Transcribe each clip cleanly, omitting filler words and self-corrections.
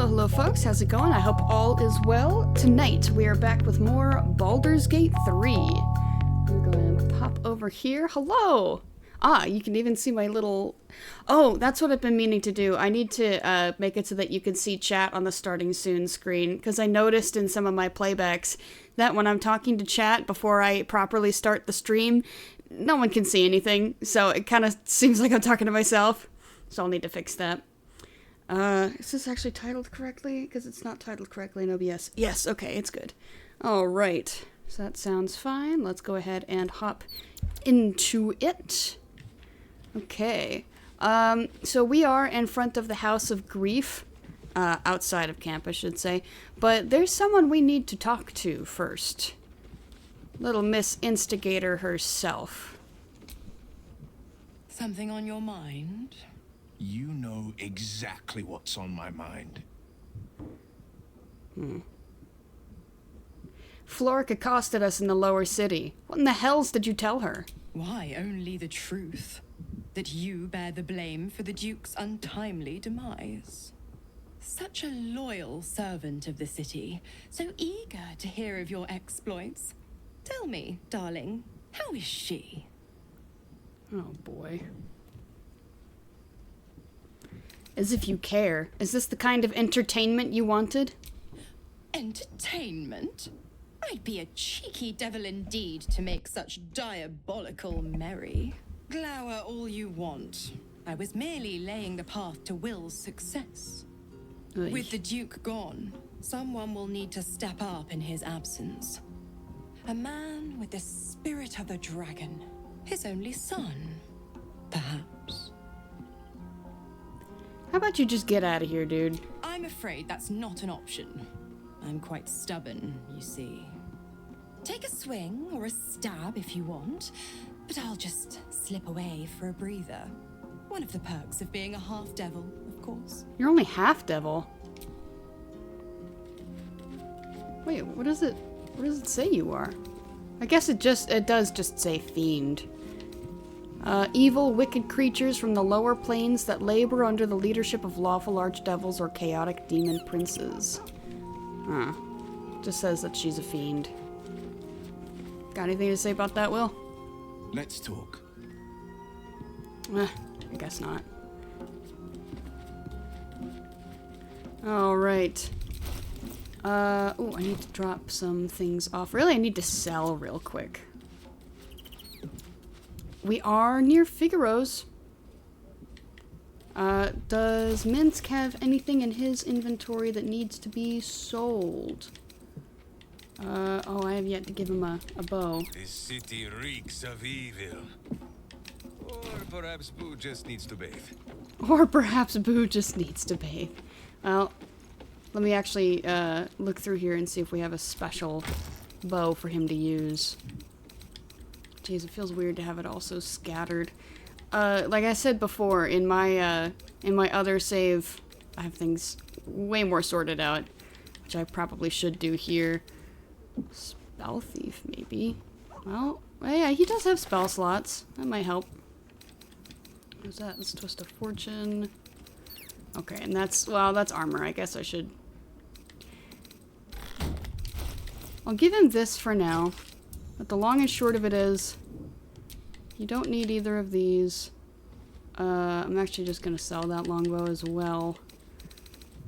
Hello folks, how's it going? I hope all is well. Tonight we are back with more Baldur's Gate 3. I'm going to pop over here. Hello! Ah, you can even see my little... Oh, that's what I've been meaning to do. I need to make it so that you can see chat on the starting soon screen, because I noticed in some of my playbacks that when I'm talking to chat before I properly start the stream, no one can see anything, so it kind of seems like I'm talking to myself. So I'll need to fix that. Is this actually titled correctly? Because it's not titled correctly in OBS. Yes, okay, it's good. Alright, so that sounds fine. Let's go ahead and hop into it. Okay, so we are in front of the House of Grief. Outside of camp, I should say. But there's someone we need to talk to first. Little Miss Instigator herself. Something on your mind? You know exactly what's on my mind. Floric accosted us in the lower city. What in the hells did you tell her? Why, only the truth. That you bear the blame for the Duke's untimely demise. Such a loyal servant of the city, so eager to hear of your exploits. Tell me, darling, how is she? Oh boy. As if you care. Is this the kind of entertainment you wanted? Entertainment? I'd be a cheeky devil indeed to make such diabolical merry. Glower all you want. I was merely laying the path to Will's success. Oy. With the Duke gone, someone will need to step up in his absence. A man with the spirit of the dragon. His only son, perhaps. How about you just get out of here, dude? I'm afraid that's not an option. I'm quite stubborn, you see. Take a swing or a stab if you want, but I'll just slip away for a breather. One of the perks of being a half-devil, of course. You're only half devil. Wait, what does it say you are? I guess it does just say fiend. Evil, wicked creatures from the lower planes that labor under the leadership of lawful archdevils or chaotic demon princes. Huh. Just says that she's a fiend. Got anything to say about that, Will? Let's talk. I guess not. Alright. Oh, I need to drop some things off. Really, I need to sell real quick. We are near Figaro's. Does Minsk have anything in his inventory that needs to be sold? Oh, I have yet to give him a bow. This city reeks of evil. Or perhaps Boo just needs to bathe. Or perhaps Boo just needs to bathe. Well, let me actually look through here and see if we have a special bow for him to use. Jeez, it feels weird to have it all so scattered. Like I said before, in my other save, I have things way more sorted out, which I probably should do here. Spell Thief, maybe. Well, yeah, he does have spell slots. That might help. What's that? That's Twist of Fortune. Okay, and that's armor. I guess I should... I'll give him this for now. But the long and short of it is, you don't need either of these. I'm actually just going to sell that longbow as well.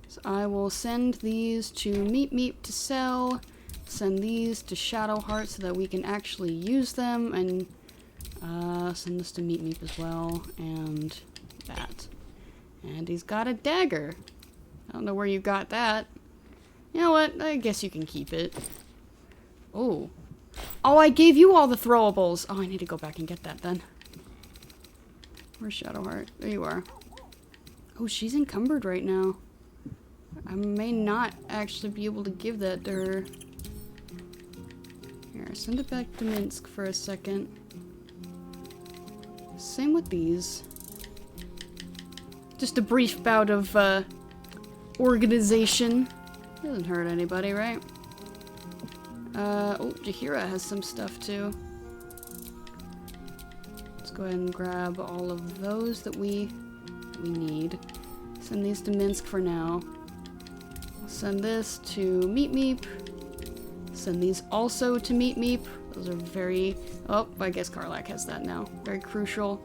So I will send these to Meep to sell. Send these to Shadowheart so that we can actually use them. And send this to Meep as well. And that. And he's got a dagger. I don't know where you got that. You know what? I guess you can keep it. Oh. Oh, I gave you all the throwables. Oh, I need to go back and get that then. Where's Shadowheart? There you are. Oh, she's encumbered right now. I may not actually be able to give that to her. Here, send it back to Minsk for a second. Same with these. Just a brief bout of organization. Doesn't hurt anybody, right? Oh, Jahira has some stuff too. Let's go ahead and grab all of those that we need. Send these to Minsk for now. Send this to Meep Meep. Send these also to Meep Meep. Those are very... Oh, I guess Karlak has that now. Very crucial.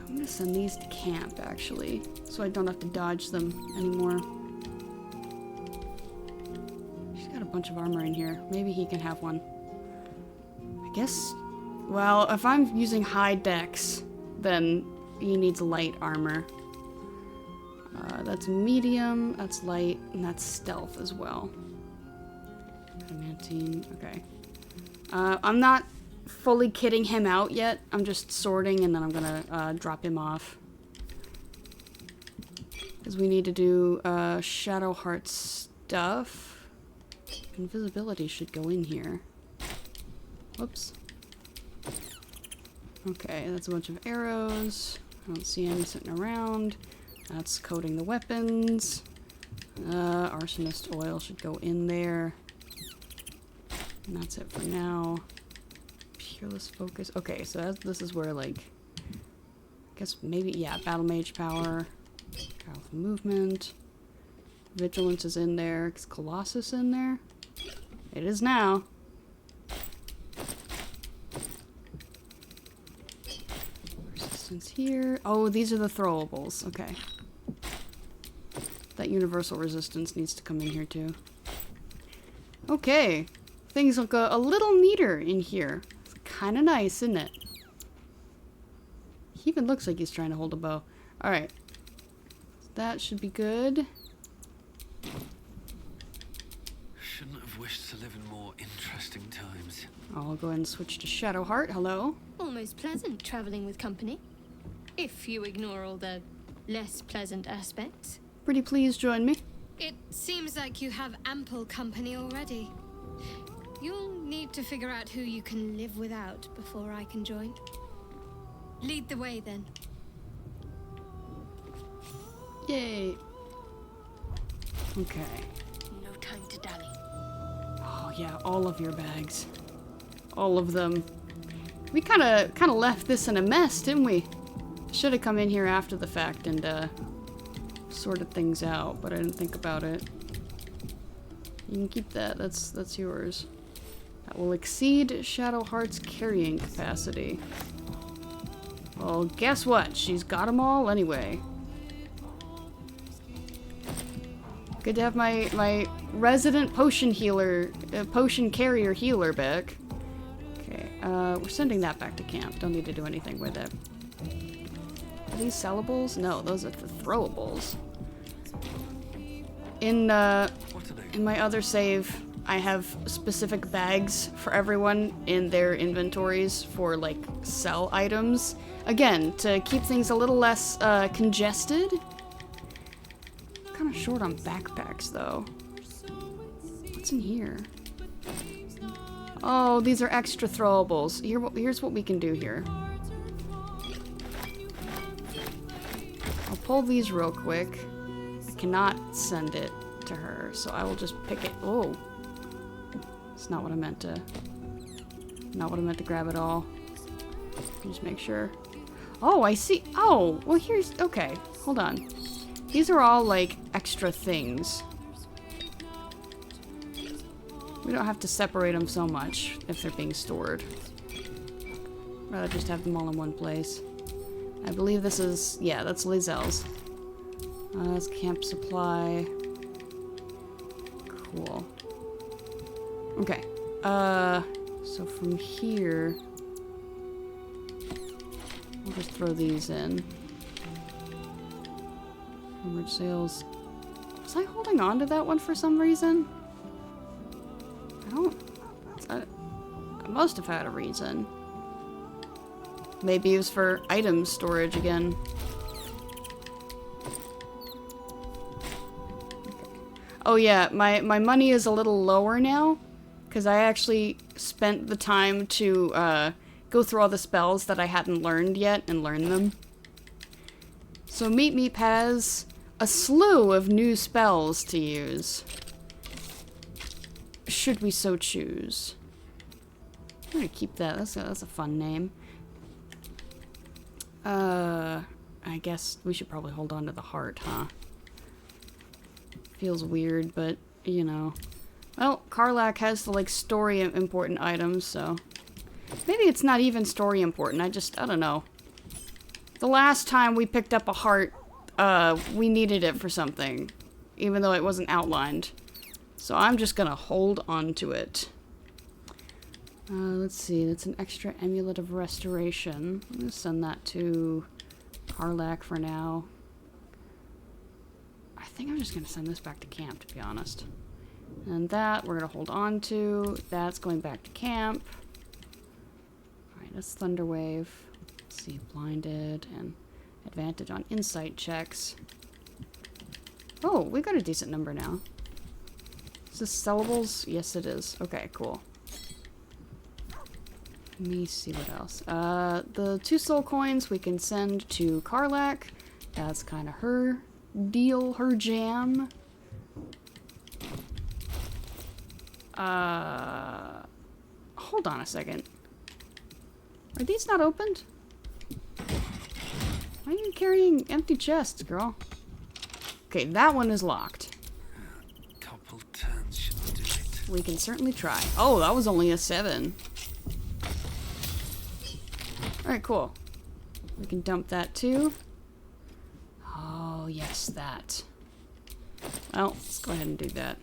I'm gonna send these to camp, actually, so I don't have to dodge them anymore. She's got a bunch of armor in here. Maybe he can have one. I guess... Well, if I'm using high dex, then he needs light armor. That's medium, that's light, and that's stealth as well. Adamantine, okay. I'm not fully kitting him out yet. I'm just sorting, and then I'm gonna drop him off. Because we need to do Shadowheart stuff. Invisibility should go in here. Whoops. Okay, that's a bunch of arrows. I don't see any sitting around. That's coating the weapons. Arsonist oil should go in there. And that's it for now. Peerless focus. Okay, so this is where, like, I guess maybe, yeah, battle mage power. Powerful movement. Vigilance is in there. Is Colossus in there? It is now. Resistance here. Oh, these are the throwables. Okay. That universal resistance needs to come in here too. Okay. Things look a little neater in here. It's kind of nice, isn't it? He even looks like he's trying to hold a bow. Alright. That should be good. Shouldn't have wished to live in more interesting times. I'll go ahead and switch to Shadowheart. Hello. Almost pleasant traveling with company. If you ignore all the less pleasant aspects. Pretty please join me. It seems like you have ample company already. You'll need to figure out who you can live without before I can join. Lead the way then. Yay. Okay. No time to dally. Oh yeah, all of your bags. All of them. We kind of left this in a mess, didn't we? Should have come in here after the fact and sorted things out, but I didn't think about it. You can keep that. That's yours. That will exceed Shadowheart's carrying capacity. Well, guess what? She's got them all anyway. Good to have my resident potion healer, potion carrier healer back. Okay, we're sending that back to camp. Don't need to do anything with it. Are these sellables? No, those are the throwables. In my other save, I have specific bags for everyone in their inventories for, like, sell items. Again, to keep things a little less congested. Kind of short on backpacks, though. What's in here? Oh, these are extra throwables. Here's what we can do here. I'll pull these real quick. I cannot send it to her, so I will just pick it. Oh. It's not what I meant to... Not what I meant to grab at all. Just make sure. Oh, I see. Oh, well here's... Okay, hold on. These are all, like, extra things. We don't have to separate them so much if they're being stored. Rather just have them all in one place. I believe this is... Yeah, that's Lazelle's. That's camp supply. Cool. Okay. So from here... I'll just throw these in. Rumored sales. Was I holding on to that one for some reason? I must have had a reason. Maybe it was for item storage again. Oh yeah, my money is a little lower now, because I actually spent the time to go through all the spells that I hadn't learned yet and learn them. So Meep Meep has a slew of new spells to use, should we so choose. I'm gonna keep that. That's a fun name. I guess we should probably hold on to the heart, huh? Feels weird, but, you know. Well, Karlach has the, like, story important items, so... Maybe it's not even story important, I don't know. The last time we picked up a heart, we needed it for something. Even though it wasn't outlined. So I'm just gonna hold on to it. Let's see, that's an extra amulet of restoration. I'm gonna send that to Karlach for now. I think I'm just gonna send this back to camp, to be honest. And that we're gonna hold on to. That's going back to camp. Alright, that's Thunderwave. Let's see, blinded and advantage on insight checks. Oh, we got a decent number now. Is this sellables? Yes, it is. Okay, cool. Let me see what else. The 2 soul coins we can send to Karlach. That's kind of her deal, her jam. Hold on a second. Are these not opened? Why are you carrying empty chests, girl? Okay, that one is locked. Couple turns should do it. We can certainly try. Oh, that was only a 7. Alright, cool. We can dump that too. Oh, yes, that. Well, let's go ahead and do that.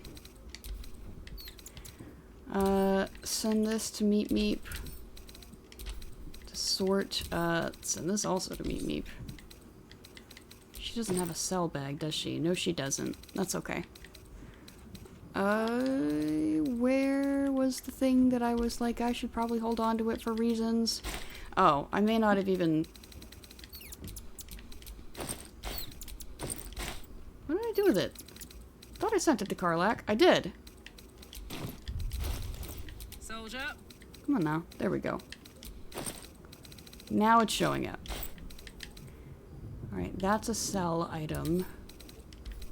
Send this to Meep Meep. To sort. Send this also to Meep Meep. She doesn't have a cell bag, does she? No, she doesn't. That's okay. Where was the thing that I was like, I should probably hold on to it for reasons? Oh, I may not have even... What did I do with it? I thought I sent it to Karlach. I did. Soldier. Come on now. There we go. Now it's showing up. Alright, that's a cell item.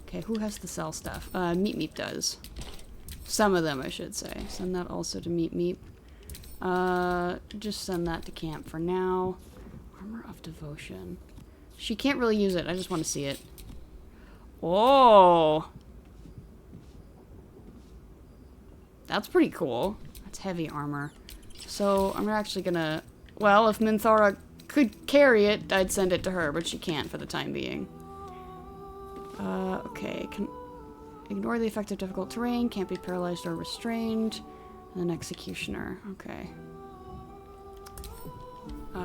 Okay, who has the cell stuff? Meep Meep does. Some of them, I should say. Send that also to Meep Meep. Just send that to camp for now. Armor of Devotion. She can't really use it. I just want to see it. Oh! That's pretty cool. That's heavy armor. So, I'm actually gonna... Well, if Minthara could carry it, I'd send it to her, but she can't for the time being. Okay. Can ignore the effect of difficult terrain, can't be paralyzed or restrained. And then Executioner. Okay.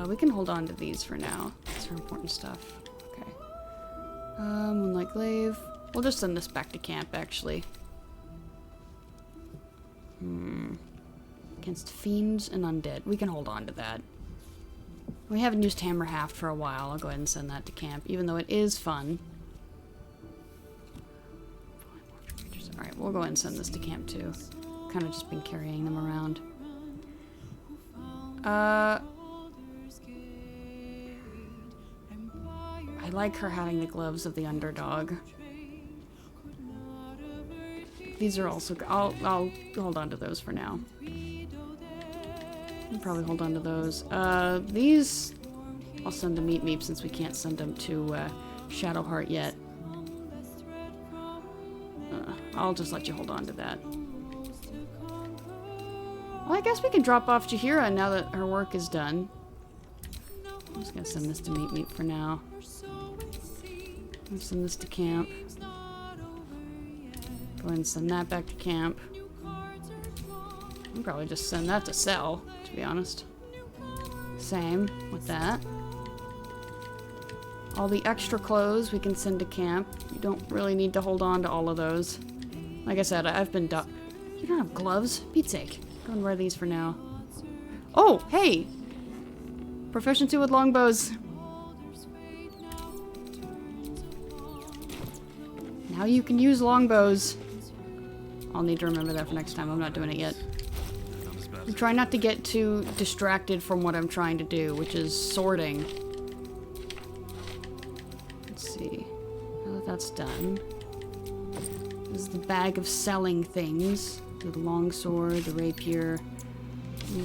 We can hold on to these for now. These are important stuff. Okay. Moonlight Glaive. We'll just send this back to camp, actually. Against fiends and undead. We can hold on to that. We haven't used Hammer Haft for a while. I'll go ahead and send that to camp, even though it is fun. Alright, we'll go ahead and send this to camp, too. Kind of just been carrying them around. I like her having the gloves of the underdog. These are also... I'll hold on to those for now. I'll probably hold on to those. These... I'll send to Meep Meep since we can't send them to Shadowheart yet. I'll just let you hold on to that. Well, I guess we can drop off Jaheira now that her work is done. I'm just gonna send this to Meep Meep for now. I'll send this to camp. Go ahead and send that back to camp. I'll probably just send that to Cell, to be honest. Same with that. All the extra clothes we can send to camp. You don't really need to hold on to all of those. Like I said, I've been You don't have gloves? Pete's sake. Go and wear these for now. Oh, hey! Proficiency with longbows. Now you can use longbows. I'll need to remember that for next time. I'm not doing it yet. I'm trying not to get too distracted from what I'm trying to do, which is sorting. Let's see. Now that that's done. This is the bag of selling things. The longsword, the rapier.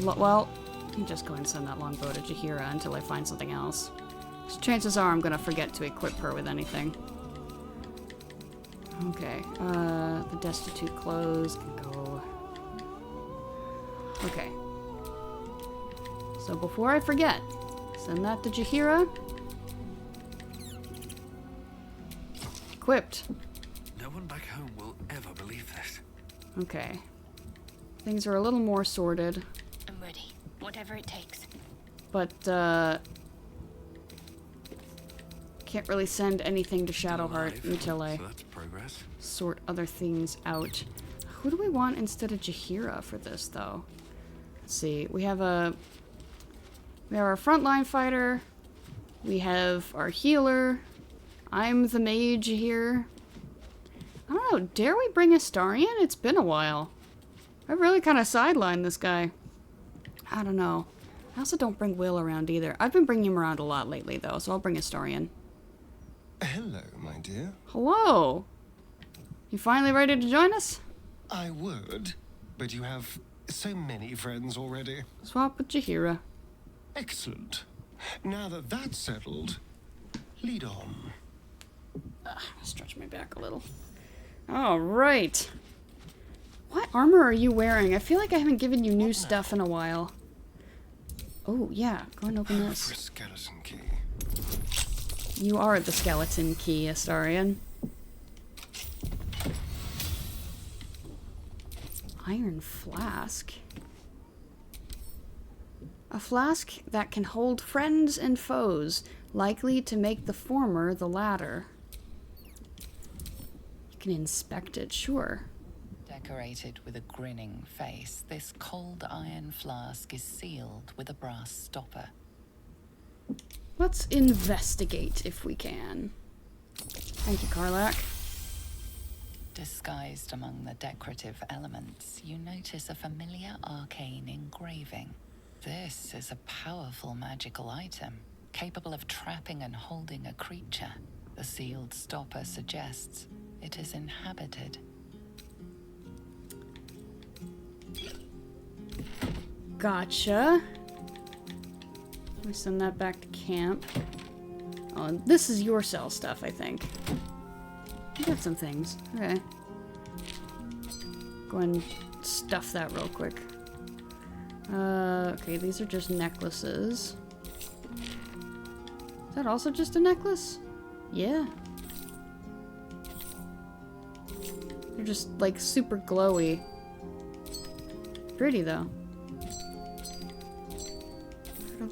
Well, I'm just going to send that longbow to Jaheira until I find something else. So chances are I'm going to forget to equip her with anything. Okay, the destitute clothes can go. Okay. So before I forget, send that to Jaheira. Equipped. No one back home will ever believe this. Okay. Things are a little more sorted, I'm ready. Whatever it takes. but, can't really send anything to Shadowheart Alive, until I so that's progress. sort other things out. Who do we want instead of Jaheira for this, though? Let's see. We have our frontline fighter. We have our healer. I'm the mage here. I don't know. Dare we bring Astarion? It's been a while. I really kind of sidelined this guy. I don't know. I also don't bring Will around either. I've been bringing him around a lot lately, though, so I'll bring Astarion. Hello, my dear. Hello! You finally ready to join us? I would, but you have so many friends already. Swap with Jaheira. Excellent. Now that that's settled, lead on. Stretch my back a little. Alright. What armor are you wearing? I feel like I haven't given you new stuff in a while. Oh, yeah. Go and open For a this. skeleton key. You are the skeleton key, Astarion. Iron flask. A flask that can hold friends and foes, likely to make the former the latter. You can inspect it, sure. Decorated with a grinning face, this cold iron flask is sealed with a brass stopper. Let's investigate if we can. Thank you, Karlak. Disguised among the decorative elements, you notice a familiar arcane engraving. This is a powerful magical item, capable of trapping and holding a creature. The sealed stopper suggests it is inhabited. Gotcha. Let me send that back to camp. Oh, and this is your cell stuff, I think. You got some things. Okay. Go and stuff that real quick. Okay, these are just necklaces. Is that also just a necklace? Yeah. They're just, like, super glowy. Pretty, though.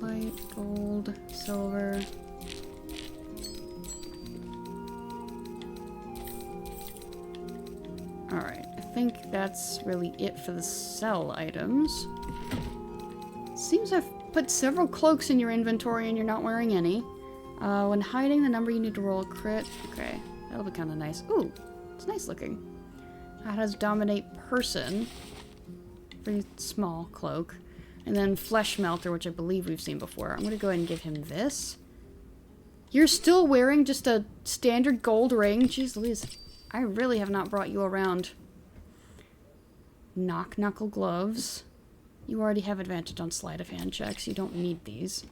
Light, gold, silver. Alright, I think that's really it for the sell items. Seems I've put several cloaks in your inventory and you're not wearing any. When hiding the number, you need to roll a crit. Okay, that'll be kind of nice. Ooh, it's nice looking. That has dominate person. Pretty small cloak. And then Flesh Melter, which I believe we've seen before. I'm going to go ahead and give him this. You're still wearing just a standard gold ring? Jeez Louise. I really have not brought you around. Knock Knuckle Gloves. You already have advantage on sleight of hand checks. You don't need these.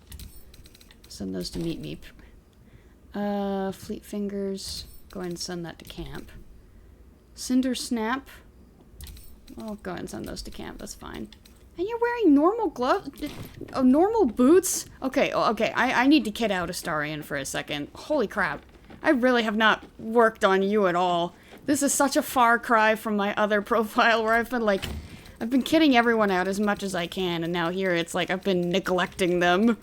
Send those to Meep Meep. Fleet Fingers. Go ahead and send that to camp. Cinder Snap. I'll go ahead and send those to camp. That's fine. And you're wearing normal gloves? Oh, normal boots? Okay, okay. I need to kid out Astarion for a second. Holy crap. I really have not worked on you at all. This is such a far cry from my other profile where I've been kidding everyone out as much as I can, and now here it's like I've been neglecting them.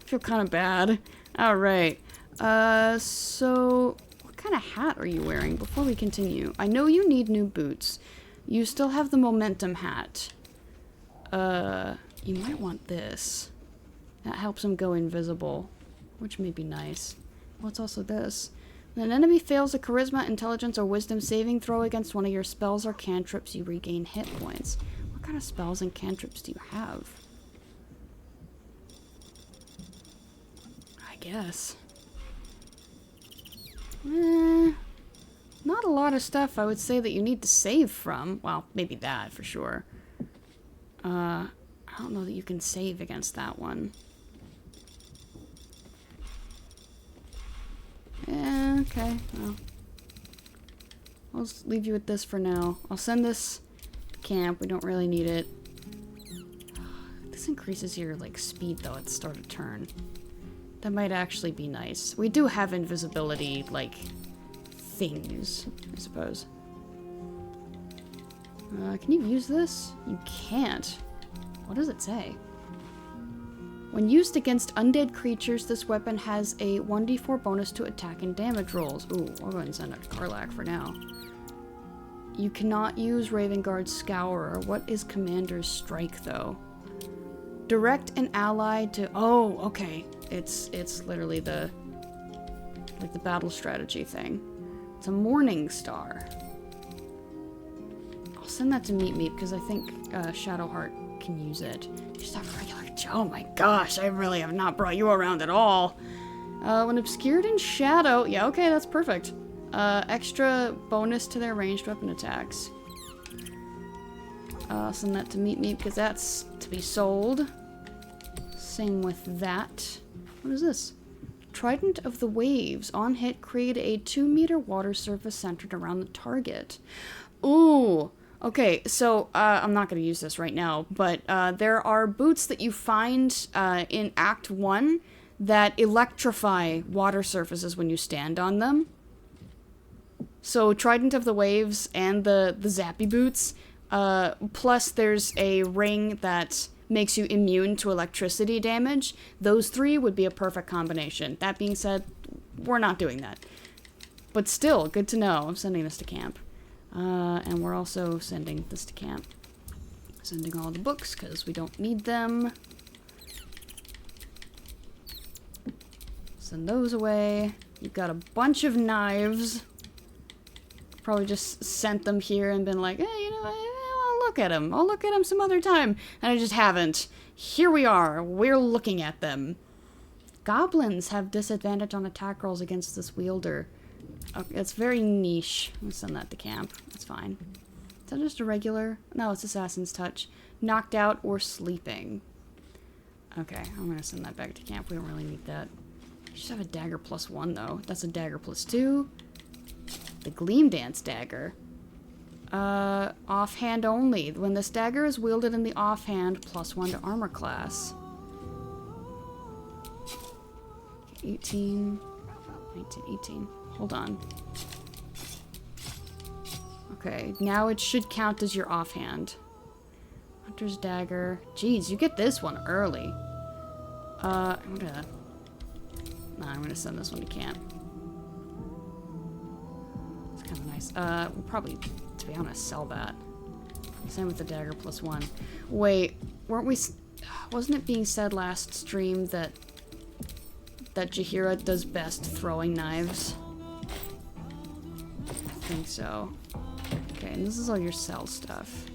I feel kind of bad. Alright. So what kind of hat are you wearing before we continue? I know you need new boots. You still have the momentum hat. You might want this. That helps him go invisible, which may be nice. What's also this? When an enemy fails a charisma, intelligence, or wisdom saving throw against one of your spells or cantrips, you regain hit points. What kind of spells and cantrips do you have? I guess. Not a lot of stuff I would say that you need to save from. Well, maybe that for sure. I don't know that you can save against that one. Yeah, okay, well. I'll just leave you with this for now. I'll send this to camp. We don't really need it. This increases your, like, speed, though, at the start of turn. That might actually be nice. We do have invisibility, like, things, I suppose. Can you use this? You can't. What does it say? When used against undead creatures, this weapon has a 1d4 bonus to attack and damage rolls. Ooh, I'll go ahead and send it to Karlak for now. You cannot use Ravenguard's Scourer. What is Commander's Strike, though? Direct an ally to... Oh, okay. It's literally the... like the battle strategy thing. It's a Morning Star. I'll send that to Meat Meat because I think Shadowheart can use it. Just have a regular... Oh my gosh, I really have not brought you around at all. When obscured in shadow... Yeah, okay, that's perfect. Extra bonus to their ranged weapon attacks. Send that to Meat Meat because that's to be sold. Same with that. What is this? Trident of the Waves. On hit, create a 2-meter water surface centered around the target. Ooh. Okay, so I'm not going to use this right now, but there are boots that you find in Act 1 that electrify water surfaces when you stand on them. So Trident of the Waves and the Zappy boots, plus there's a ring that makes you immune to electricity damage. Those three would be a perfect combination. That being said, we're not doing that. But still, good to know. I'm sending this to camp. And we're also sending this to camp. Sending all the books, because we don't need them. Send those away. You've got a bunch of knives. Probably just sent them here and been like, hey, you know, I'll look at them. I'll look at them some other time. And I just haven't. Here we are. We're looking at them. Goblins have disadvantage on attack rolls against this wielder. Okay, it's very niche. I'm gonna send that to camp. That's fine. Is that just a regular? No, it's Assassin's Touch. Knocked out or sleeping. Okay, I'm gonna send that back to camp. We don't really need that. You just have a dagger +1, though. That's a dagger +2. The Gleam Dance dagger. Offhand only. When this dagger is wielded in the offhand, +1 to armor class. 18, 19, 18. Hold on. Okay, now it should count as your offhand. Hunter's dagger. Jeez, you get this one early. I'm gonna send this one to camp. It's kind of nice. We'll probably, to be honest, sell that. Same with the dagger +1. Wait, weren't we... Wasn't it being said last stream that Jaheira does best throwing knives? I think so. Okay, and this is all your sell stuff.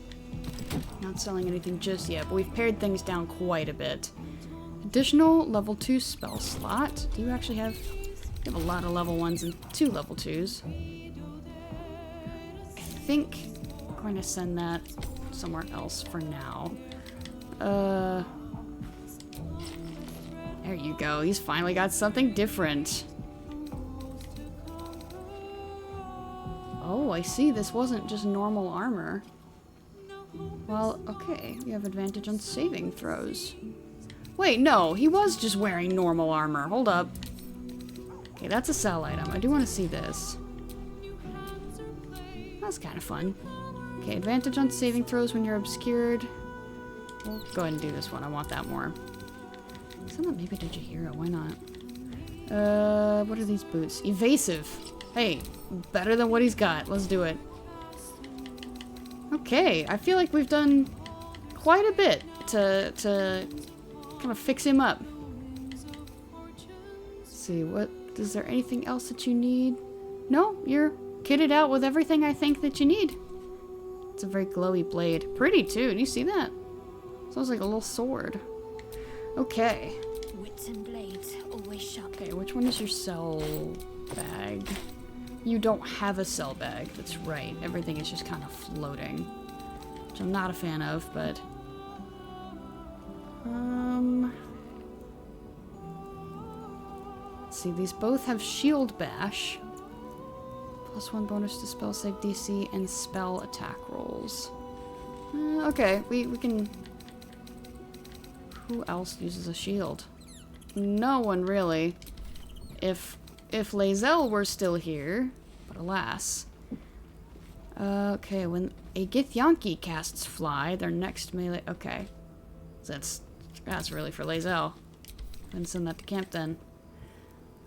Not selling anything just yet, but we've pared things down quite a bit. Additional level 2 spell slot. Do you actually have... You have a lot of level 1s and 2 level 2s. I think I'm going to send that somewhere else for now. There you go. He's finally got something different. Oh, I see. This wasn't just normal armor. Well, okay. We have advantage on saving throws. Wait, no. He was just wearing normal armor. Hold up. Okay, that's a sell item. I do want to see this. That's kind of fun. Okay, advantage on saving throws when you're obscured. We'll go ahead and do this one. I want that more. Someone maybe to Jaheira. Why not? What are these boots? Evasive. Hey, better than what he's got. Let's do it. Okay, I feel like we've done quite a bit to kind of fix him up. Let's see, is there anything else that you need? No, you're kitted out with everything I think that you need. It's a very glowy blade. Pretty too, do you see that? Sounds like a little sword. Okay. Wits and blades always sharp. Okay, which one is your cell bag? You don't have a cell bag, that's right. Everything is just kind of floating. Which I'm not a fan of, but... Let's see, these both have shield bash. +1 bonus to spell save DC and spell attack rolls. Okay, we can... Who else uses a shield? No one really. If Lae'zel were still here, but alas. Okay, when a Githyanki casts fly, their next melee... Okay. That's really for Lae'zel. Then send that to camp then.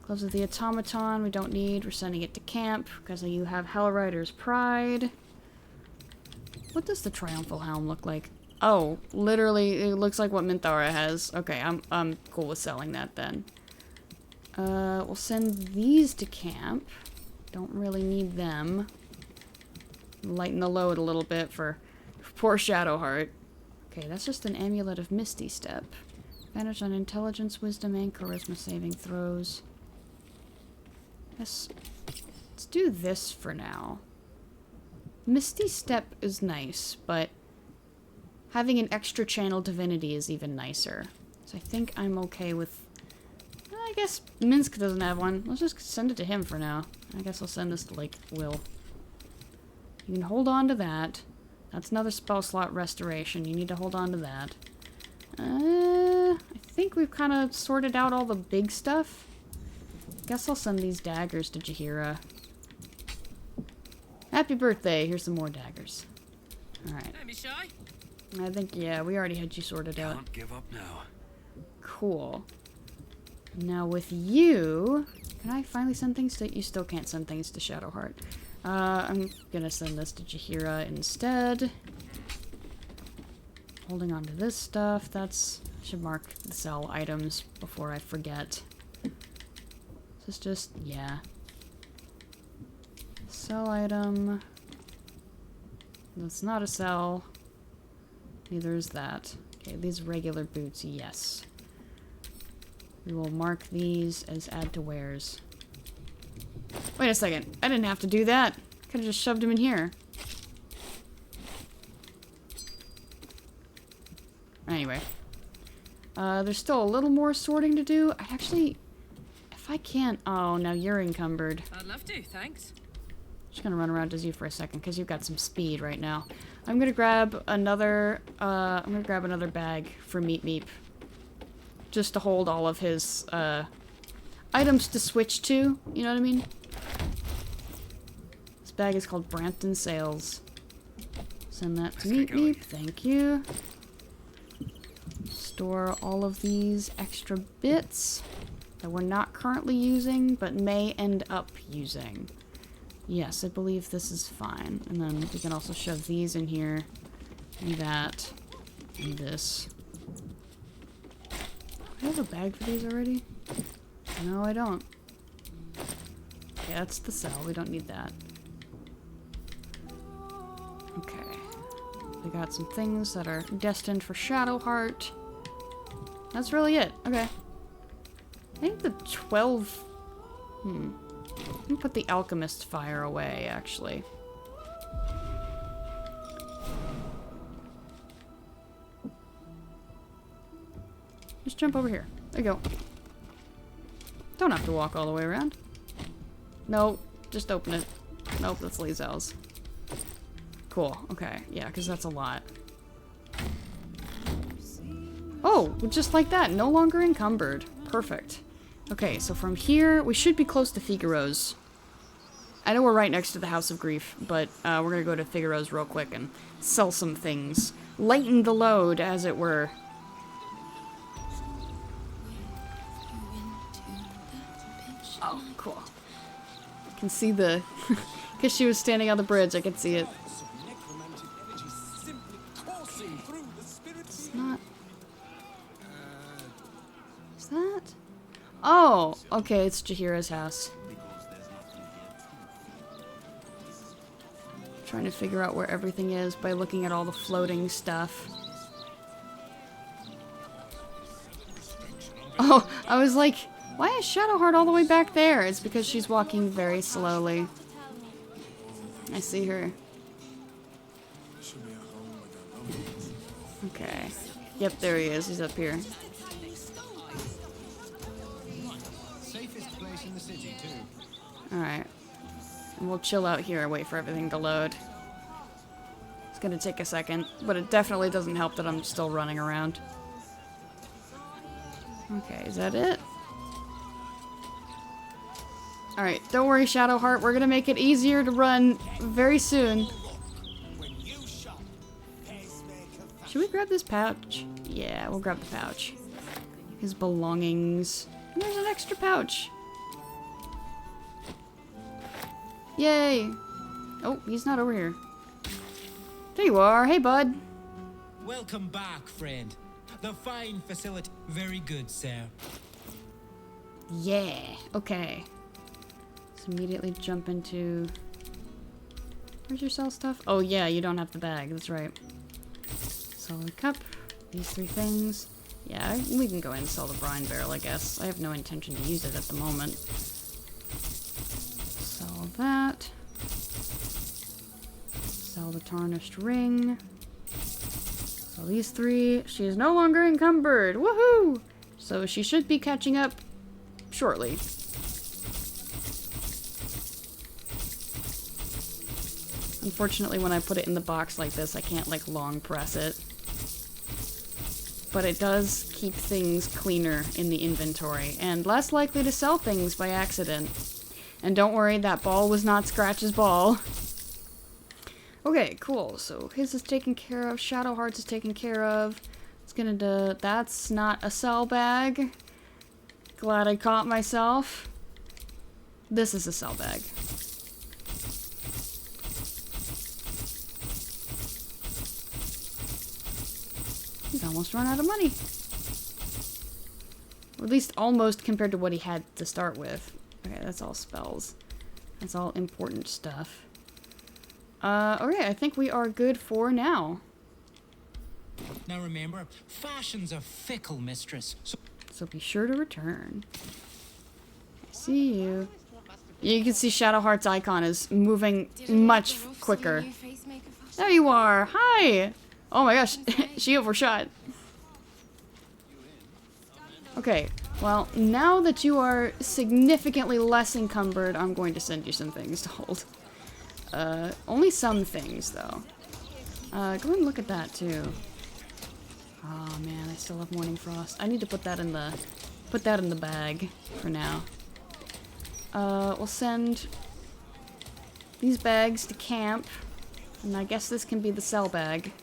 Gloves of the Automaton, we don't need. We're sending it to camp, because you have Hellrider's Pride. What does the Triumphal Helm look like? Oh, literally, it looks like what Minthara has. Okay, I'm cool with selling that then. We'll send these to camp. Don't really need them. Lighten the load a little bit for poor Shadowheart. Okay, that's just an Amulet of Misty Step. Advantage on Intelligence, Wisdom, and Charisma saving throws. Let's do this for now. Misty Step is nice, but having an extra channel divinity is even nicer. So I think I'm okay with... I guess Minsk doesn't have one. Let's just send it to him for now. I guess I'll send this to, like, Will. You can hold on to that. That's another spell slot restoration. You need to hold on to that. I think we've kind of sorted out all the big stuff. Guess I'll send these daggers to Jaheira. Happy birthday. Here's some more daggers. Alright. I think, yeah, we already had you sorted out. Can't give up now. Cool. Now with you... Can I finally send things to... You still can't send things to Shadowheart. I'm gonna send this to Jaheira instead. Holding on to this stuff. That's... Should mark the sell items before I forget. This is just... Yeah. Sell item. That's not a sell. Neither is that. Okay, these regular boots, yes. We will mark these as add to wares. Wait a second. I didn't have to do that. Could have just shoved him in here. Anyway. There's still a little more sorting to do. I actually... If I can't... Oh, now you're encumbered. I'd love to, thanks. Just gonna run around as you for a second, because you've got some speed right now. I'm gonna grab another... bag for Meep Meep. Just to hold all of his, items to switch to. You know what I mean? This bag is called Brampton Sales. Send that to Meep Meep. Thank you. Store all of these extra bits that we're not currently using, but may end up using. Yes, I believe this is fine. And then we can also shove these in here. And that. And this. Do I have a bag for these already? No, I don't. Okay, that's the cell. We don't need that. Okay. We got some things that are destined for Shadowheart. That's really it. Okay. I think the 12... I'm gonna put the Alchemist Fire away, actually. Just jump over here. There you go. Don't have to walk all the way around. No, just open it. Nope, that's Lae'zel's. Cool, okay. Yeah, because that's a lot. Oh, just like that. No longer encumbered. Perfect. Okay, so from here, we should be close to Figaro's. I know we're right next to the House of Grief, but we're gonna go to Figaro's real quick and sell some things. Lighten the load, as it were. Oh, cool. I can see the... Because she was standing on the bridge, I could see it. It's not... Is that... Oh! Okay, it's Jaheira's house. Trying to figure out where everything is by looking at all the floating stuff. Oh, I was like, why is Shadowheart all the way back there? It's because she's walking very slowly. I see her. Okay. Yep, there he is. He's up here. Alright. And we'll chill out here and wait for everything to load. It's gonna take a second, but it definitely doesn't help that I'm still running around. Okay, is that it? Alright, don't worry, Shadowheart. We're gonna make it easier to run very soon. Should we grab this pouch? Yeah, we'll grab the pouch. His belongings. And there's an extra pouch. Yay! Oh, he's not over here. There you are. Hey, bud. Welcome back, friend. The fine facility. Very good, sir. Yeah. Okay. Let's immediately jump into... Where's your sell stuff? Oh, yeah, you don't have the bag. That's right. Solid cup. These 3 things. Yeah, we can go ahead and sell the brine barrel, I guess. I have no intention to use it at the moment. Sell that. Sell the tarnished ring. Sell these 3. She is no longer encumbered. Woohoo! So she should be catching up shortly. Unfortunately, when I put it in the box like this, I can't, like, long press it. But it does keep things cleaner in the inventory, and less likely to sell things by accident. And don't worry, that ball was not Scratch's ball. Okay, cool. So his is taken care of. Shadowheart's is taken care of. It's gonna do... That's not a sell bag. Glad I caught myself. This is a sell bag. He's almost run out of money. Or at least almost compared to what he had to start with. Okay, that's all spells. That's all important stuff. Okay, I think we are good for now. Now remember, fashion's a fickle mistress. So be sure to return. I see you. You can see Shadowheart's icon is moving much quicker. There you are! Hi! Oh my gosh, she overshot. Okay, well, now that you are significantly less encumbered, I'm going to send you some things to hold. Only some things, though. Go ahead and look at that, too. Oh man, I still have Morning Frost. I need to put that in the bag for now. We'll send these bags to camp, and I guess this can be the sell bag.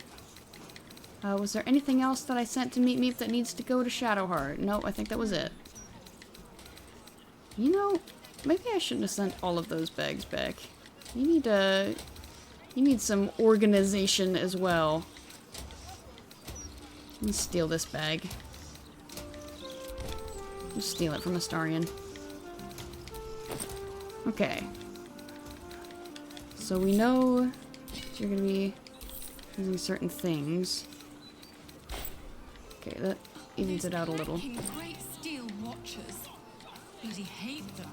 Was there anything else that I sent to Meep Meep that needs to go to Shadowheart? No, I think that was it. You know, maybe I shouldn't have sent all of those bags back. You need some organization as well. Let's steal this bag. Let's steal it from Astarion. Okay. So we know you're gonna be using certain things. Okay, that evens it out a little. Great steel watches. Bloody hate them.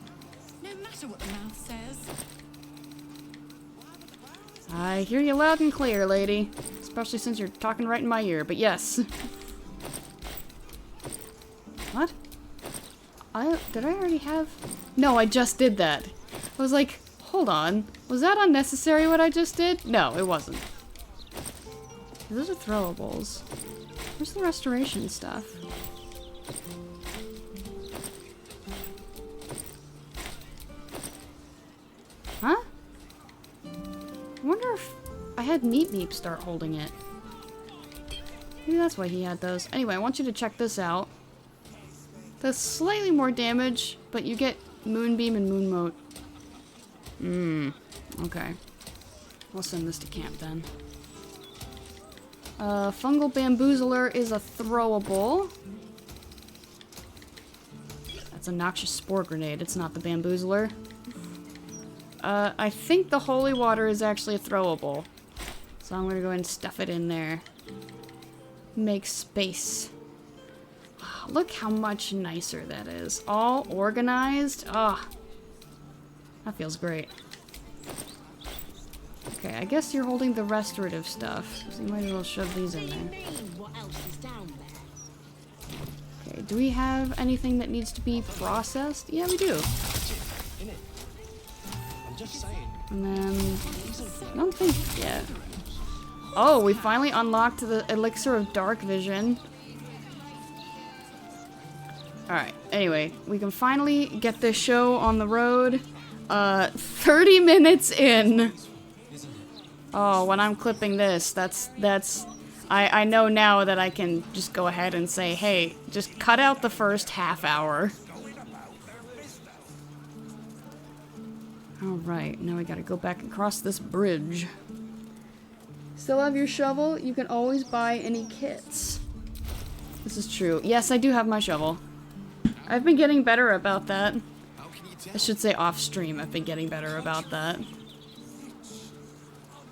No matter what the mouth says. I hear you loud and clear, lady. Especially since you're talking right in my ear, but yes. What? Did I already have... No, I just did that. I was like, hold on. Was that unnecessary what I just did? No, it wasn't. Those are throwables. Where's the restoration stuff? Huh? I wonder if I had Meep Meep start holding it. Maybe that's why he had those. Anyway, I want you to check this out. Does slightly more damage, but you get Moonbeam and Moonmote. Okay. We'll send this to camp then. Fungal Bamboozler is a throwable. That's a Noxious Spore Grenade. It's not the Bamboozler. I think the Holy Water is actually a throwable. So I'm gonna go ahead and stuff it in there. Make space. Oh, look how much nicer that is. All organized. Ah, that feels great. Okay, I guess you're holding the restorative stuff, so you might as well shove these in there. Okay, do we have anything that needs to be processed? Yeah, we do. And then... I don't think... Yeah. Oh, we finally unlocked the Elixir of Dark Vision. Alright, anyway. We can finally get this show on the road. 30 minutes in. Oh, when I'm clipping this, that's... I know now that I can just go ahead and say, hey, just cut out the first half hour. Alright, now we gotta go back across this bridge. Still have your shovel? You can always buy any kits. This is true. Yes, I do have my shovel. I've been getting better about that. I should say off stream, I've been getting better about that.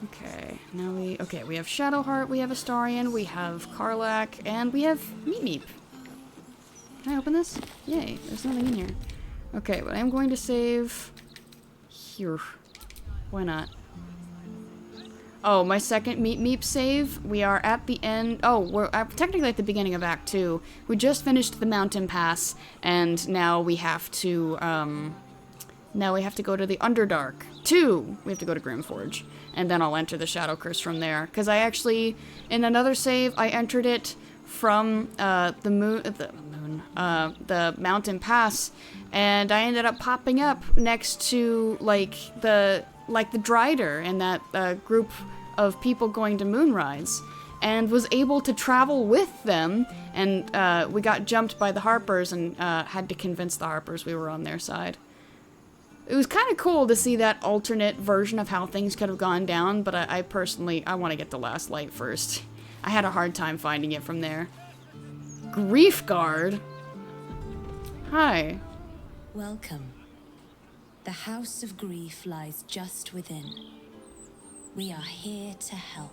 Okay, now we have Shadowheart, we have Astarion, we have Karlach, and we have Meep Meep. Can I open this? Yay, there's nothing in here. Okay, but I'm going to save here. Why not? Oh, my second Meep Meep save. We are at the end. Oh, we're technically at the beginning of Act 2. We just finished the mountain pass, and now we have to, go to the Underdark. 2! We have to go to Grimforge. And then I'll enter the Shadow Curse from there. Because I actually, in another save, I entered it from the mountain pass, and I ended up popping up next to the Drider and that group of people going to Moonrise, and was able to travel with them. And we got jumped by the Harpers and had to convince the Harpers we were on their side. It was kind of cool to see that alternate version of how things could have gone down, but I personally want to get the Last Light first. I had a hard time finding it from there. Grief Guard? Hi. Welcome. The House of Grief lies just within. We are here to help.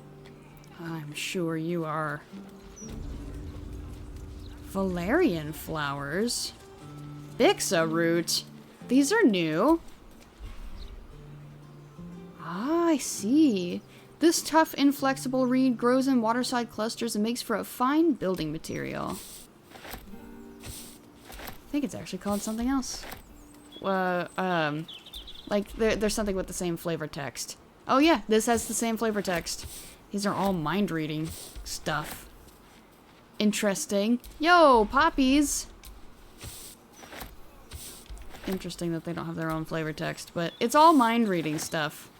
I'm sure you are. Valerian flowers? Bixa root? These are new. Ah, I see. This tough, inflexible reed grows in waterside clusters and makes for a fine building material. I think it's actually called something else. There's something with the same flavor text. Oh yeah, this has the same flavor text. These are all mind-reading stuff. Interesting. Yo, poppies! Interesting that they don't have their own flavor text, but it's all mind-reading stuff.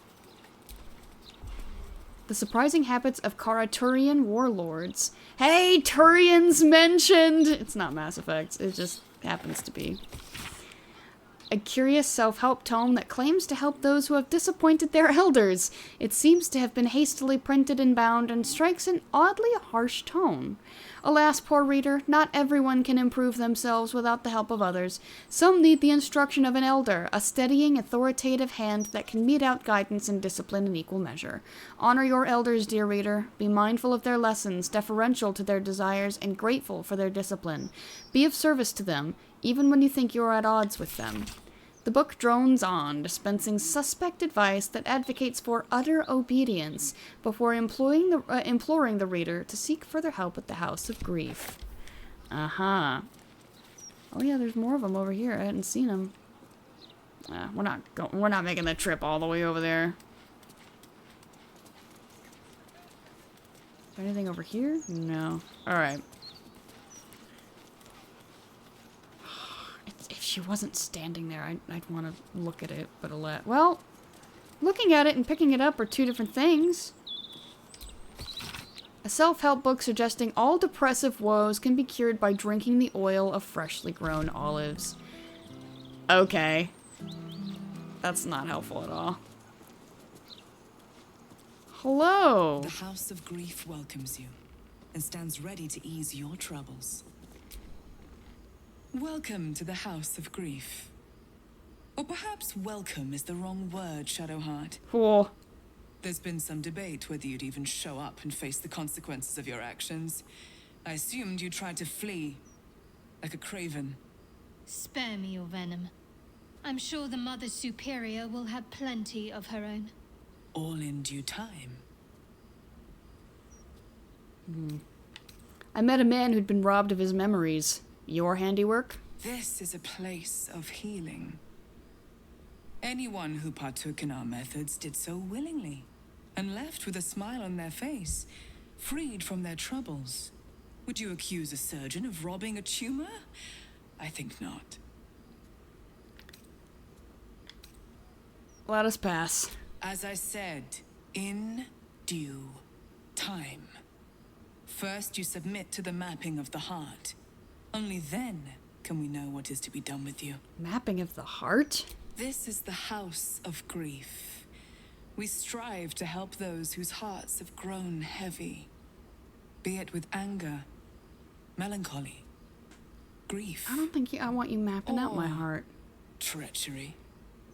The surprising habits of Karaturian warlords. Hey, Turian's mentioned! It's not Mass Effect, it just happens to be. A curious self-help tome that claims to help those who have disappointed their elders. It seems to have been hastily printed and bound and strikes an oddly harsh tone. Alas, poor reader, not everyone can improve themselves without the help of others. Some need the instruction of an elder, a steadying, authoritative hand that can mete out guidance and discipline in equal measure. Honor your elders, dear reader. Be mindful of their lessons, deferential to their desires, and grateful for their discipline. Be of service to them, even when you think you are at odds with them. The book drones on, dispensing suspect advice that advocates for utter obedience before imploring the reader to seek further help at the House of Grief. Uh-huh. Oh yeah, there's more of them over here. I hadn't seen them. We're not making the trip all the way over there. Is there anything over here? No. Alright. If she wasn't standing there, I'd want to look at it, but well, looking at it and picking it up are two different things. A self-help book suggesting all depressive woes can be cured by drinking the oil of freshly grown olives. Okay. That's not helpful at all. Hello! The House of Grief welcomes you and stands ready to ease your troubles. Welcome to the House of Grief. Or perhaps welcome is the wrong word, Shadowheart. Cool. There's been some debate whether you'd even show up and face the consequences of your actions. I assumed you tried to flee, like a craven. Spare me your venom. I'm sure the Mother Superior will have plenty of her own. All in due time. I met a man who'd been robbed of his memories. Your handiwork? This is a place of healing. Anyone who partook in our methods did so willingly, and left with a smile on their face, freed from their troubles. Would you accuse a surgeon of robbing a tumor? I think not. Let us pass. As I said, in due time. First, you submit to the mapping of the heart. Only then can we know what is to be done with you. Mapping of the heart? This is the house of grief. We strive to help those whose hearts have grown heavy, be it with anger, melancholy, grief. I don't think I want you mapping out my or heart. treachery.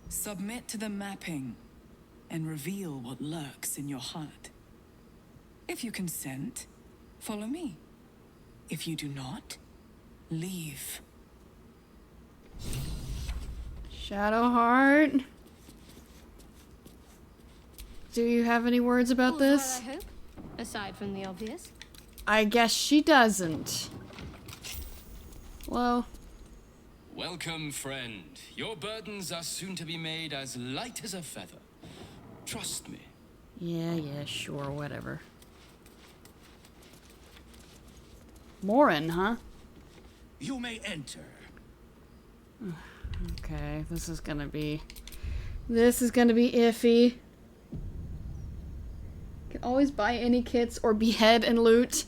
Submit to the mapping and reveal what lurks in your heart. If you consent, follow me. If you do not, leave. Shadowheart. Do you have any words about All's this? well, I hope. Aside from the obvious. I guess she doesn't. Well, Welcome, friend. Your burdens are soon to be made as light as a feather. Trust me. yeah, sure, whatever. Morin, huh? You may enter. Okay, this is gonna be iffy. Can always buy any kits or behead and loot.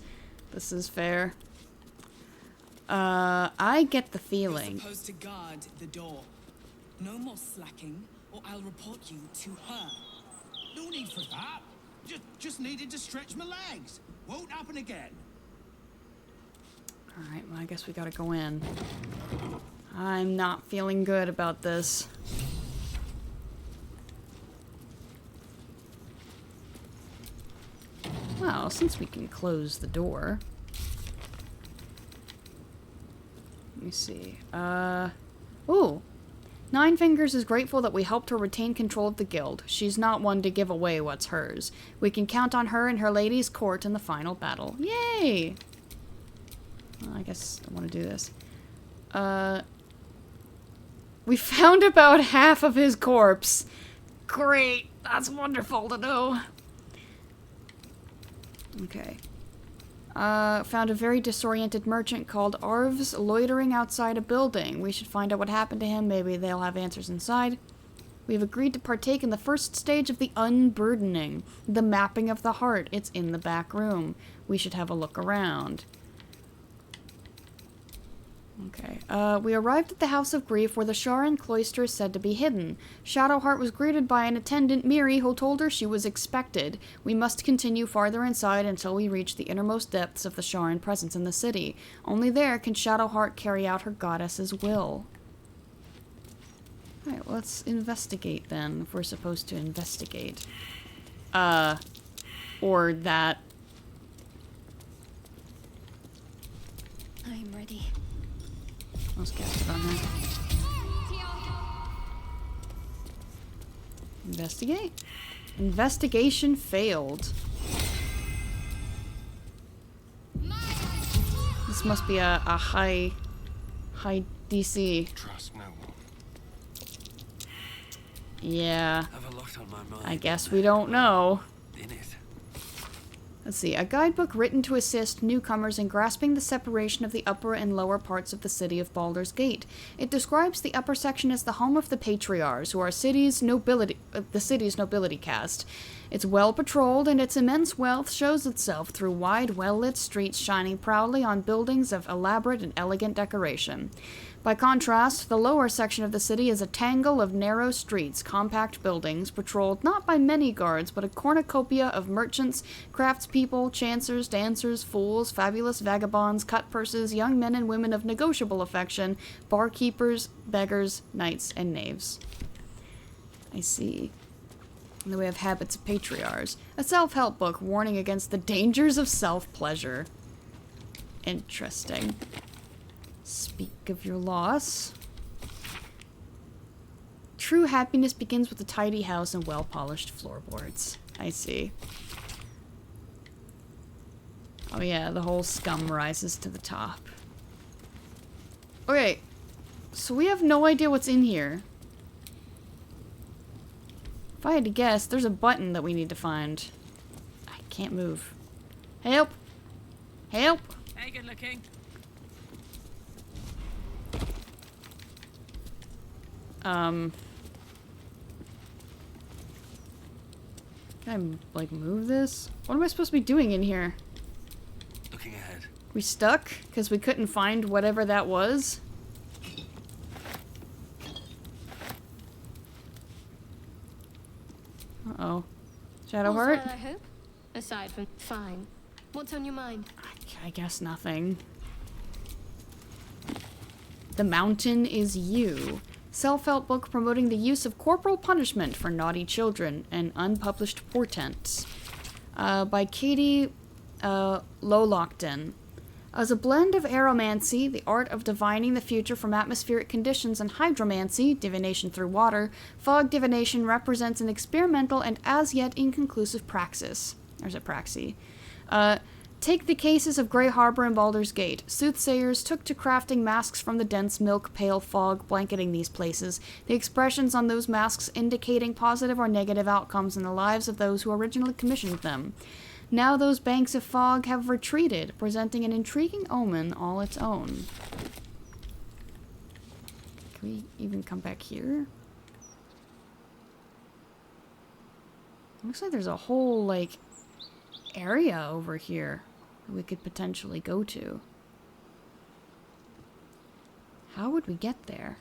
This is fair. I get the feeling. You're supposed to guard the door. No more slacking, or I'll report you to her. No need for that. Just needed to stretch my legs. Won't happen again. Alright, well, I guess we gotta go in. I'm not feeling good about this. Well, since we can close the door. Let me see. Ooh. Nine Fingers is grateful that we helped her retain control of the guild. She's not one to give away what's hers. We can count on her and her lady's court in the final battle. Yay! Well, I guess I want to do this. We found about half of his corpse. Great. That's wonderful to know. Okay. Found a very disoriented merchant called Arvs loitering outside a building. We should find out what happened to him. Maybe they'll have answers inside. We've agreed to partake in the first stage of the unburdening. The mapping of the heart. It's in the back room. We should have a look around. Okay. We arrived at the House of Grief, where the Sharan cloister is said to be hidden. Shadowheart was greeted by an attendant, Miri, who told her she was expected. We must continue farther inside until we reach the innermost depths of the Sharan presence in the city. Only there can Shadowheart carry out her goddess's will. Alright, let's investigate then, if we're supposed to investigate. Or that. I'm ready. Let's cast it on her. Investigate? Investigation failed. This must be a high DC. Trust no one. Yeah. Have a lot on my mind. I guess we don't know. In it. Let's see. A guidebook written to assist newcomers in grasping the separation of the upper and lower parts of the city of Baldur's Gate. It describes the upper section as the home of the patriarchs, who are the city's nobility caste. It's well patrolled, and its immense wealth shows itself through wide, well-lit streets shining proudly on buildings of elaborate and elegant decoration. By contrast, the lower section of the city is a tangle of narrow streets, compact buildings, patrolled not by many guards, but a cornucopia of merchants, craftspeople, chancers, dancers, fools, fabulous vagabonds, cut-purses, young men and women of negotiable affection, barkeepers, beggars, knights, and knaves. I see. And then we have Habits of Patriarchs, a self-help book warning against the dangers of self-pleasure. Interesting. Speak of your loss. True happiness begins with a tidy house and well-polished floorboards. I see. Oh yeah, the whole scum rises to the top. Okay, so we have no idea what's in here. If I had to guess, there's a button that we need to find. I can't move. Help! Help! Hey, good looking. Can I, like, move this? What am I supposed to be doing in here? Looking ahead. We stuck? Because we couldn't find whatever that was? Uh-oh. Shadow All's Heart? well, I hope? Aside from fine. What's on your mind? I guess nothing. The Mountain is You. Self-help book promoting the use of corporal punishment for naughty children and unpublished portents. By Katie Lolockton. As a blend of aeromancy, the art of divining the future from atmospheric conditions, and hydromancy, divination through water, fog divination represents an experimental and as yet inconclusive praxis. There's a praxis. Take the cases of Grey Harbor and Baldur's Gate. Soothsayers took to crafting masks from the dense milk-pale fog blanketing these places, the expressions on those masks indicating positive or negative outcomes in the lives of those who originally commissioned them. Now those banks of fog have retreated, presenting an intriguing omen all its own. Can we even come back here? Looks like there's a whole, like, area over here that we could potentially go to. How would we get there?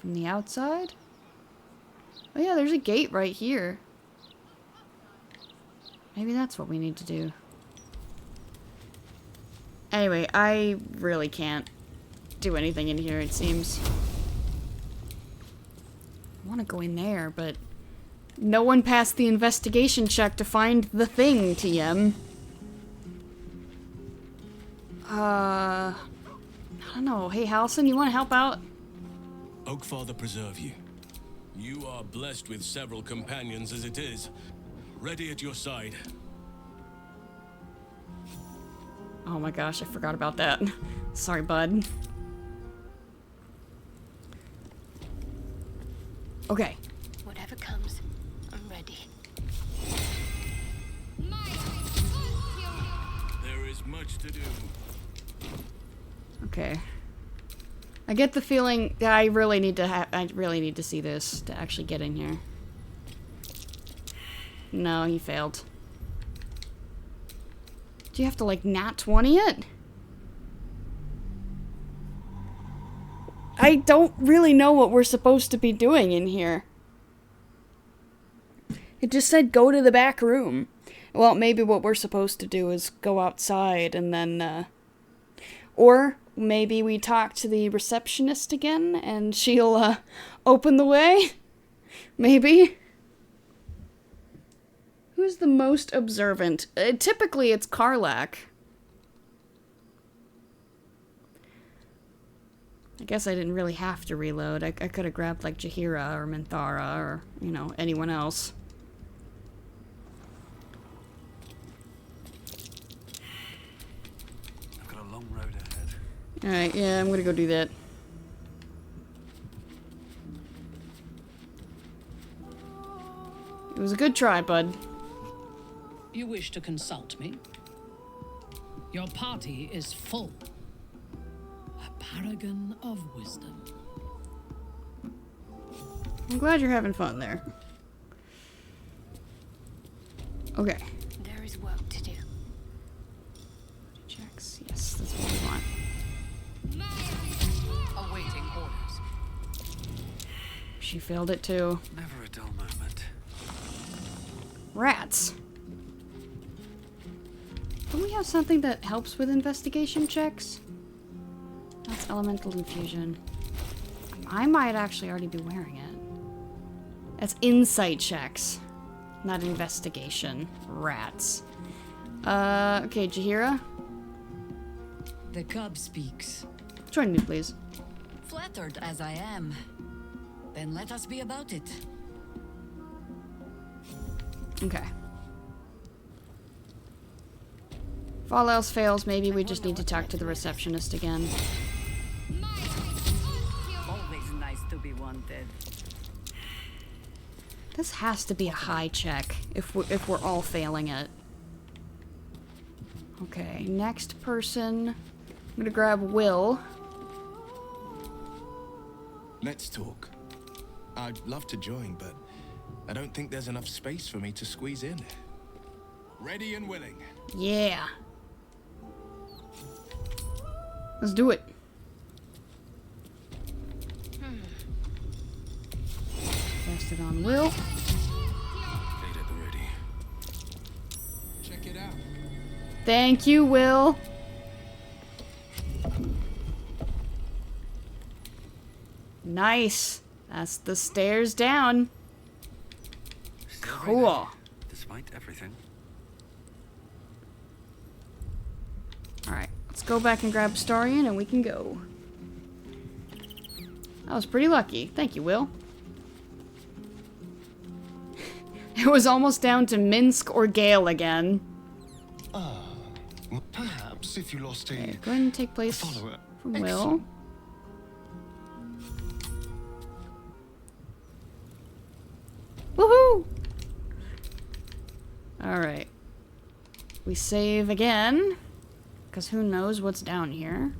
From the outside? Oh yeah, there's a gate right here. Maybe that's what we need to do. Anyway, I really can't do anything in here, it seems. I want to go in there, but no one passed the investigation check to find the thing, TM. I don't know. Hey, Halson, you want to help out? Oakfather preserve you. You are blessed with several companions as it is. Ready at your side. Oh my gosh, I forgot about that. Sorry, bud. Okay. Whatever comes, I'm ready. There is much to do. Okay. I get the feeling that I really need to see this to actually get in here. No, he failed. Do you have to, like, nat 20 it? I don't really know what we're supposed to be doing in here. It just said go to the back room. Well, maybe what we're supposed to do is go outside and then, or maybe we talk to the receptionist again and she'll, open the way? Maybe? Who's the most observant? Typically it's Karlak. I guess I didn't really have to reload. I could have grabbed, like, Jaheira or Minthara or, you know, anyone else. I've got a long road ahead. Alright, yeah, I'm gonna go do that. It was a good try, bud. You wish to consult me? Your party is full. A paragon of wisdom. I'm glad you're having fun there. Okay. There is work to do. Checks. Yes, that's what we want. Awaiting orders. She failed it too. Never a dull moment. Rats. Don't we have something that helps with investigation checks? That's elemental infusion. I might actually already be wearing it. That's insight checks, not investigation. Rats. Okay, Jaheira. The cub speaks. Join me, please. Flattered as I am, then let us be about it. Okay. If all else fails, maybe we just need to talk to the receptionist again. Always nice to be one. wanted. This has to be a high check if we're all failing it. Okay, next person. I'm gonna grab Will. Let's talk. I'd love to join, but I don't think there's enough space for me to squeeze in. Ready and willing. Yeah. Let's do it. Cast it on Will. Gate at the ready. Check it out. Thank you, Will. Nice. That's the stairs down. Still Cool. ready, despite everything. Alright, let's go back and grab Starion and we can go. I was pretty lucky. Thank you, Will. It was almost down to Minsk or Gale again. Perhaps if you lost a Okay, go ahead and take place follower. from Will. Woohoo! Alright. We save again. Because who knows what's down here.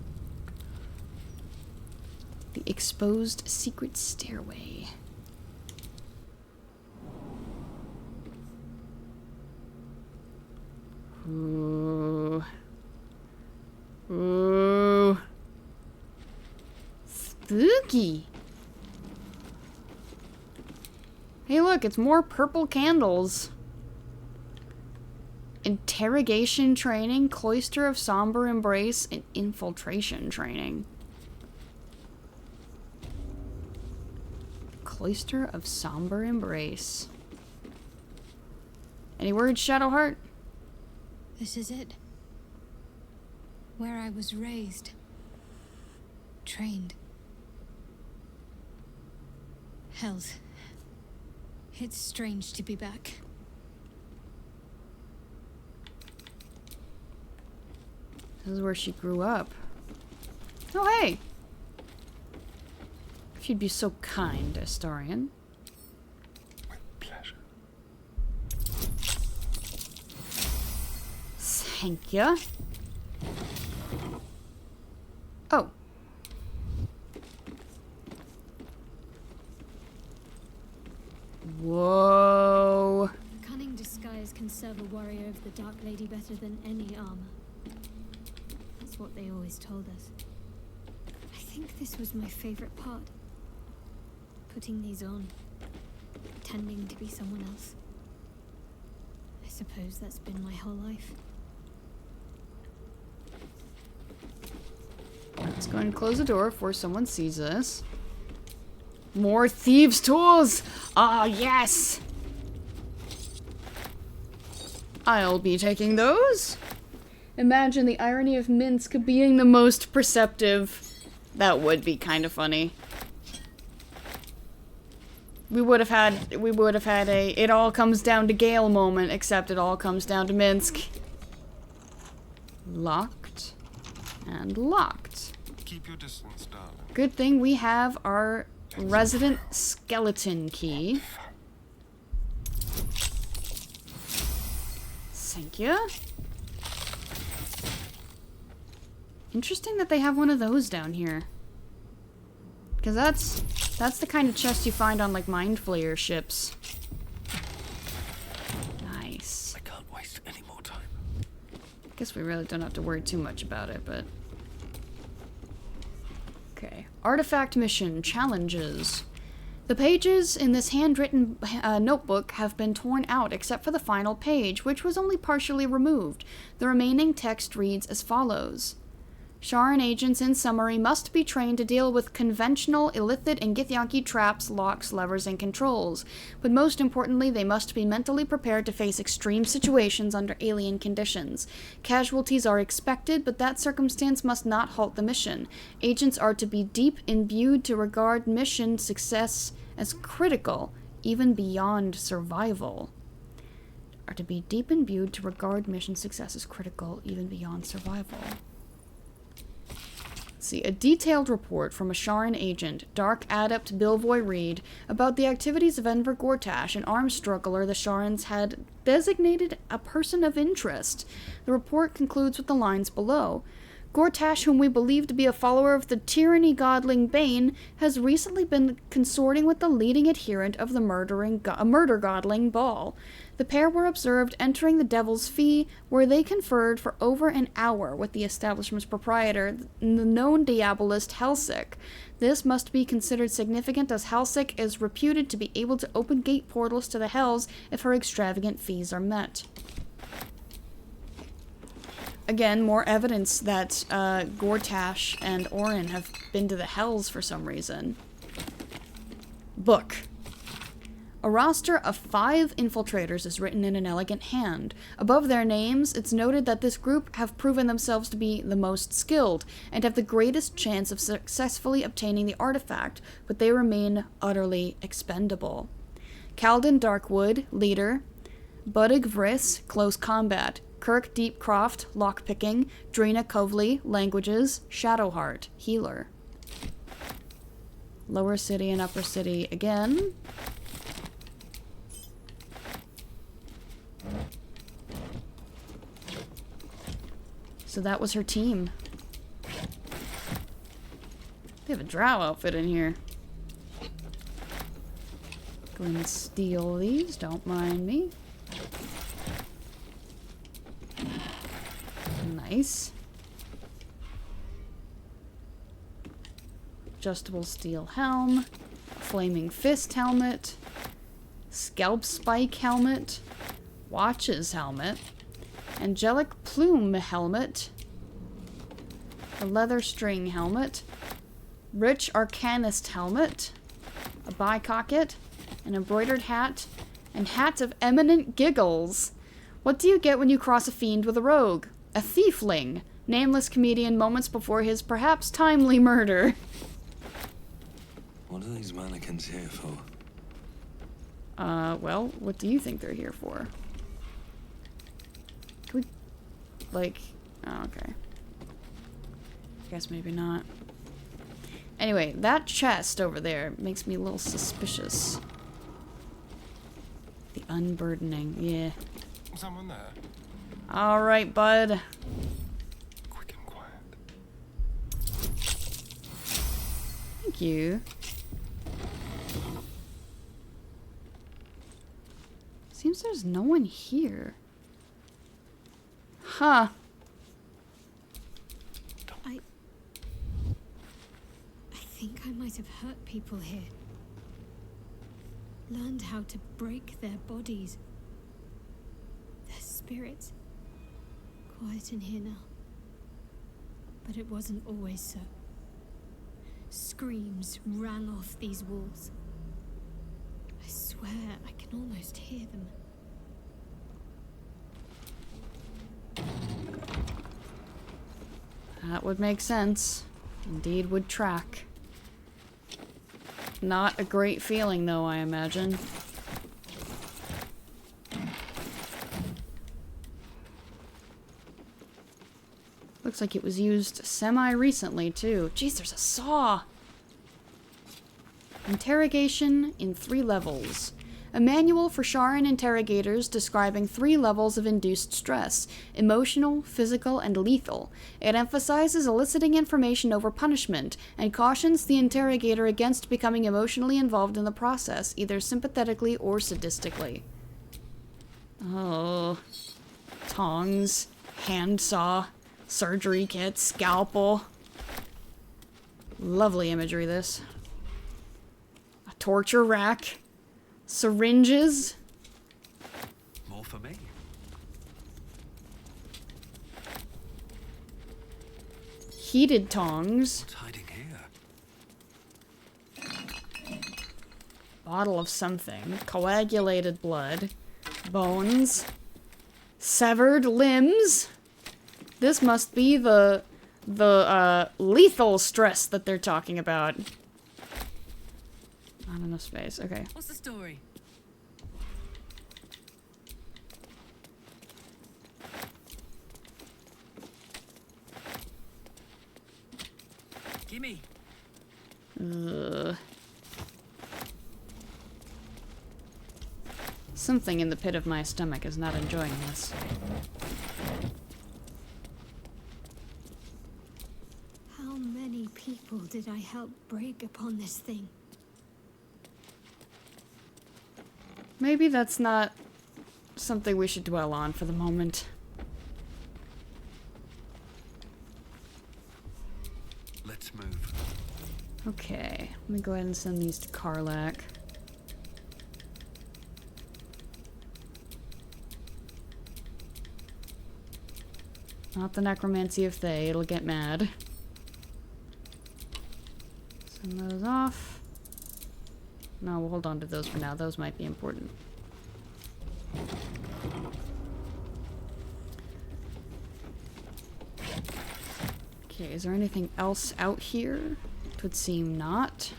The exposed secret stairway. Ooh. Ooh. Spooky. Hey look, it's more purple candles. Interrogation training, cloister of somber embrace, and infiltration training. Cloister of somber embrace. Any words, Shadowheart? This is it. Where I was raised. Trained. Hells. It's strange to be back. This is where she grew up. Oh, hey! If you'd be so kind, Astarion. With pleasure. Thank you. Oh. Whoa. A cunning disguise can serve a warrior of the Dark Lady better than any armor. That's what they always told us. I think this was my favorite part. Putting these on. Pretending to be someone else. I suppose that's been my whole life. Let's go and close the door before someone sees us. More thieves' tools! Ah, yes! I'll be taking those. Imagine the irony of Minsk being the most perceptive. That would be kind of funny. We would have had a it all comes down to Gale moment, except it all comes down to Minsk. Locked and locked. Keep your distance, darling. Good thing we have our resident skeleton key. Thank you. Interesting that they have one of those down here. Because that's the kind of chest you find on, like, Mind Flayer ships. Nice. I can't waste any more time. Guess we really don't have to worry too much about it, but... Okay. Artifact mission challenges. The pages in this handwritten notebook have been torn out except for the final page, which was only partially removed. The remaining text reads as follows. Sharan agents, in summary, must be trained to deal with conventional Illithid and Githyanki traps, locks, levers, and controls. But most importantly, they must be mentally prepared to face extreme situations under alien conditions. Casualties are expected, but that circumstance must not halt the mission. Agents are to be deep imbued to regard mission success as critical, even beyond survival. Are to be deep imbued to regard mission success as critical, even beyond survival. see, a detailed report from a Sharan agent, Dark Adept Bilvoy Reed, about the activities of Enver Gortash, an arms struggler the Sharans had designated a person of interest. The report concludes with the lines below. Gortash, whom we believe to be a follower of the tyranny godling Bane, has recently been consorting with the leading adherent of the murder godling Baal. The pair were observed entering the Devil's Fee, where they conferred for over an hour with the establishment's proprietor, the known diabolist Helsik. This must be considered significant, as Helsik is reputed to be able to open gate portals to the Hells if her extravagant fees are met. Again, more evidence that Gortash and Orin have been to the Hells for some reason. Book. A roster of 5 infiltrators is written in an elegant hand. Above their names, it's noted that this group have proven themselves to be the most skilled and have the greatest chance of successfully obtaining the artifact, but they remain utterly expendable. Calden Darkwood, leader. Buddig Vriss, close combat. Kirk Deepcroft, lockpicking. Drina Kovley, languages. Shadowheart, healer. Lower City and Upper City again. So that was her team. They have a drow outfit in here. Go and steal these, don't mind me. Nice. Adjustable steel helm. Flaming fist helmet. Scalp spike helmet. Watches helmet. Angelic plume helmet. A leather string helmet. Rich arcanist helmet. A bicocket. An embroidered hat. And hat of eminent giggles. What do you get when you cross a fiend with a rogue? A thiefling. Nameless comedian moments before his perhaps timely murder. What are these mannequins here for? Well, what do you think they're here for? Can we, like, oh, okay. Guess maybe not. Anyway, that chest over there makes me a little suspicious. The unburdening, yeah. Someone there? Alright, bud. Quick and quiet. Thank you. Seems there's no one here. Huh. I think I might have hurt people here. Learned how to break their bodies. Their spirits. Quiet in here now. But it wasn't always so. Screams rang off these walls. I swear I can almost hear them. That would make sense. Indeed would track. Not a great feeling, though, I imagine. Looks like it was used semi-recently, too. Jeez, there's a saw! Interrogation in 3 levels. A manual for Sharan interrogators describing 3 levels of induced stress: emotional, physical, and lethal. It emphasizes eliciting information over punishment, and cautions the interrogator against becoming emotionally involved in the process, either sympathetically or sadistically. Oh. Tongs. Handsaw. Surgery kit. Scalpel. Lovely imagery, this. A torture rack. Syringes. More for me. Heated tongs. What's hiding here? Bottle of something. Coagulated blood. Bones. Severed limbs. This must be the lethal stress that they're talking about. Not enough space. Okay. What's the story? Gimme. Something in the pit of my stomach is not enjoying this. How many people did I help break upon this thing? Maybe that's not something we should dwell on for the moment. Let's move. Okay, let me go ahead and send these to Karlak. Not the necromancy of Thay, it'll get mad. Send those off. No, we'll hold on to those for now. Those might be important. Okay, is there anything else out here? It would seem not.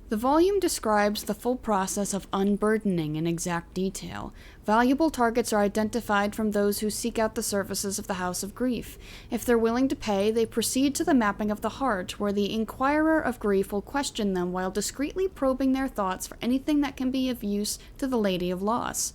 The volume describes the full process of unburdening in exact detail. Valuable targets are identified from those who seek out the services of the House of Grief. If they're willing to pay, they proceed to the mapping of the heart, where the Inquirer of Grief will question them while discreetly probing their thoughts for anything that can be of use to the Lady of Loss.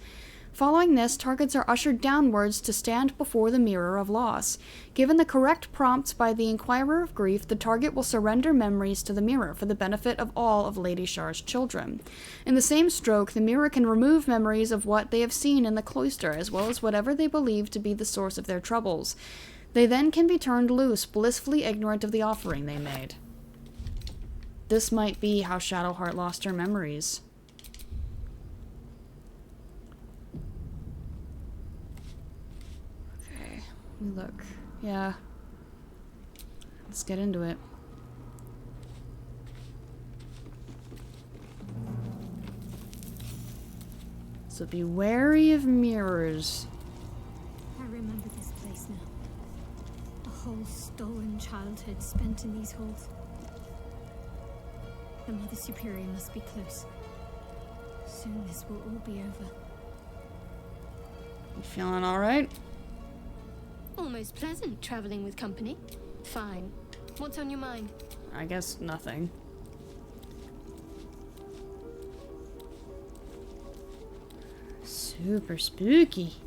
Following this, targets are ushered downwards to stand before the Mirror of Loss. Given the correct prompts by the Inquirer of Grief, the target will surrender memories to the Mirror for the benefit of all of Lady Shar's children. In the same stroke, the Mirror can remove memories of what they have seen in the cloister, as well as whatever they believe to be the source of their troubles. They then can be turned loose, blissfully ignorant of the offering they made. This might be how Shadowheart lost her memories. Look, yeah. Let's get into it. So be wary of mirrors. I remember this place now. A whole stolen childhood spent in these halls. The Mother Superior must be close. Soon this will all be over. You feeling alright? Almost pleasant traveling with company. Fine. What's on your mind? I guess nothing. Super spooky.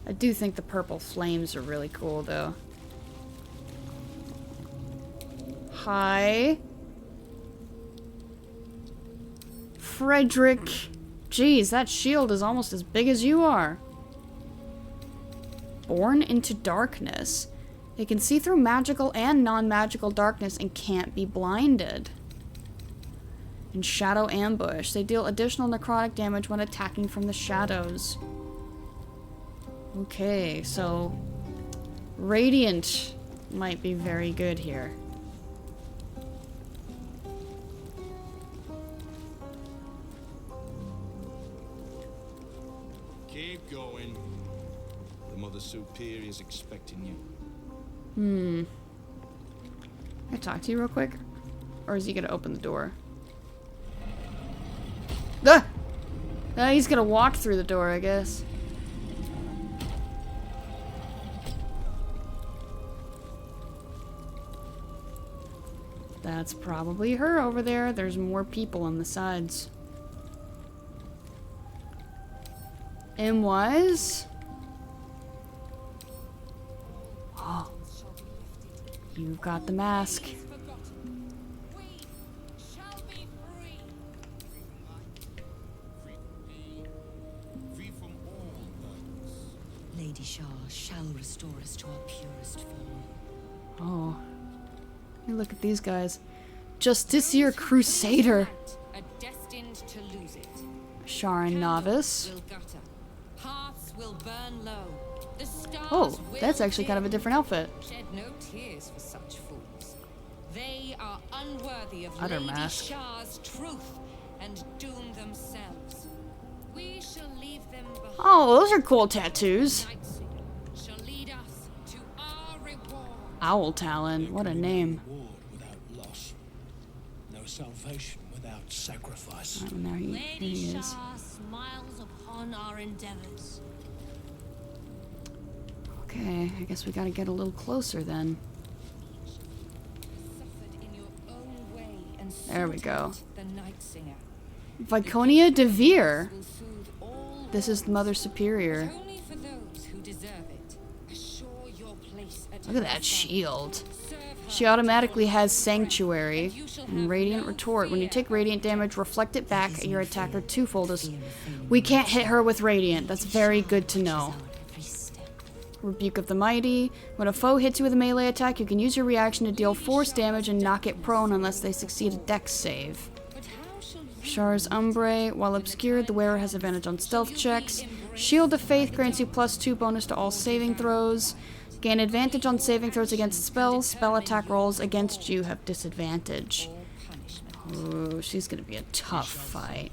I do think the purple flames are really cool, though. Hi. Frederick. Jeez, that shield is almost as big as you are. Born into darkness. They can see through magical and non-magical darkness and can't be blinded. In Shadow Ambush, they deal additional necrotic damage when attacking from the shadows. Okay, so Radiant might be very good here. Keep going. The Mother Superior's expecting you. Can I talk to you real quick? Or is he gonna open the door? Ah! He's gonna walk through the door, I guess. That's probably her over there. There's more people on the sides. M-Wise? Oh. You've got the mask. Lady Shar shall restore us to our purest form. Oh. Hey, look at these guys. Justiciar Crusader. Are destined to lose it. Sharon Novice. Will gutter. Hearths will burn low. The stars Oh, will that's actually kind of a dim. different outfit. Shed no tears for such fools. They are unworthy of Utter Lady mask. Shar's truth and doom themselves. We shall leave them behind. Oh, those are cool tattoos. Shall lead us to our reward. Owl Talon. What a name. Reward without loss. No salvation without sacrifice. Oh, now here he is. Shah smiles upon our endeavors. Okay, I guess we gotta get a little closer then. There we go. Viconia de Veer. This is Mother Superior. Look at that shield. She automatically has Sanctuary and Radiant Retort. When you take Radiant damage, reflect it back at your attacker twofold. We can't hit her with Radiant. That's very good to know. Rebuke of the Mighty. When a foe hits you with a melee attack, you can use your reaction to deal force damage and knock it prone unless they succeed a dex save. Char's Umbre. While obscured, the wearer has advantage on stealth checks. Shield of Faith grants you +2 bonus to all saving throws. Gain advantage on saving throws against spells. Spell attack rolls against you have disadvantage. Ooh, she's gonna be a tough fight.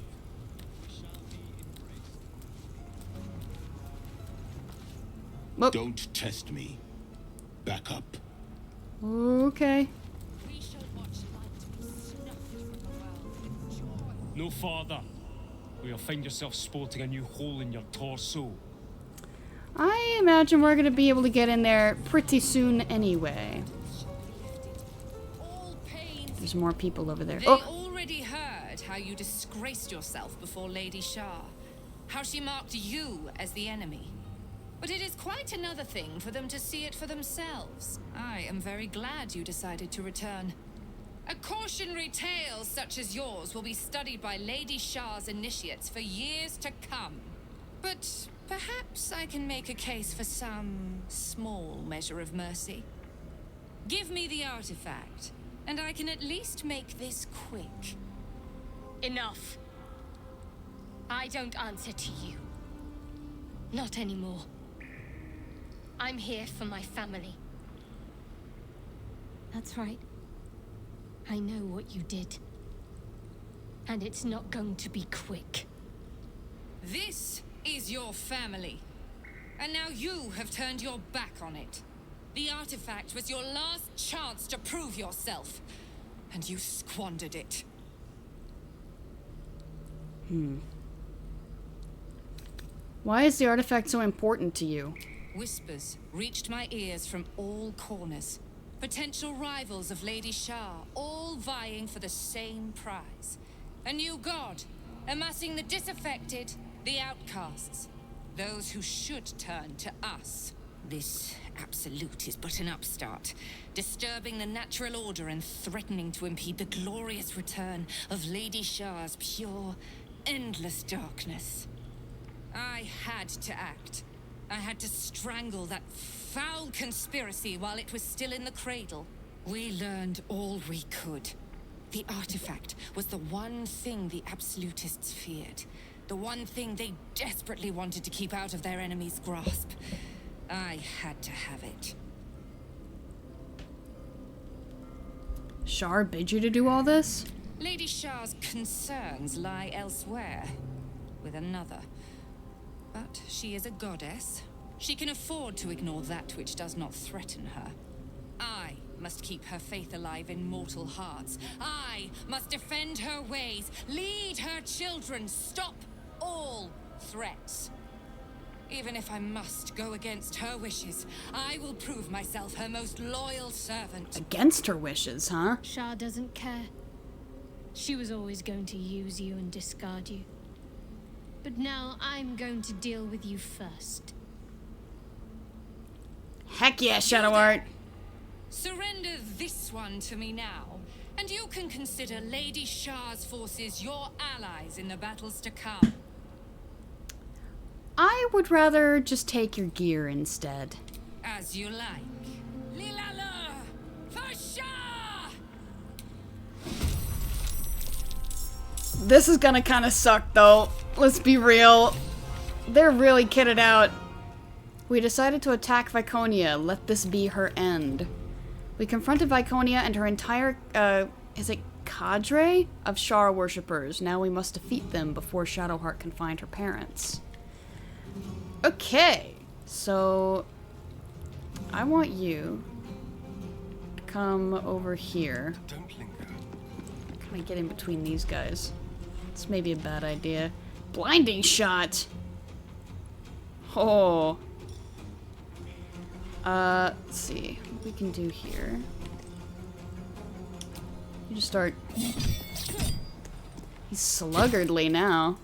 Whoop. Don't test me. Back up. Okay. No farther, or you'll find yourself sporting a new hole in your torso. I imagine we're gonna be able to get in there pretty soon anyway. There's more people over there. They Oh! already heard how you disgraced yourself before Lady Shar. How she marked you as the enemy. But it is quite another thing for them to see it for themselves. I am very glad you decided to return. A cautionary tale such as yours will be studied by Lady Shar's initiates for years to come. But perhaps I can make a case for some small measure of mercy. Give me the artifact, and I can at least make this quick. Enough. I don't answer to you. Not anymore. I'm here for my family. That's right. I know what you did. And it's not going to be quick. This is your family. And now you have turned your back on it. The artifact was your last chance to prove yourself. And you squandered it. Why is the artifact so important to you? Whispers reached my ears from all corners. Potential rivals of Lady Shar, all vying for the same prize. A new god, amassing the disaffected, the outcasts. Those who should turn to us. This absolute is but an upstart, disturbing the natural order and threatening to impede the glorious return of Lady Shar's pure, endless darkness. I had to act. I had to strangle that foul conspiracy while it was still in the cradle. We learned all we could. The artifact was the one thing the absolutists feared. The one thing they desperately wanted to keep out of their enemy's grasp. I had to have it. Shar bid you to do all this? Lady Shar's concerns lie elsewhere, with another. But she is a goddess. She can afford to ignore that which does not threaten her. I must keep her faith alive in mortal hearts. I must defend her ways, lead her children, stop all threats. Even if I must go against her wishes, I will prove myself her most loyal servant. Against her wishes, huh? Shar doesn't care. She was always going to use you and discard you. But now I'm going to deal with you first. Heck yeah, Shadow Art! Surrender this one to me now, and you can consider Lady Shar's forces your allies in the battles to come. I would rather just take your gear instead. As you like. Lilala! For Shar! This is gonna kinda suck though. Let's be real. They're really kitted out. We decided to attack Viconia. Let this be her end. We confronted Viconia and her entire, is it cadre? Of Shar worshippers. Now we must defeat them before Shadowheart can find her parents. Okay. So, I want you to come over here. Don't linger. Can I get in between these guys? It's maybe a bad idea. Blinding shot! Oh. Let's see what we can do here. You just start. He's sluggardly now.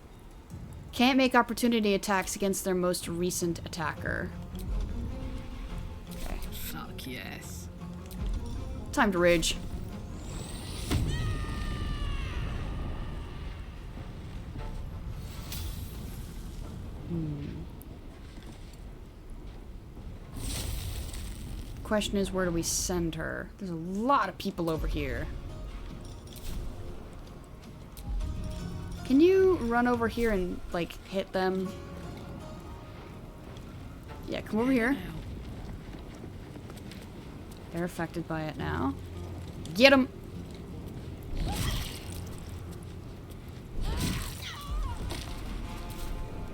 Can't make opportunity attacks against their most recent attacker. Okay. Fuck yes. Time to rage. Question is, where do we send her? There's a lot of people over here. Can you run over here and, like, hit them? Yeah, come over here. They're affected by it now. Get them!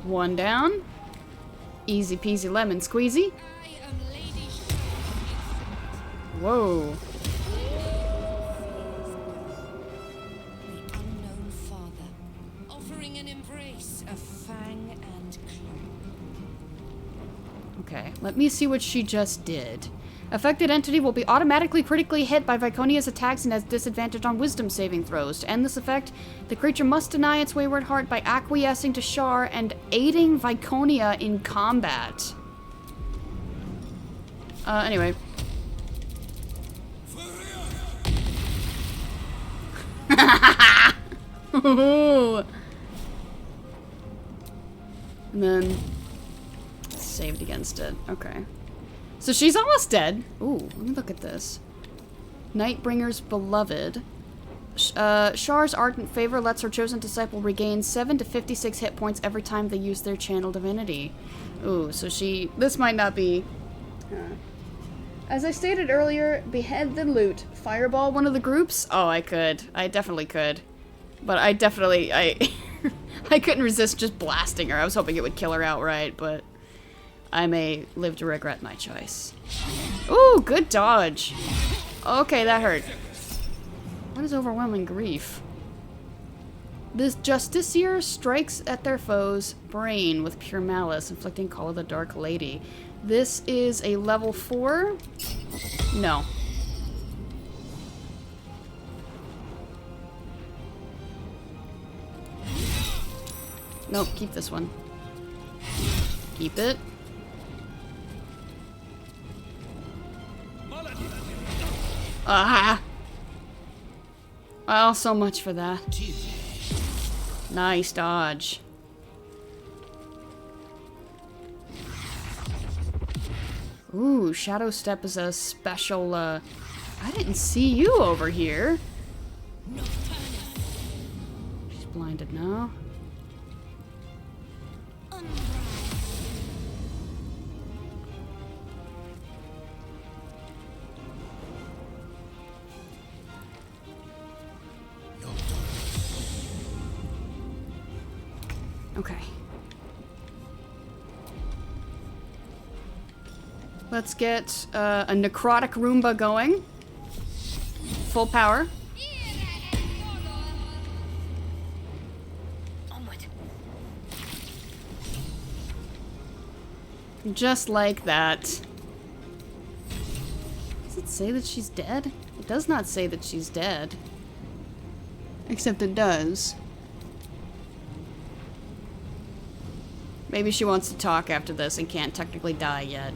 One down. Easy peasy lemon squeezy. Whoa. The unknown father, offering an embrace of fang and claw. Okay, let me see what she just did. Affected entity will be automatically critically hit by Viconia's attacks and has disadvantage on wisdom saving throws. To end this effect, the creature must deny its wayward heart by acquiescing to Shar and aiding Viconia in combat. Anyway. And then saved against it. Okay. So she's almost dead. Ooh, let me look at this. Nightbringer's beloved. Shar's ardent favor lets her chosen disciple regain 7 to 56 hit points every time they use their channel divinity. Ooh, so she... This might not be... As I stated earlier, behead then loot. Fireball one of the groups? Oh, I could. I definitely could. But I definitely... I couldn't resist just blasting her. I was hoping it would kill her outright, but... I may live to regret my choice. Ooh, good dodge. Okay, that hurt. What is overwhelming grief? This Justiciar strikes at their foe's brain with pure malice, inflicting Call of the Dark Lady. This is a level 4? No. Nope, keep this one. Keep it. Ah! Well, so much for that. Nice dodge. Ooh, Shadow Step is a special, I didn't see you over here. She's blinded now. Okay. Let's get a necrotic Roomba going. Full power. Just like that. Does it say that she's dead? It does not say that she's dead. Except it does. Maybe she wants to talk after this and can't technically die yet.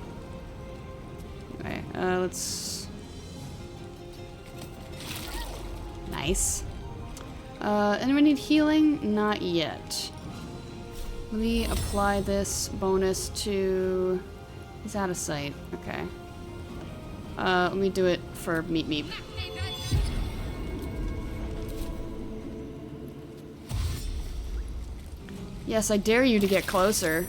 Okay, let's... Nice. Anyone need healing? Not yet. Let me apply this bonus to... He's out of sight. Okay. Let me do it for Meep Meep. Yes, I dare you to get closer.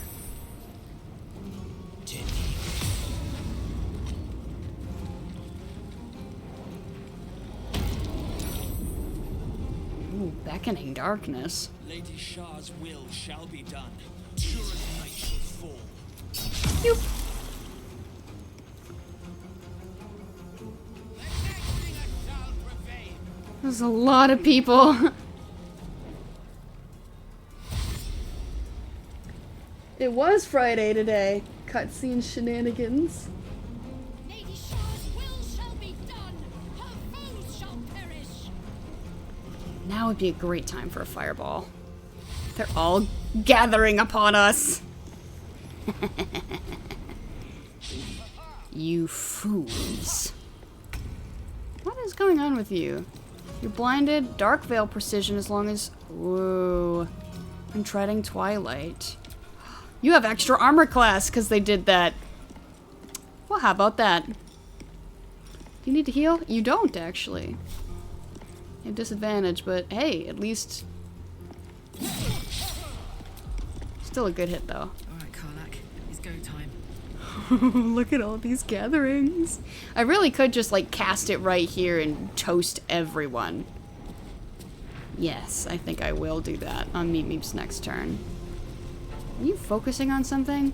Ooh, beckoning darkness. Lady Shar's will shall be done. Turin night shall fall. Yoop. There's a lot of people. It was Friday today. Cutscene shenanigans. Now would be a great time for a fireball. They're all gathering upon us. You fools. What is going on with you? You're blinded. Dark Veil precision as long as... Whoa. I'm treading Twilight. You have extra armor class because they did that. Well, how about that? You need to heal? You don't, actually. You have disadvantage, but hey, at least... Still a good hit, though. Alright, Karlak. It's go time. Look at all these gatherings. I really could just, like, cast it right here and toast everyone. Yes, I think I will do that on Meep Meep's next turn. Are you focusing on something?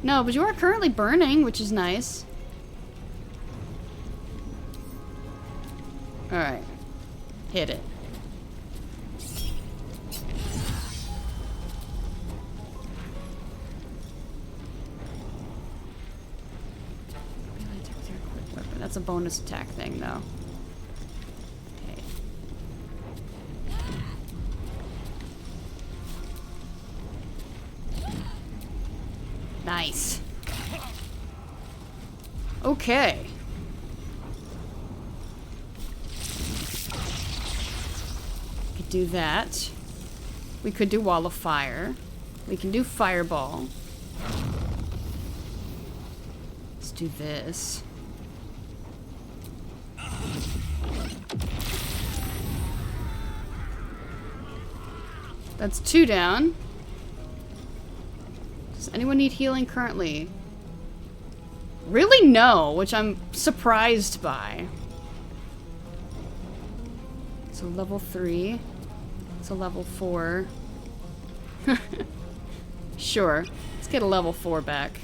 No, but you are currently burning, which is nice. Alright. Hit it. That's a bonus attack thing, though. Okay. Nice. Okay. Could do that. We could do Wall of Fire. We can do Fireball. Let's do this. That's 2 down. Does anyone need healing currently? Really, no, which I'm surprised by. So level 3. So level 4. Sure. Let's get a level 4 back.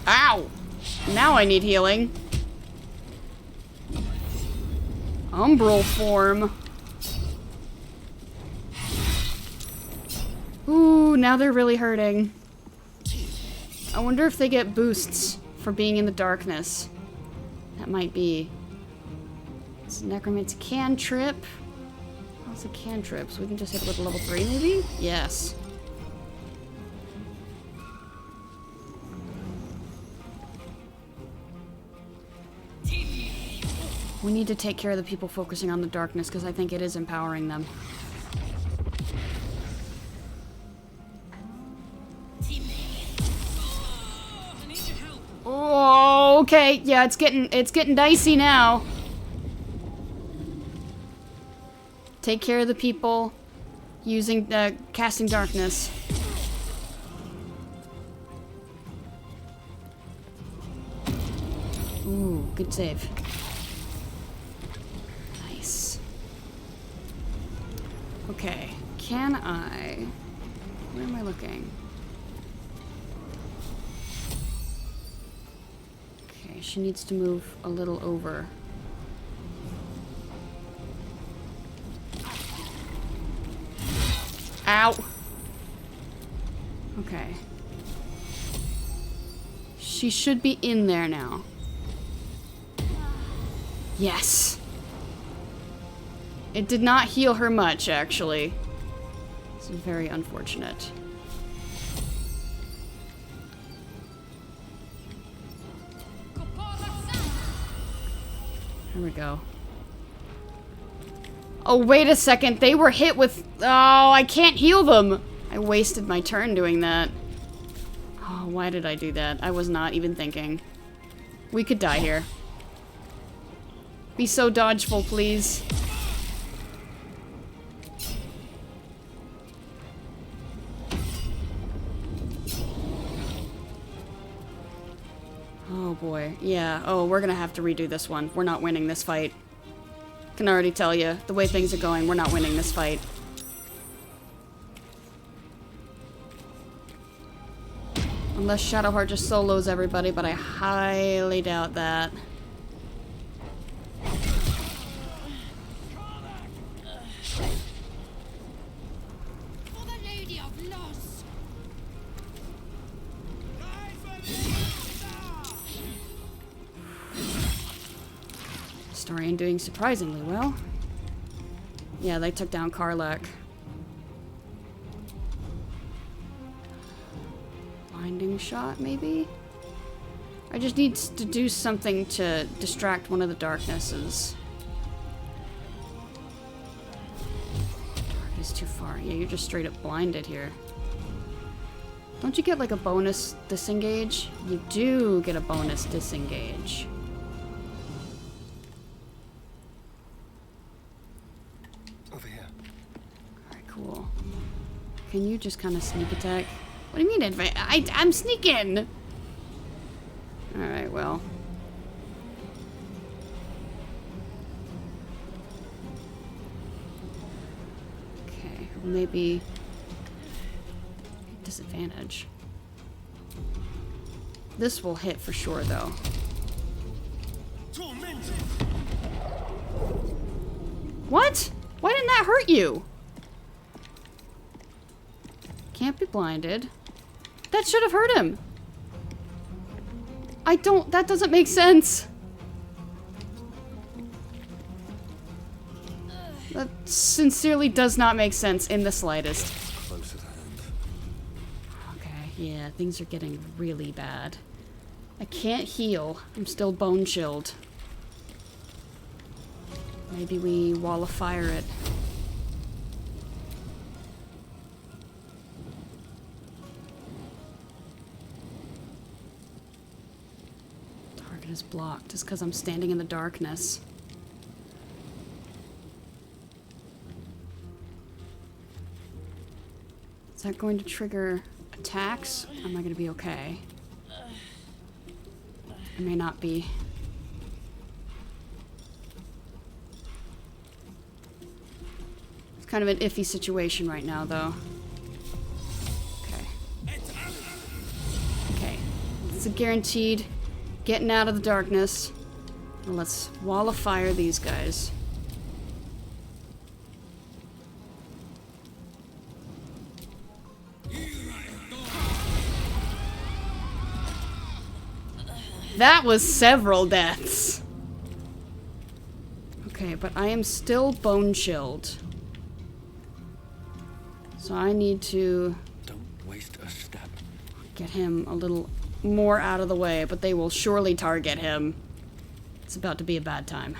Ow! Now I need healing. Umbral form. Ooh, now they're really hurting. I wonder if they get boosts for being in the darkness. That might be. It's a necromancy cantrip. What's a cantrip? So we can just hit it with level 3 maybe? Yes. We need to take care of the people focusing on the darkness because I think it is empowering them. Oh, okay. Yeah, it's getting dicey now. Take care of the people using casting darkness. Ooh, good save. Nice. Okay, can I... Where am I looking? Okay, she needs to move a little over. Ow! Okay. She should be in there now. Yes! It did not heal her much, actually. This is very unfortunate. There we go. Oh, wait a second. They were hit with... Oh, I can't heal them. I wasted my turn doing that. Oh, why did I do that? I was not even thinking. We could die here. Be so dodgeful, please. Oh, boy. Yeah. Oh, we're gonna have to redo this one. We're not winning this fight. Can already tell you, the way things are going, we're not winning this fight. Unless Shadowheart just solos everybody, but I highly doubt that. Astarion doing surprisingly well. Yeah, they took down Karlach. Blinding shot, maybe? I just need to do something to distract one of the darknesses. Dark is too far. Yeah, you're just straight up blinded here. Don't you get like a bonus disengage? You do get a bonus disengage. Over here. Alright, cool. Can you just kind of sneak attack? What do you mean I'm sneaking! Alright, well. Okay, maybe disadvantage. This will hit for sure, though. What? Why didn't that hurt you? Can't be blinded. That should have hurt him. That doesn't make sense. That sincerely does not make sense in the slightest. Okay, yeah, things are getting really bad. I can't heal. I'm still bone chilled. Maybe we wall of fire it. Target is blocked just because I'm standing in the darkness. Is that going to trigger attacks? Am I going to be okay? I may not be. It's kind of an iffy situation right now, though. Okay. Okay. It's a guaranteed getting out of the darkness. Well, let's wall of fire these guys. That was several deaths. Okay, but I am still bone chilled. So I need to Don't waste a step. get him a little more out of the way, but they will surely target him. It's about to be a bad time.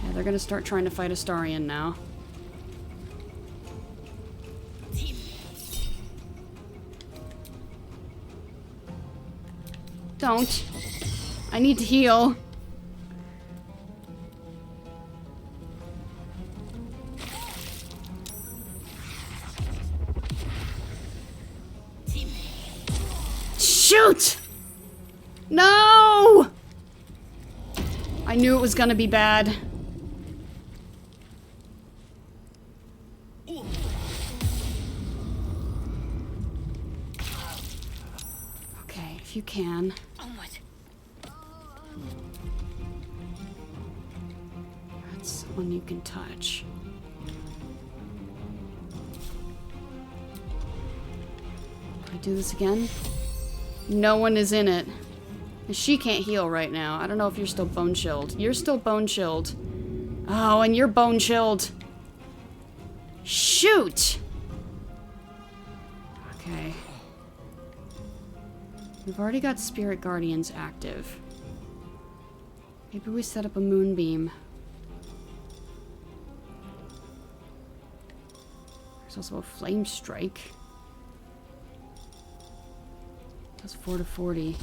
Yeah, they're gonna start trying to fight Astarion now. Don't. I need to heal. Shoot! No! I knew it was gonna be bad. Okay, if you can. That's one you can touch. Can I do this again? No one is in it. And she can't heal right now. I don't know if you're still bone chilled. You're still bone chilled. Oh, and you're bone chilled. Shoot! Okay. We've already got Spirit Guardians active. Maybe we set up a moonbeam. There's also a flame strike. That's 4 to 40.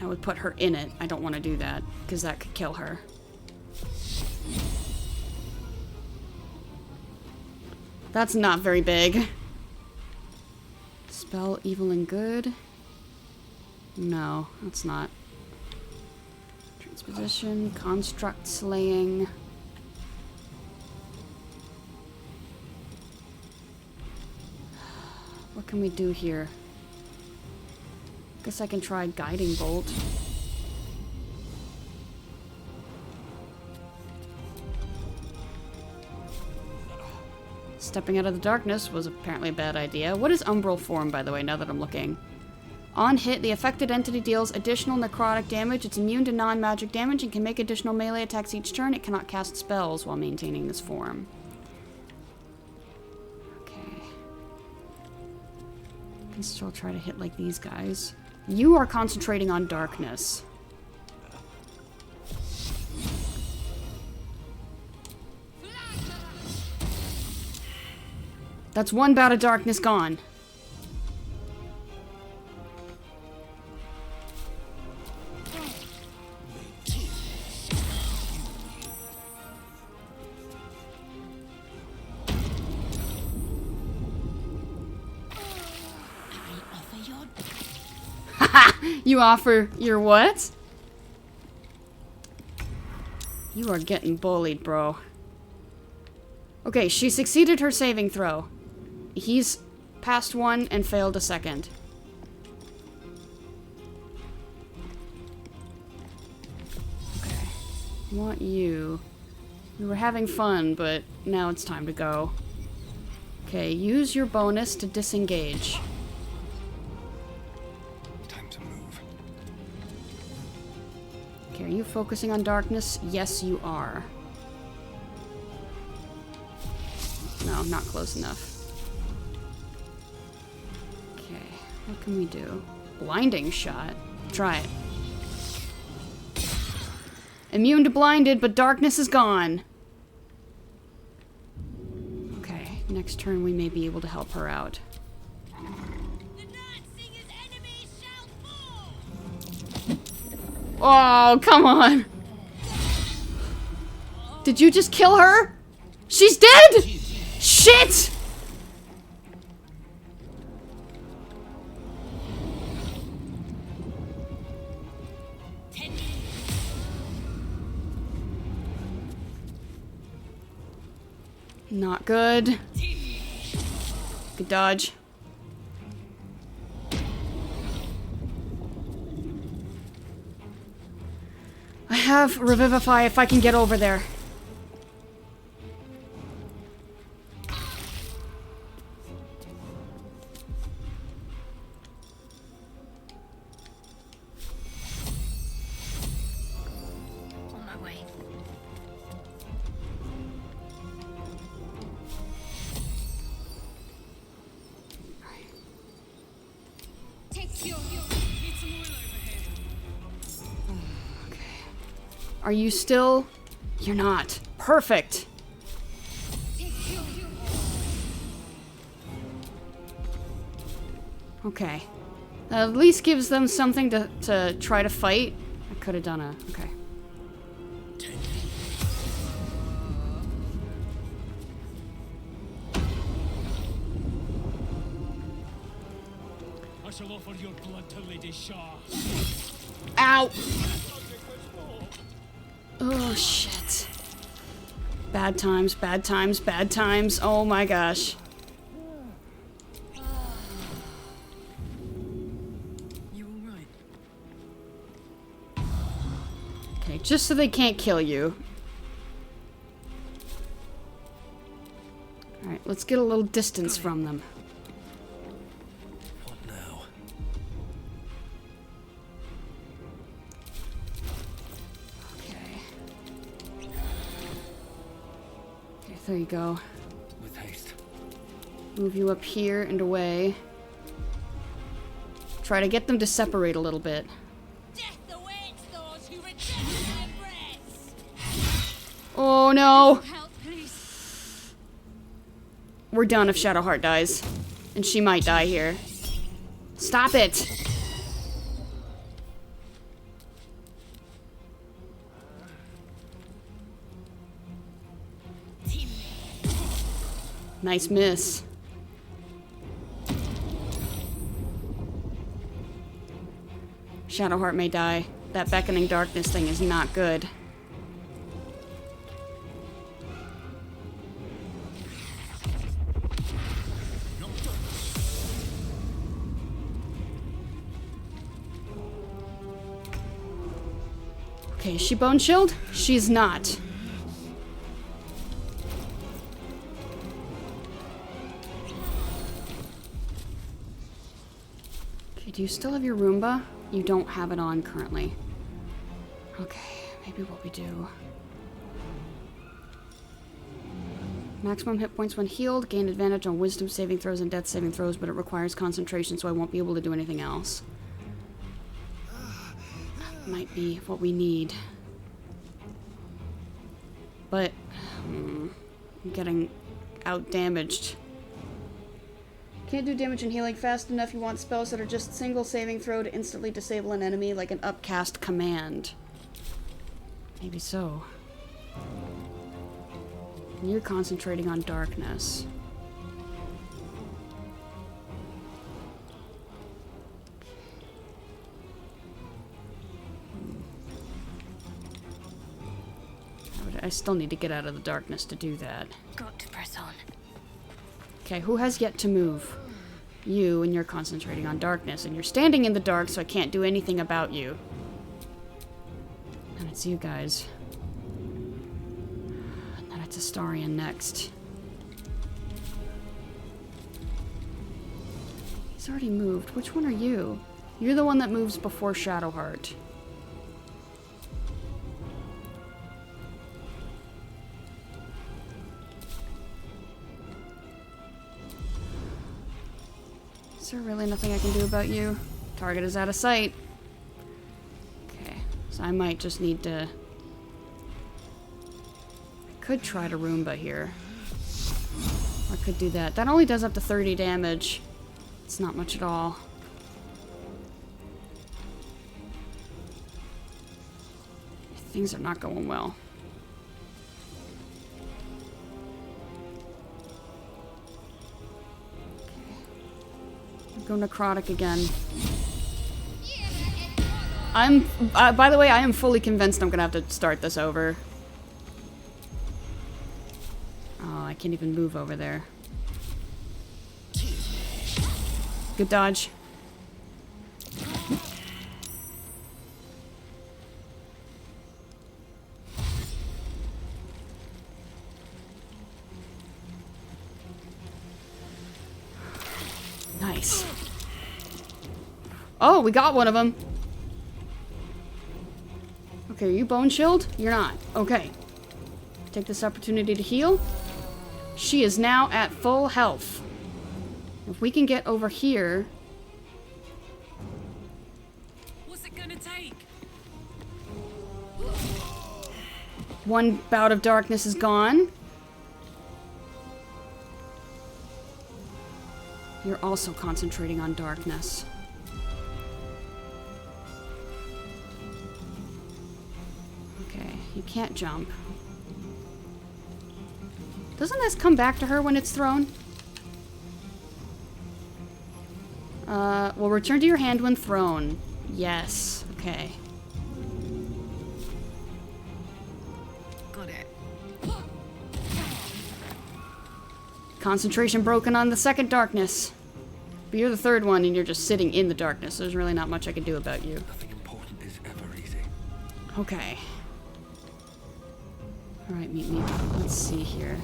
I would put her in it. I don't want to do that, because that could kill her. That's not very big. Spell evil and good. No, that's not. Transposition, construct slaying. What can we do here? Guess I can try guiding bolt. Stepping out of the darkness was apparently a bad idea. What is umbral form, by the way, now that I'm looking? On hit, the affected entity deals additional necrotic damage. It's immune to non-magic damage and can make additional melee attacks each turn. It cannot cast spells while maintaining this form. Okay. I can still try to hit like these guys. You are concentrating on darkness. That's one bout of darkness gone. You offer your what? You are getting bullied, bro. Okay, she succeeded her saving throw. He's passed one and failed a second. Okay. I want you. We were having fun, but now it's time to go. Okay, use your bonus to disengage. Are you focusing on darkness? Yes, you are. No, not close enough. Okay, what can we do? Blinding shot. Try it. Immune to blinded, but darkness is gone. Okay, next turn we may be able to help her out. Oh, come on. Did you just kill her? She's dead! Shit! Not good. Good dodge. I have Revivify if I can get over there. On my way. Take your need some oil over here. Are you still? You're not. Perfect. Okay. That at least gives them something to try to fight. I could have done a... Okay. I shall offer your blood to Lady Shah. Ow! Oh, shit. Bad times, bad times, bad times. Oh my gosh. You alright? Okay, just so they can't kill you. Alright, let's get a little distance from them. What now? There you go. With haste. Move you up here and away. Try to get them to separate a little bit. Oh no! Help, please. We're done if Shadowheart dies. And she might die here. Stop it! Nice miss. Shadowheart may die. That beckoning darkness thing is not good. Okay, is she bone chilled? She's not. Do you still have your Roomba? You don't have it on currently. Okay, maybe what we do. Maximum hit points when healed. Gain advantage on wisdom saving throws and death saving throws, but it requires concentration, so I won't be able to do anything else. Might be what we need. But I'm getting out-damaged. Can't do damage and healing fast enough. You want spells that are just single saving throw to instantly disable an enemy, like an upcast command. Maybe so. You're concentrating on darkness. I still need to get out of the darkness to do that. Got to press on. Okay, who has yet to move? You, and you're concentrating on darkness, and you're standing in the dark, so I can't do anything about you. And it's you guys. And then it's Astarion next. He's already moved. Which one are you? You're the one that moves before Shadowheart. Is there really nothing I can do about you? Target is out of sight. Okay, so I might just need to... I could try to Roomba here. Or I could do that. That only does up to 30 damage. It's not much at all. Things are not going well. Go necrotic again. By the way, I am fully convinced I'm gonna have to start this over. Oh, I can't even move over there. Good dodge. Nice. Oh, we got one of them. Okay, are you Bone Shield? You're not. Okay. Take this opportunity to heal. She is now at full health. If we can get over here... What's it gonna take? One bout of darkness is gone. You're also concentrating on darkness. Okay, you can't jump. Doesn't this come back to her when it's thrown? Well, return to your hand when thrown. Yes, okay. Got it. Concentration broken on the second darkness. But you're the third one and you're just sitting in the darkness, so there's really not much I can do about you. Nothing important is ever easy. Okay. Alright, meet me. Let's see here.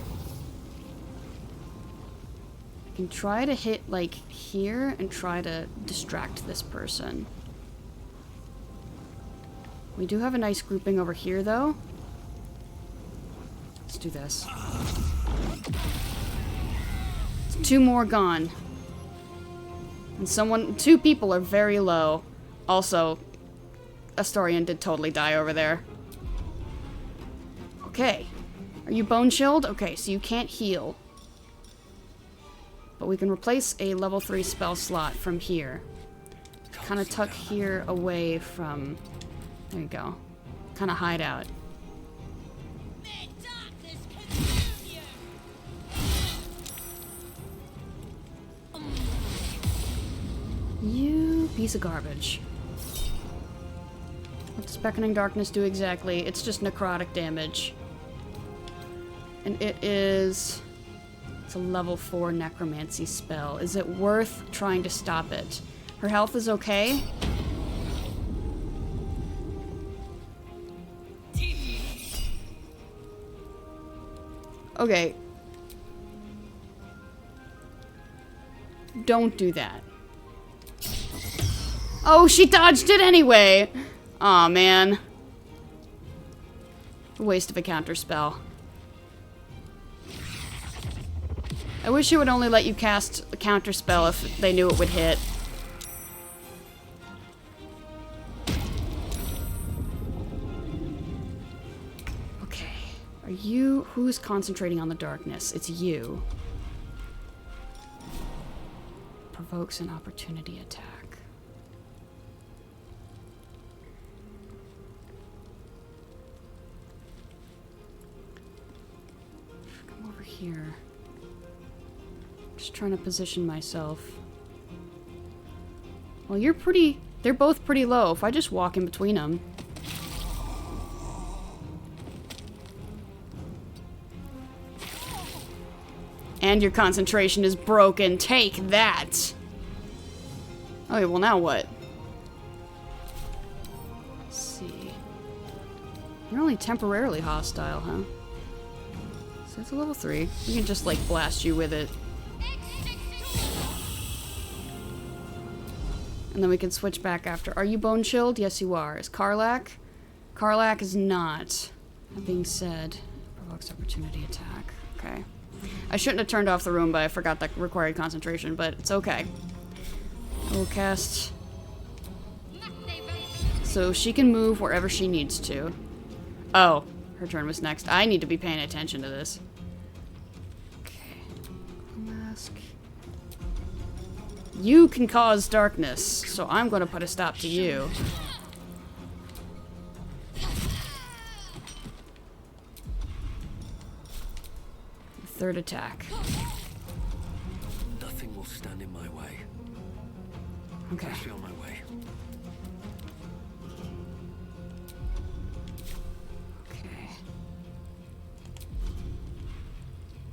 I can try to hit, like, here and try to distract this person. We do have a nice grouping over here, though. Let's do this. Two more gone. And two people are very low. Also, Astarion did totally die over there. Okay. Are you Bone Shield? Okay, so you can't heal. But we can replace a level 3 spell slot from here. Kind of tuck here away from... There you go. Kind of hide out. You piece of garbage. What does Beckoning Darkness do exactly? It's just necrotic damage. And it is... It's a level 4 necromancy spell. Is it worth trying to stop it? Her health is okay? Okay. Don't do that. Oh, she dodged it anyway! Aw, man. A waste of a counter spell. I wish it would only let you cast a counter spell if they knew it would hit. Okay. Are you... Who's concentrating on the darkness? It's you. Provokes an opportunity attack. Come over here. Just trying to position myself. Well, you're pretty... They're both pretty low. If I just walk in between them... And your concentration is broken. Take that! Okay, well now what? Let's see. You're only temporarily hostile, huh? So it's a level 3. We can just, like, blast you with it. And then we can switch back after. Are you bone chilled? Yes, you are. Is Karlak? Karlak is not. That being said, provokes opportunity attack. Okay. I shouldn't have turned off the room, but I forgot that required concentration, but it's okay. We'll cast... So she can move wherever she needs to. Oh, her turn was next. I need to be paying attention to this. Okay. Mask. You can cause darkness, so I'm going to put a stop to you. Third attack. Nothing will stand in my way. Okay. Especially on my way. Okay.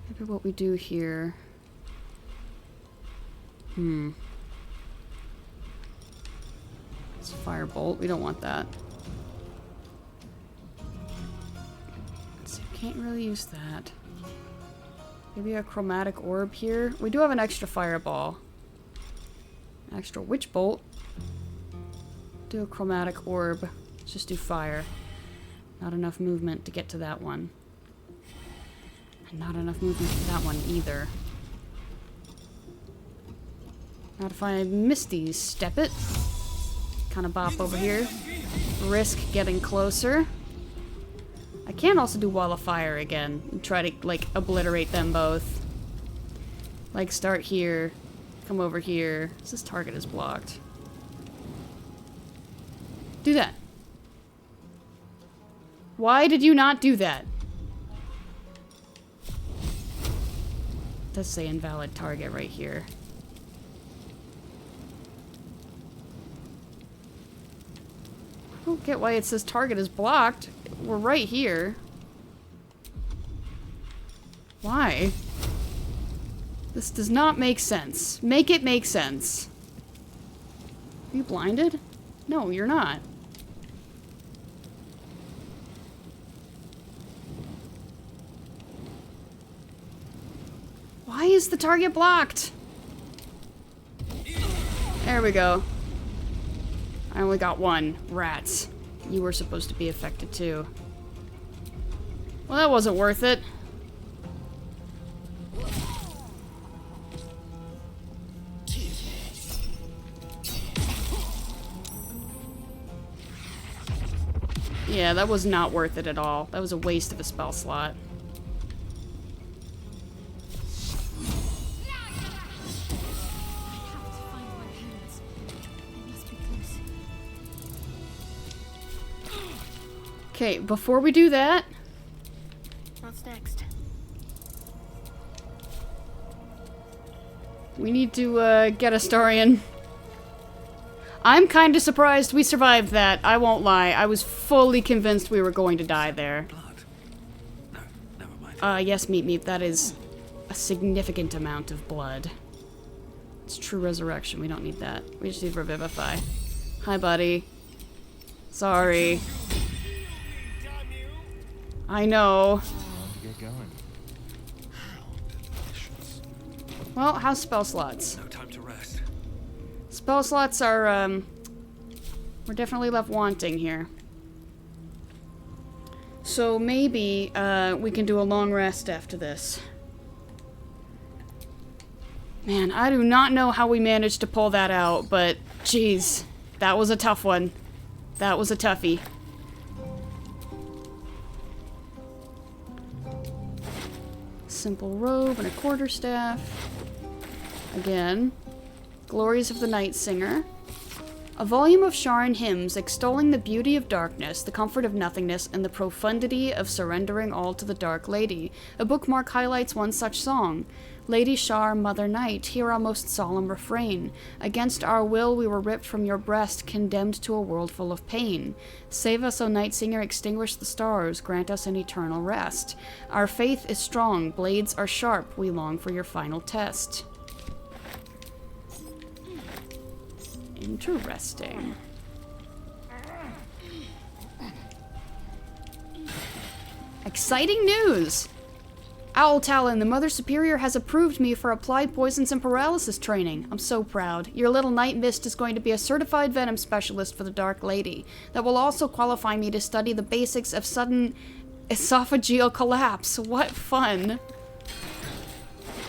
Maybe what we do here... It's a firebolt. We don't want that. Let's see. We can't really use that. Maybe a chromatic orb here. We do have an extra fireball. An extra witch bolt. Do a chromatic orb. Let's just do fire. Not enough movement to get to that one. And not enough movement to that one either. Not if I Misty step it. Kind of bop over here. Risk getting closer. I can also do Wall of Fire again and try to, like, obliterate them both. Like, start here, come over here. This target is blocked. Do that. Why did you not do that? It does say invalid target right here. I don't get why it says target is blocked. We're right here. Why? This does not make sense. Make it make sense. Are you blinded? No, you're not. Why is the target blocked? There we go. I only got one. Rats. You were supposed to be affected too. Well, that wasn't worth it. Yeah, that was not worth it at all. That was a waste of a spell slot. Okay, before we do that... What's next? We need to, get Astarion. I'm kind of surprised we survived that. I won't lie. I was fully convinced we were going to die there. Yes, Meep. That is a significant amount of blood. It's true resurrection. We don't need that. We just need Revivify. Hi, buddy. Sorry. I know. Get going. Well, how's spell slots? No time to rest. Spell slots are, We're definitely left wanting here. So maybe we can do a long rest after this. Man, I do not know how we managed to pull that out, but jeez, that was a tough one. That was a toughie. Simple robe and a quarterstaff. Again. Glories of the Night Singer. A volume of Sharan hymns extolling the beauty of darkness, the comfort of nothingness, and the profundity of surrendering all to the Dark Lady. A bookmark highlights one such song. Lady Shar, Mother Night, hear our most solemn refrain. Against our will we were ripped from your breast, condemned to a world full of pain. Save us, O Night Singer, extinguish the stars, grant us an eternal rest. Our faith is strong, blades are sharp, we long for your final test. Interesting. Exciting news! Owl Talon, the Mother Superior has approved me for applied poisons and paralysis training. I'm so proud. Your little Night Mist is going to be a certified venom specialist for the Dark Lady. That will also qualify me to study the basics of sudden esophageal collapse. What fun.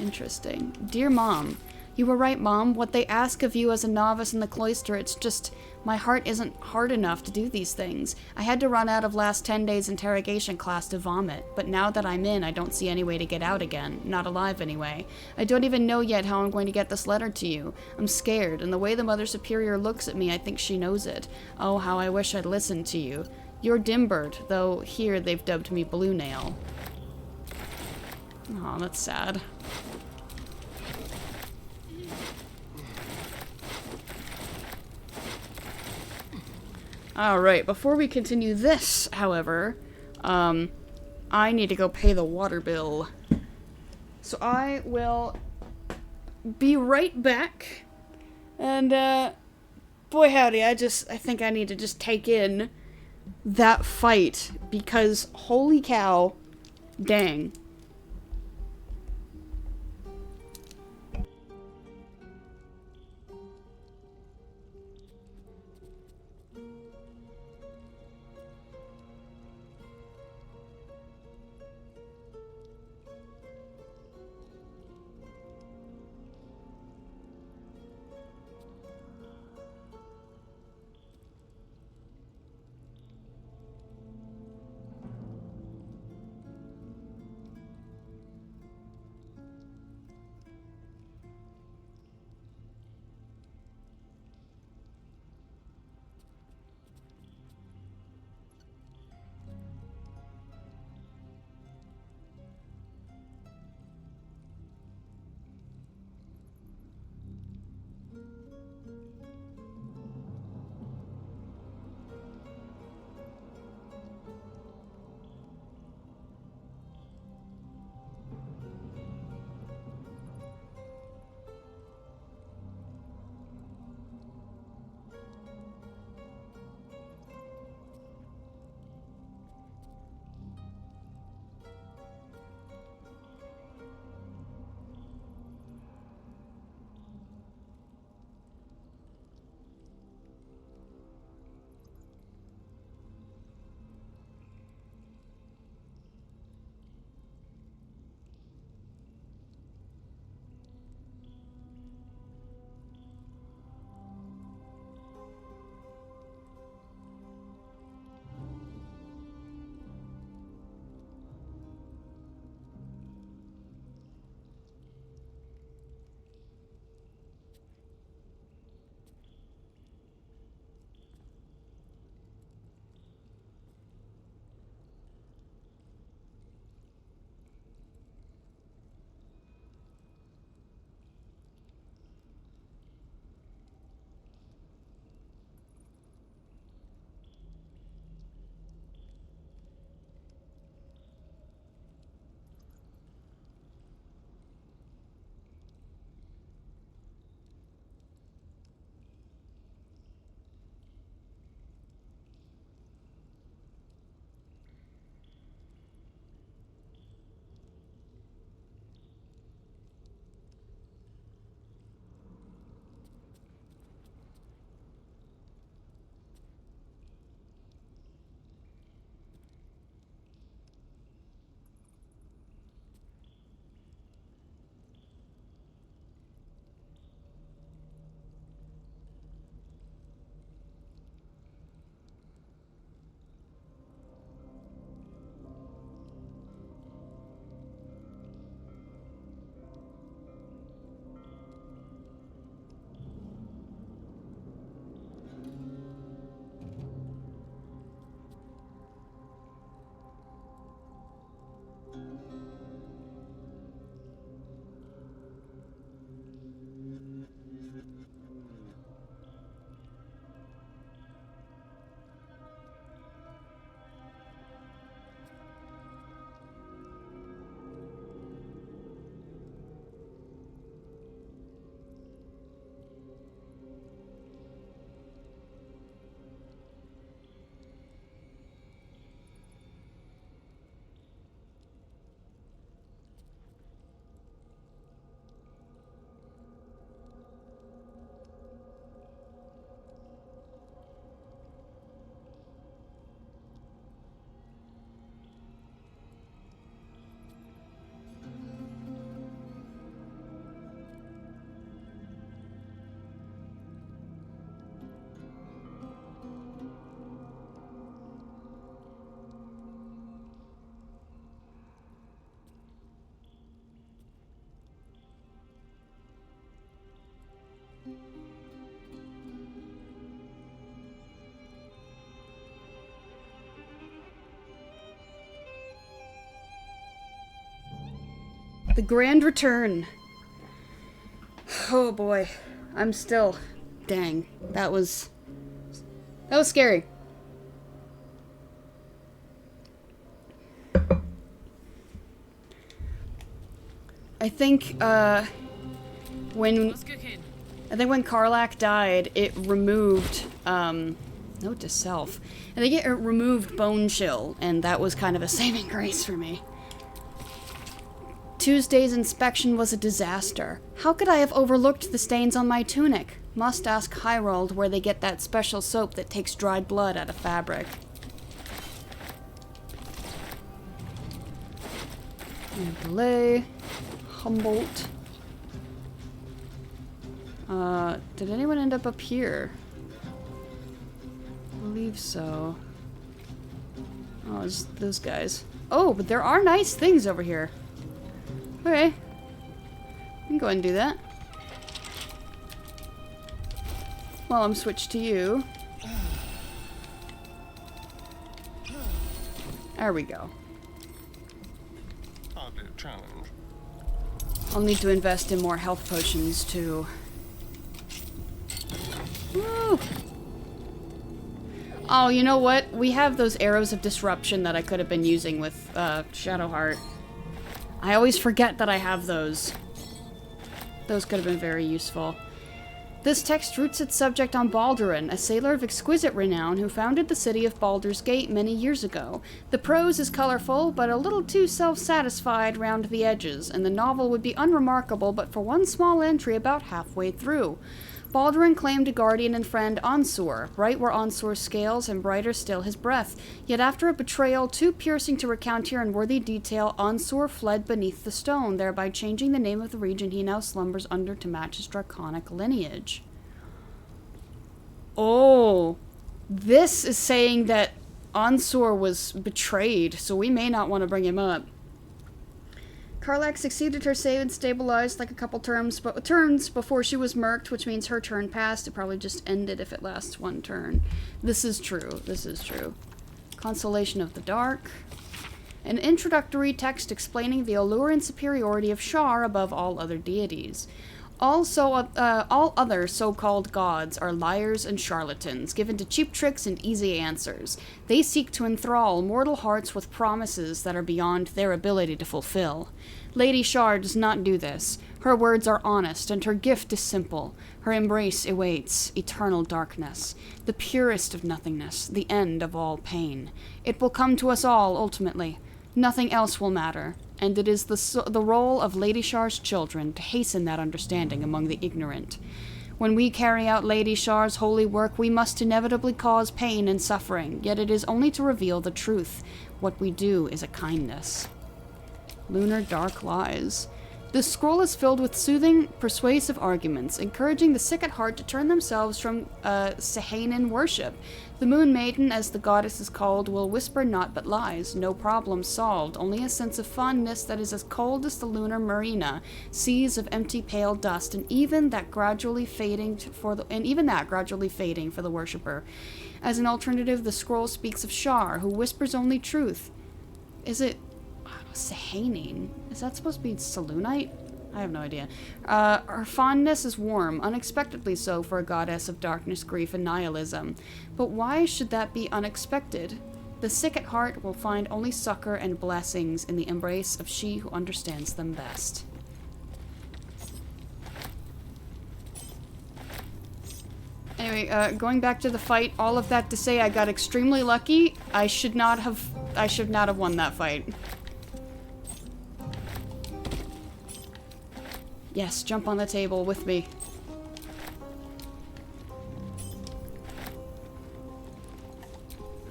Interesting. Dear Mom, you were right, Mom. What they ask of you as a novice in the cloister, it's just... my heart isn't hard enough to do these things. I had to run out of last 10 days interrogation class to vomit, but now that I'm in, I don't see any way to get out again. Not alive, anyway. I don't even know yet how I'm going to get this letter to you. I'm scared, and the way the Mother Superior looks at me, I think she knows it. Oh, how I wish I'd listened to you. You're Dimbird, though here they've dubbed me Blue Nail. Aw, that's sad. Alright, before we continue this, however, I need to go pay the water bill. So I will be right back. And, boy howdy, I think I need to just take in that fight, because holy cow, dang. The grand return. Oh boy. I'm still... Dang. That was scary. I think, when Karlach died, it removed, note to self. I think it removed Bone Chill, and that was kind of a saving grace for me. Tuesday's inspection was a disaster. How could I have overlooked the stains on my tunic? Must ask Hyrold where they get that special soap that takes dried blood out of fabric. Belay. Humboldt. Did anyone end up here? I believe so. Oh, it's those guys. Oh, but there are nice things over here. Okay. I can go ahead and do that. Well, I'm switched to you. There we go. Hardly a challenge. I'll need to invest in more health potions, too. Woo! Oh, you know what? We have those arrows of disruption that I could have been using with Shadowheart. I always forget that I have those. Those could have been very useful. This text roots its subject on Baldurin, a sailor of exquisite renown who founded the city of Baldur's Gate many years ago. The prose is colorful, but a little too self-satisfied round the edges, and the novel would be unremarkable but for one small entry about halfway through. Baldurin claimed a guardian and friend, Onsor. Bright were Onsor's scales, and brighter still his breath. Yet after a betrayal too piercing to recount here in worthy detail, Onsor fled beneath the stone, thereby changing the name of the region he now slumbers under to match his draconic lineage. Oh, this is saying that Onsor was betrayed, so we may not want to bring him up. Karlach succeeded her save and stabilized like a couple turns before she was murked, which means her turn passed. It probably just ended if it lasts one turn. This is true. This is true. Consolation of the Dark. An introductory text explaining the allure and superiority of Shar above all other deities. All other so-called gods are liars and charlatans, given to cheap tricks and easy answers. They seek to enthrall mortal hearts with promises that are beyond their ability to fulfill. Lady Shar does not do this. Her words are honest, and her gift is simple. Her embrace awaits eternal darkness, the purest of nothingness, the end of all pain. It will come to us all, ultimately. Nothing else will matter, and it is the role of Lady Shar's children to hasten that understanding among the ignorant. When we carry out Lady Shar's holy work, we must inevitably cause pain and suffering, yet it is only to reveal the truth. What we do is a kindness. Lunar Dark Lies. The scroll is filled with soothing, persuasive arguments, encouraging the sick at heart to turn themselves from Sehanan worship. The Moon Maiden, as the goddess is called, will whisper naught but lies. No problem solved, only a sense of fondness that is as cold as the lunar marina, seas of empty pale dust, and even that gradually fading for the worshipper. As an alternative, the scroll speaks of Shar, who whispers only truth. Is it Sehanin? Is that supposed to be Selûnite? I have no idea. Her fondness is warm, unexpectedly so for a goddess of darkness, grief, and nihilism. But why should that be unexpected? The sick at heart will find only succor and blessings in the embrace of she who understands them best. Anyway, going back to the fight, all of that to say I got extremely lucky. I should not have won that fight. Yes, jump on the table with me.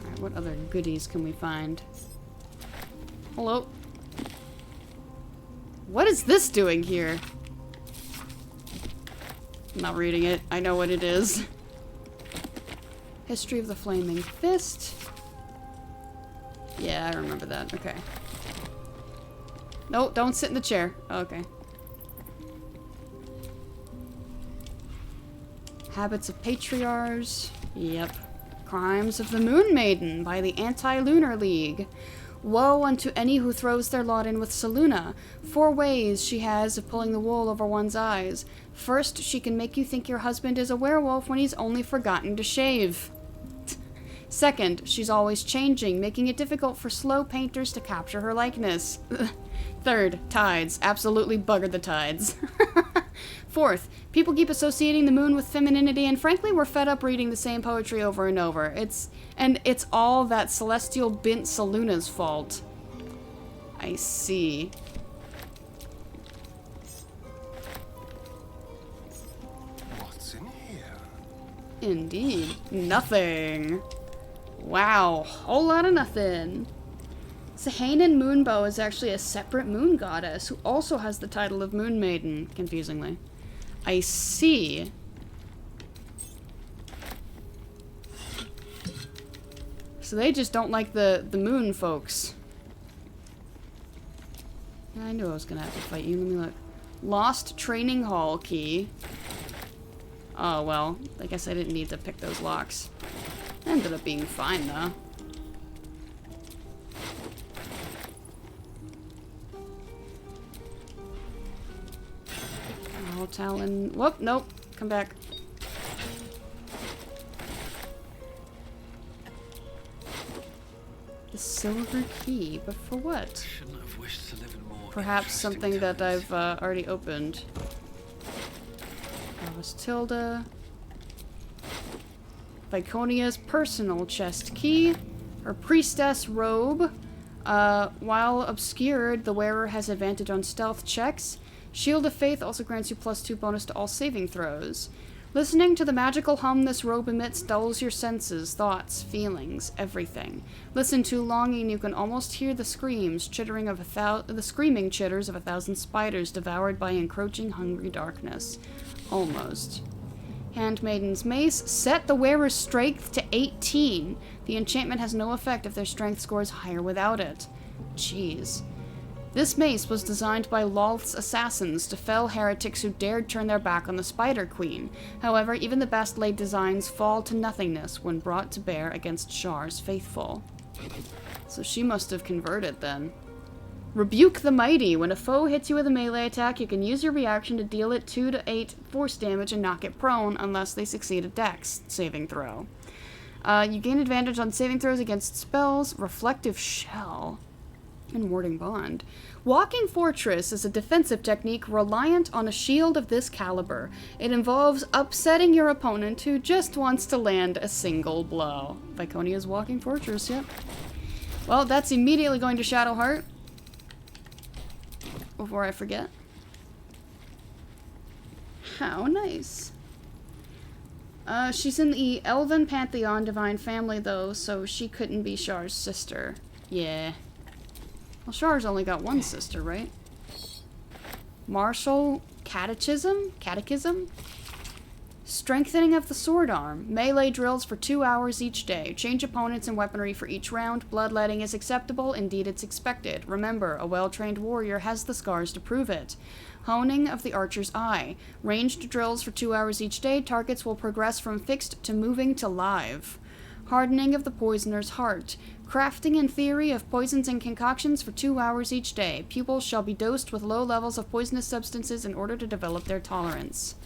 Alright, what other goodies can we find? Hello? What is this doing here? I'm not reading it. I know what it is. History of the Flaming Fist. Yeah, I remember that. Okay. No, don't sit in the chair. Okay. Habits of Patriarchs. Yep. Crimes of the Moon Maiden by the Anti-Lunar League. Woe unto any who throws their lot in with Selûne. 4 ways she has of pulling the wool over one's eyes. First, she can make you think your husband is a werewolf when he's only forgotten to shave. Second, she's always changing, making it difficult for slow painters to capture her likeness. Third, tides. Absolutely bugger the tides. Fourth, people keep associating the moon with femininity, and frankly, we're fed up reading the same poetry over and over. It's all that celestial bint Selûne's fault. I see. What's in here? Indeed. Nothing. Wow. Whole lot of nothing. Sahanan Moonbow is actually a separate moon goddess who also has the title of Moon Maiden, confusingly. I see. So they just don't like the moon folks. Yeah, I knew I was gonna have to fight you. Let me look. Lost Training Hall key. Oh, well. I guess I didn't need to pick those locks. Ended up being fine, though. Oh, Talon. Whoop, nope. Come back. The silver key, but for what? Shouldn't have wished to live in more Perhaps something that I've already opened. That was Tilda. Viconia's personal chest key. Her priestess robe. While obscured, the wearer has advantage on stealth checks. Shield of Faith also grants you +2 bonus to all saving throws. Listening to the magical hum this robe emits dulls your senses, thoughts, feelings, everything. Listen too long and you can almost hear the screams, the screaming chitters of 1,000 spiders devoured by encroaching hungry darkness. Almost. Handmaiden's Mace. Set the wearer's strength to 18. The enchantment has no effect if their strength score is higher without it. Jeez. This mace was designed by Lolth's assassins to fell heretics who dared turn their back on the Spider Queen. However, even the best laid designs fall to nothingness when brought to bear against Shar's faithful. So she must have converted then. Rebuke the Mighty. When a foe hits you with a melee attack, you can use your reaction to deal it 2 to 8 force damage and knock it prone unless they succeed a dex saving throw. You gain advantage on saving throws against spells, Reflective Shell, and Warding Bond. Walking Fortress is a defensive technique reliant on a shield of this caliber. It involves upsetting your opponent who just wants to land a single blow. Viconia's Walking Fortress, yep. Well, that's immediately going to Shadowheart. Before I forget. How nice. She's in the Elven Pantheon Divine Family, though, so she couldn't be Shar's sister. Yeah. Well, Shar's only got one sister, right? Martial Catechism? Strengthening of the sword arm. Melee drills for 2 hours each day. Change opponents and weaponry for each round. Bloodletting is acceptable. Indeed, it's expected. Remember, a well-trained warrior has the scars to prove it. Honing of the archer's eye. Ranged drills for 2 hours each day. Targets will progress from fixed to moving to live. Hardening of the poisoner's heart. Crafting and theory of poisons and concoctions for 2 hours each day. Pupils shall be dosed with low levels of poisonous substances in order to develop their tolerance.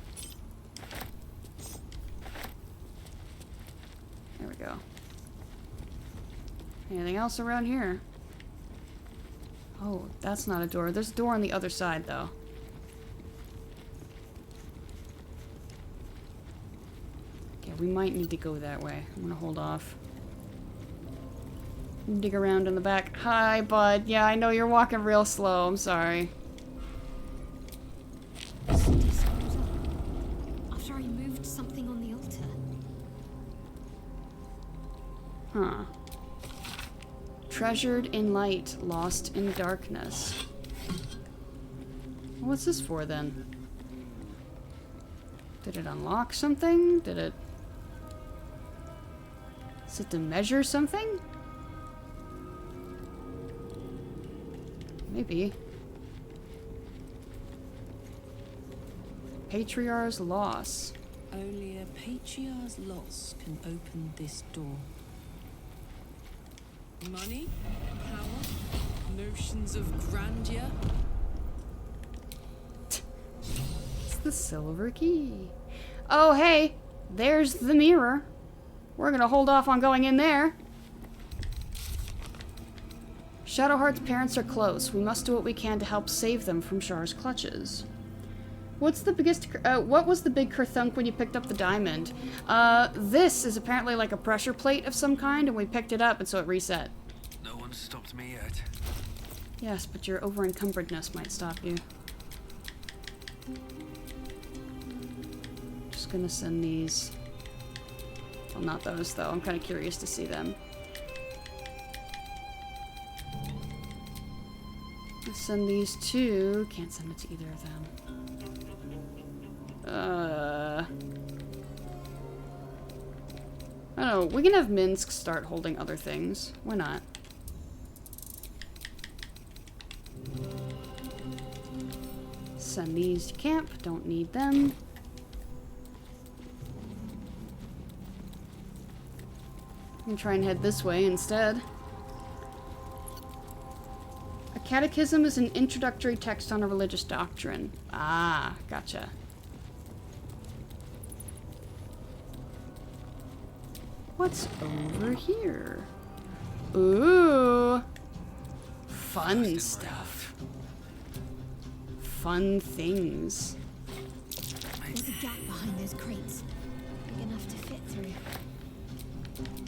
There we go. Anything else around here? Oh, that's not a door. There's a door on the other side, though. Okay, we might need to go that way. I'm gonna hold off. Dig around in the back. Hi, bud. Yeah, I know you're walking real slow. I'm sorry. After I moved something on the altar. Huh. Treasured in light, lost in darkness. What's this for, then? Did it unlock something? Did it... Is it to measure something? Maybe. Patriarch's loss. Only a patriarch's loss can open this door. Money? Power? Notions of grandeur? It's the silver key. Oh, hey, there's the mirror. We're gonna hold off on going in there. Shadowheart's parents are close. We must do what we can to help save them from Shar's clutches. What's the biggest, what was the big kerthunk when you picked up the diamond? This is apparently like a pressure plate of some kind, and we picked it up, and so it reset. No one's stopped me yet. Yes, but your over-encumbredness might stop you. Just gonna send these. Well, not those, though. I'm kind of curious to see them. Let's send these to... Can't send it to either of them. I don't know. We can have Minsk start holding other things. Why not? Send these to camp. Don't need them. We can try and head this way instead. A catechism is an introductory text on a religious doctrine. Ah, gotcha. What's over here? Ooh. Fun stuff. Fun things. There's a gap behind those crates. Big enough to fit through.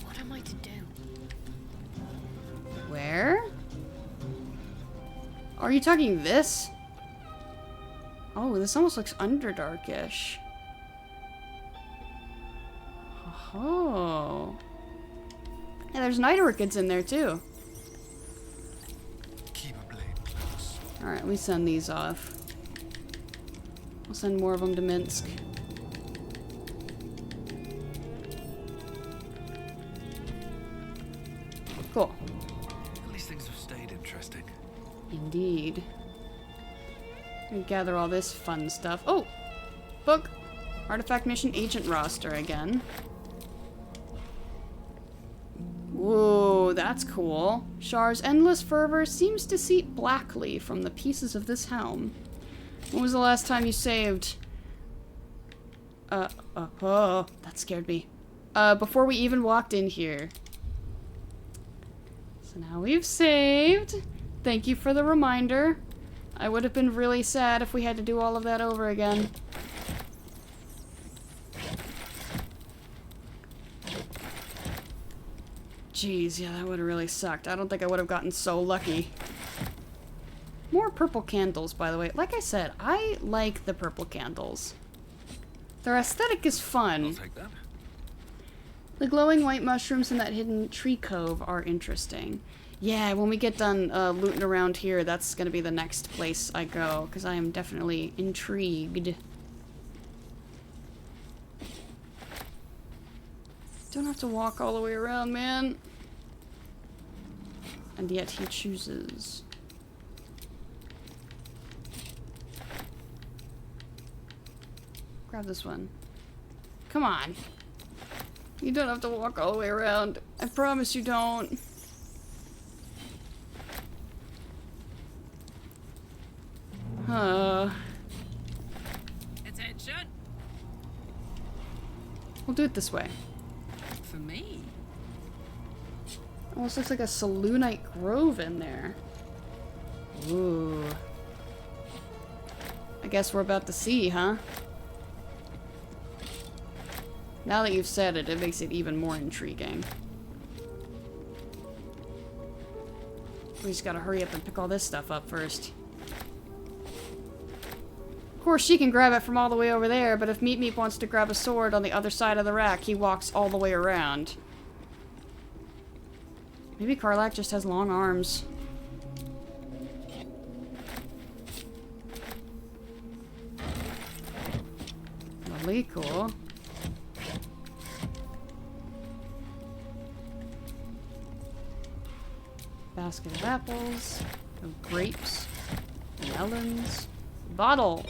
What am I to do? Where? Are you talking this? Oh, this almost looks Underdarkish. Oh. Yeah, there's night orchids in there too. Keep a blade close. Alright, we send these off. We'll send more of them to Minsk. Cool. At least things have stayed interesting. Indeed. We gather all this fun stuff. Oh! Book! Artifact Mission Agent roster again. Whoa, that's cool. Shar's endless fervor seems to seep blackly from the pieces of this helm. When was the last time you saved? Oh, that scared me. Before we even walked in here. So now we've saved. Thank you for the reminder. I would have been really sad if we had to do all of that over again. Jeez, yeah, that would have really sucked. I don't think I would have gotten so lucky. More purple candles, by the way. Like I said, I like the purple candles. Their aesthetic is fun. I'll take that. The glowing white mushrooms in that hidden tree cove are interesting. Yeah, when we get done looting around here, that's going to be the next place I go, because I am definitely intrigued. Don't have to walk all the way around, man. And yet he chooses. Grab this one. Come on. You don't have to walk all the way around. I promise you don't. Attention! We'll do it this way. For me? Almost looks like a Selûnite grove in there. Ooh. I guess we're about to see, huh? Now that you've said it, it makes it even more intriguing. We just gotta hurry up and pick all this stuff up first. Of course, she can grab it from all the way over there, but if Meep Meep wants to grab a sword on the other side of the rack, he walks all the way around. Maybe Karlach just has long arms. Lovely, cool. Basket of apples, of grapes, melons, bottle,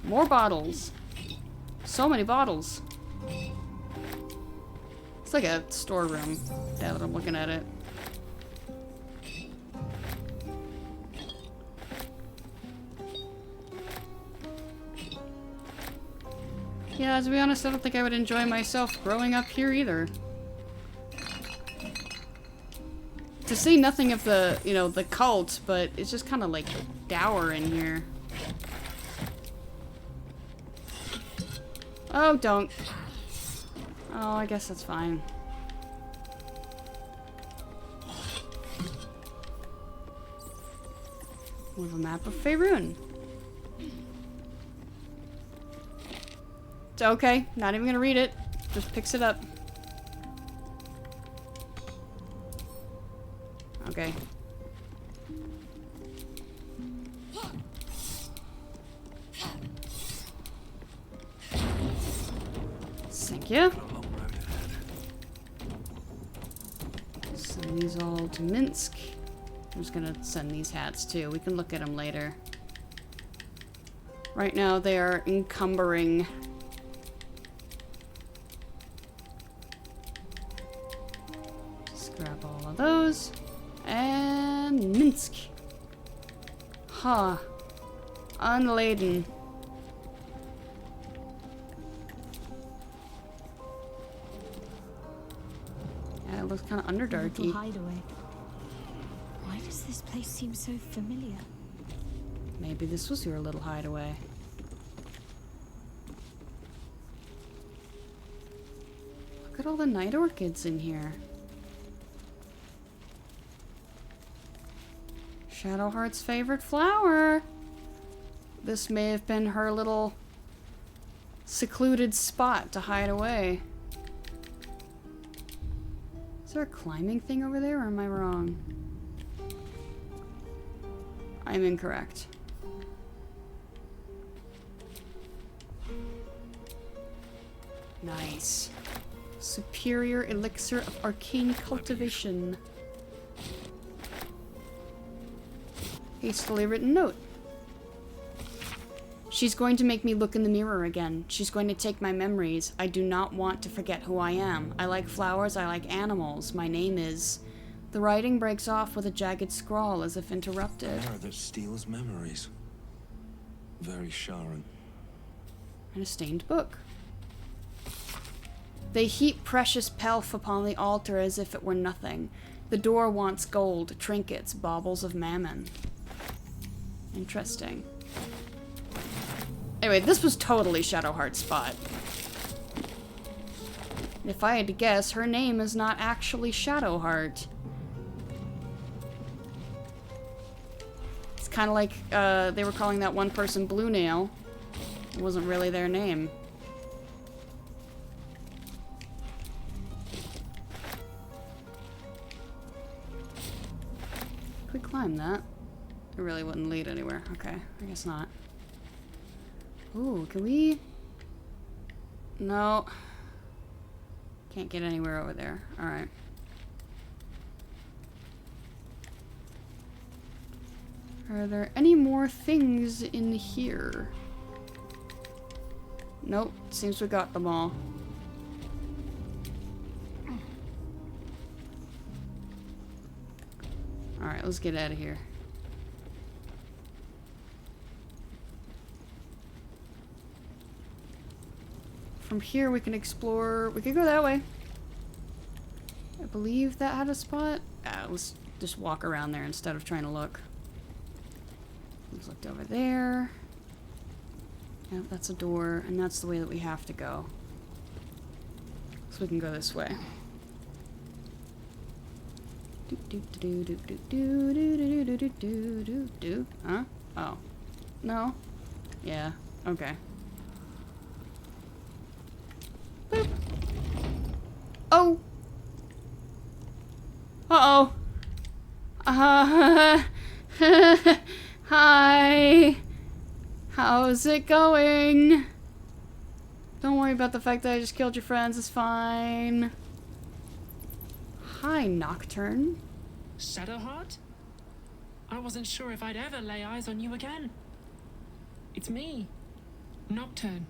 more bottles. So many bottles. It's like a storeroom now that I'm looking at it. Yeah, to be honest, I don't think I would enjoy myself growing up here either. To see nothing of the, you know, the cult, but it's just kind of like dour in here. Oh, don't. Oh, I guess that's fine. We have a map of Faerun. It's okay. Not even gonna read it. Just picks it up. Okay. Thank you. Send these all to Minsk. I'm just gonna send these hats too. We can look at them later. Right now they are encumbering. Just grab all of those. And Minsk. Huh. Unladen. Yeah, it looks kind of underdarky. Little hideaway. Why does this place seem so familiar? Maybe this was your little hideaway. Look at all the night orchids in here. Shadowheart's favorite flower. This may have been her little secluded spot to hide away. Is there a climbing thing over there, or am I wrong? I'm incorrect. Nice. Superior elixir of arcane cultivation. Hastily written note. She's going to make me look in the mirror again. She's going to take my memories. I do not want to forget who I am. I like flowers, I like animals. My name is... The writing breaks off with a jagged scrawl as if interrupted. Fire that steals memories. Very Sharon. And a stained book. They heap precious pelf upon the altar as if it were nothing. The door wants gold, trinkets, baubles of mammon. Interesting. Anyway, this was totally Shadowheart's spot. If I had to guess, her name is not actually Shadowheart. It's kind of like they were calling that one person Blue Nail. It wasn't really their name. Could we climb that? It really wouldn't lead anywhere. Okay, I guess not. Ooh, can we? No. Can't get anywhere over there. Alright. Are there any more things in here? Nope. Seems we got them all. Alright, let's get out of here. From here we can explore... We could go that way. I believe that had a spot. Let's just walk around there instead of trying to look. Let's look over there. Yep, that's a door, and that's the way that we have to go. So we can go this way. Huh? Oh. No? Yeah. Okay. Boop. Oh! Uh-oh. Hi. How's it going? Don't worry about the fact that I just killed your friends. It's fine. Hi, Nocturne. Shadowheart? I wasn't sure if I'd ever lay eyes on you again. It's me, Nocturne.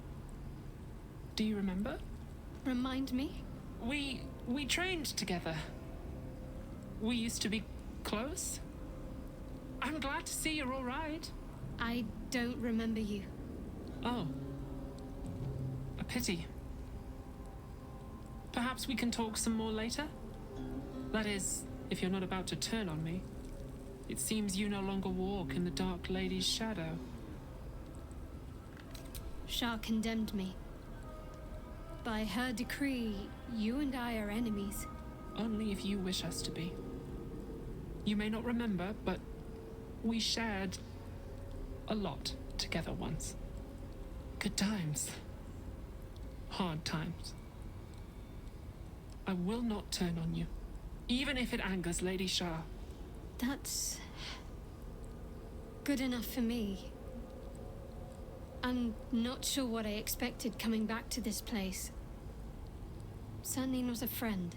Do you remember? Remind me? We trained together. We used to be close. I'm glad to see you're all right. I don't remember you. Oh. pity. Perhaps we can talk some more later? That is, if you're not about to turn on me. It seems you no longer walk in the Dark Lady's shadow. Shah condemned me. By her decree, you and I are enemies. Only if you wish us to be. You may not remember, but we shared a lot together once. Good times. Hard times. I will not turn on you, even if it angers Lady Shah. That's good enough for me. I'm not sure what I expected coming back to this place. Certainly not a friend.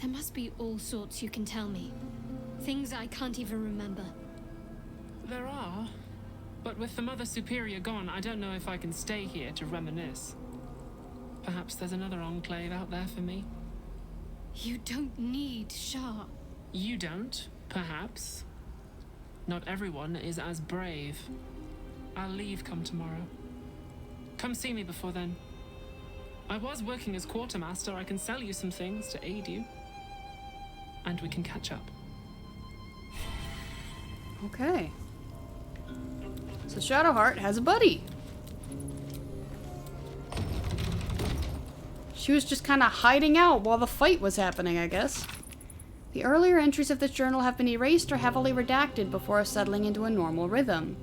There must be all sorts you can tell me. Things I can't even remember. There are, but with the Mother Superior gone, I don't know if I can stay here to reminisce. Perhaps there's another enclave out there for me. You don't need Shah. You don't, perhaps. Not everyone is as brave. I'll leave come tomorrow. Come see me before then. I was working as quartermaster. I can sell you some things to aid you. And we can catch up. Okay. So Shadowheart has a buddy. She was just kind of hiding out while the fight was happening, I guess. The earlier entries of this journal have been erased or heavily redacted before settling into a normal rhythm.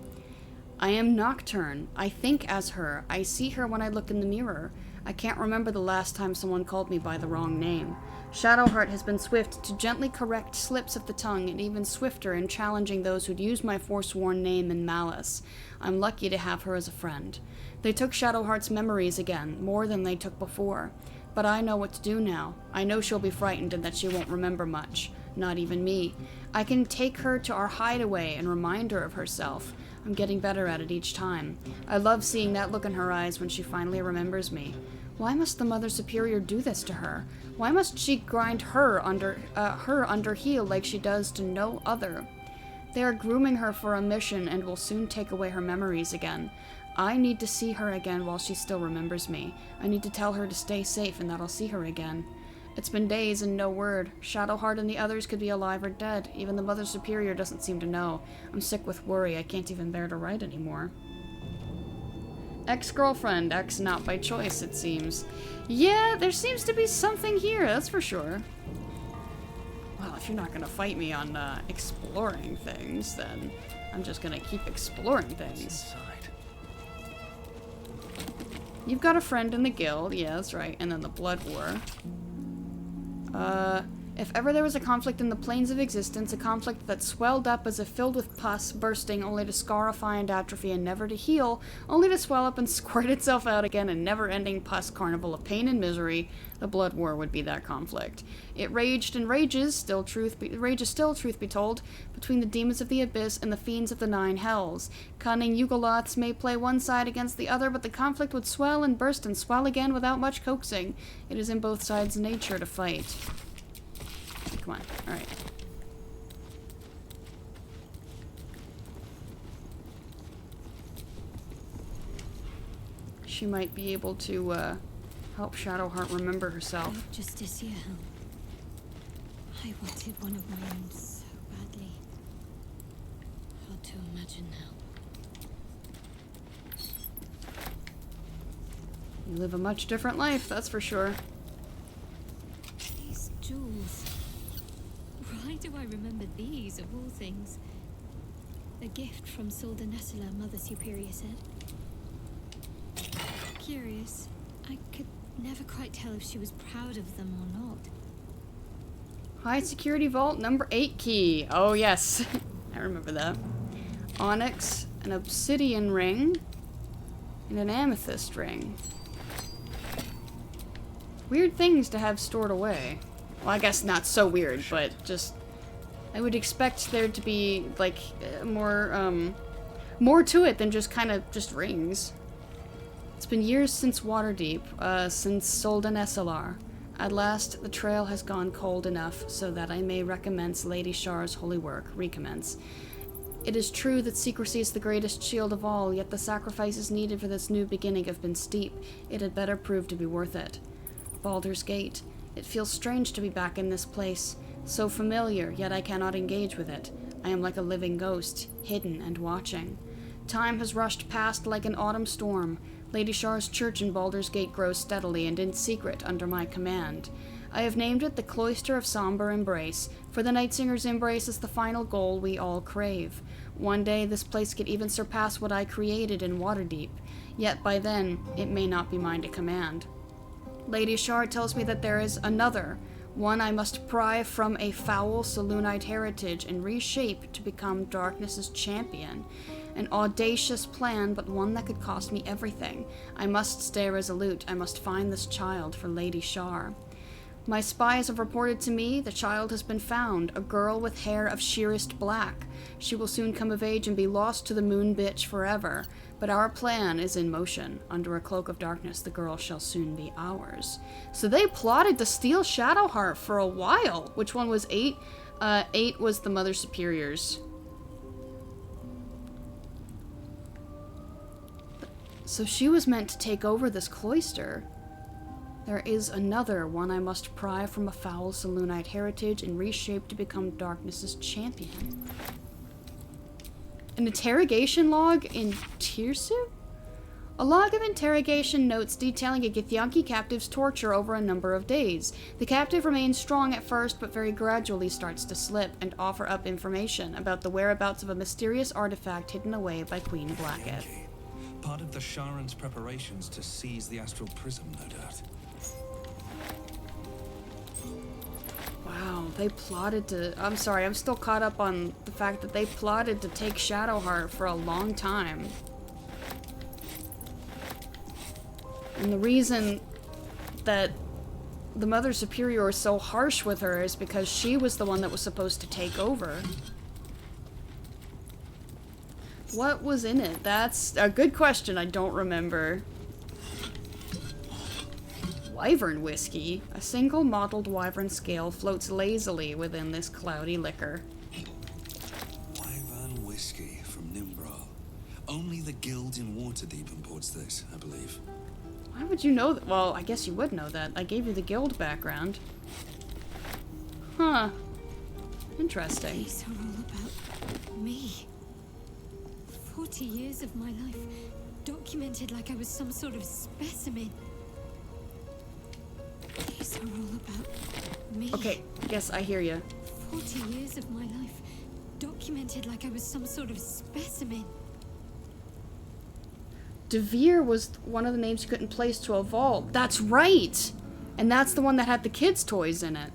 I am Nocturne. I think as her. I see her when I look in the mirror. I can't remember the last time someone called me by the wrong name. Shadowheart has been swift to gently correct slips of the tongue and even swifter in challenging those who'd use my forsworn name in malice. I'm lucky to have her as a friend. They took Shadowheart's memories again, more than they took before. But I know what to do now. I know she'll be frightened and that she won't remember much. Not even me. I can take her to our hideaway and remind her of herself. I'm getting better at it each time. I love seeing that look in her eyes when she finally remembers me. Why must the Mother Superior do this to her? Why must she grind her under heel like she does to no other? They are grooming her for a mission and will soon take away her memories again. I need to see her again while she still remembers me. I need to tell her to stay safe and that I'll see her again. It's been days and no word. Shadowheart and the others could be alive or dead. Even the Mother Superior doesn't seem to know. I'm sick with worry. I can't even bear to write anymore. Ex-girlfriend. Ex not by choice, it seems. Yeah, there seems to be something here, that's for sure. Well, if you're not gonna fight me on exploring things, then I'm just gonna keep exploring things. You've got a friend in the guild. Yeah, that's right. And then the Blood War. If ever there was a conflict in the planes of existence, a conflict that swelled up as if filled with pus, bursting only to scarify and atrophy and never to heal, only to swell up and squirt itself out again in never-ending pus carnival of pain and misery, the Blood War would be that conflict. It raged and rages still, truth be told, between the demons of the abyss and the fiends of the nine hells. Cunning Yugoloths may play one side against the other, but the conflict would swell and burst and swell again without much coaxing. It is in both sides' nature to fight. Come on. Alright. She might be able to, help Shadowheart remember herself. Justicia. I wanted one of my own so badly. Hard to imagine now. You live a much different life, that's for sure. These jewels. Why do I remember these, of all things? A gift from Solda Nessela, Mother Superior said. Curious. I could never quite tell if she was proud of them or not. High security vault number 8 key. Oh yes, I remember that. Onyx, an obsidian ring, and an amethyst ring. Weird things to have stored away. Well, I guess not so weird, but just... I would expect there to be, like, more to it than just kind of just rings. It's been years since Waterdeep, since Solda Nessela. At last, the trail has gone cold enough so that I may recommence Lady Shar's holy work. Recommence. It is true that secrecy is the greatest shield of all, yet the sacrifices needed for this new beginning have been steep. It had better prove to be worth it. Baldur's Gate. It feels strange to be back in this place. So familiar, yet I cannot engage with it. I am like a living ghost, hidden and watching. Time has rushed past like an autumn storm. Lady Shar's church in Baldur's Gate grows steadily and in secret under my command. I have named it the Cloister of Somber Embrace, for the Night Singer's embrace is the final goal we all crave. One day this place could even surpass what I created in Waterdeep, yet by then it may not be mine to command. Lady Shar tells me that there is another, one I must pry from a foul Selûnite heritage and reshape to become darkness's champion. An audacious plan, but one that could cost me everything. I must stay resolute. I must find this child for Lady Shar. My spies have reported to me the child has been found, a girl with hair of sheerest black. She will soon come of age and be lost to the moon bitch forever. But our plan is in motion. Under a cloak of darkness, the girl shall soon be ours. So they plotted to steal Shadowheart for a while. Which one was 8? 8 was the Mother Superiors. So she was meant to take over this cloister. There is another, one I must pry from a foul Selûnite heritage and reshape to become darkness's champion. An interrogation log in Tirsu? A log of interrogation notes detailing a Githyanki captive's torture over a number of days. The captive remains strong at first, but very gradually starts to slip and offer up information about the whereabouts of a mysterious artifact hidden away by Queen Blacketh. Part of the Sharan's preparations to seize the Astral Prism, no doubt. Wow, they plotted to... I'm sorry, I'm still caught up on the fact that they plotted to take Shadowheart for a long time. And the reason that the Mother Superior is so harsh with her is because she was the one that was supposed to take over. What was in it? That's a good question. I don't remember. Wyvern whiskey. A single mottled wyvern scale floats lazily within this cloudy liquor. Wyvern whiskey from Nimbral. Only the guild in Waterdeep imports this, I believe. Why would you know that? Well, I guess you would know that. I gave you the guild background. Huh. Interesting. These are all about me. 40 years of my life, documented like I was some sort of specimen. These are all about me. Okay, yes, I hear you. 40 years of my life, documented like I was some sort of specimen. Devere was one of the names you couldn't place to a vault. That's right! And that's the one that had the kids' toys in it.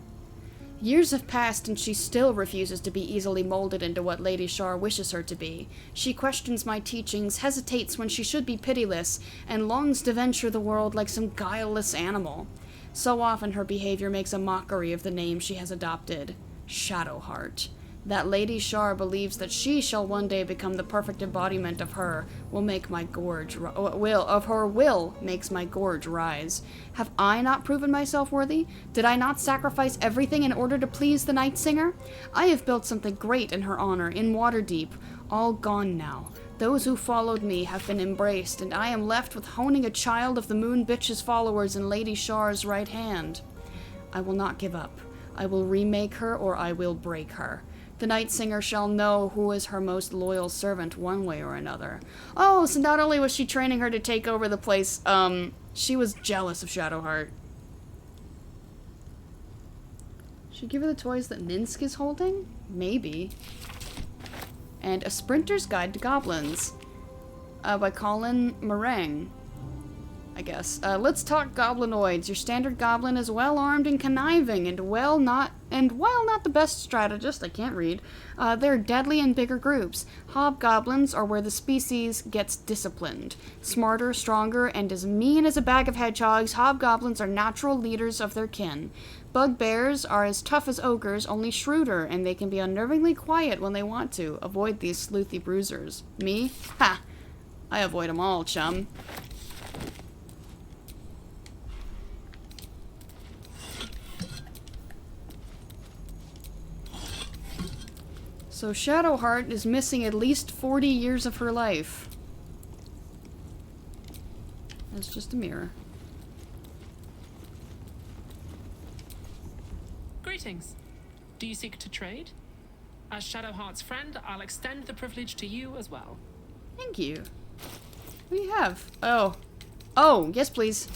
Years have passed and she still refuses to be easily molded into what Lady Shar wishes her to be. She questions my teachings, hesitates when she should be pitiless, and longs to venture the world like some guileless animal. So often her behavior makes a mockery of the name she has adopted, Shadowheart. That Lady Shar believes that she shall one day become the perfect embodiment of her will make my gorge will makes my gorge rise. Have I not proven myself worthy? Did I not sacrifice everything in order to please the Night Singer? I have built something great in her honor in Waterdeep, all gone now. Those who followed me have been embraced, and I am left with honing a child of the Moon Bitch's followers in Lady Shar's right hand. I will not give up. I will remake her, or I will break her. The Night Singer shall know who is her most loyal servant one way or another. Oh, so not only was she training her to take over the place, she was jealous of Shadowheart. Should give her the toys that Minsk is holding? Maybe. And A Sprinter's Guide to Goblins by Colin Meringue, I guess. Let's talk goblinoids. Your standard goblin is well armed and conniving, and while not the best strategist, I can't read, they're deadly in bigger groups. Hobgoblins are where the species gets disciplined. Smarter, stronger, and as mean as a bag of hedgehogs, hobgoblins are natural leaders of their kin. Bugbears are as tough as ogres, only shrewder, and they can be unnervingly quiet when they want to. Avoid these sleuthy bruisers. Me? Ha! I avoid them all, chum. So Shadowheart is missing at least 40 years of her life. That's just a mirror. Greetings. Do you seek to trade? As Shadowheart's friend, I'll extend the privilege to you as well. Thank you. What do you have? Oh. Oh, yes please.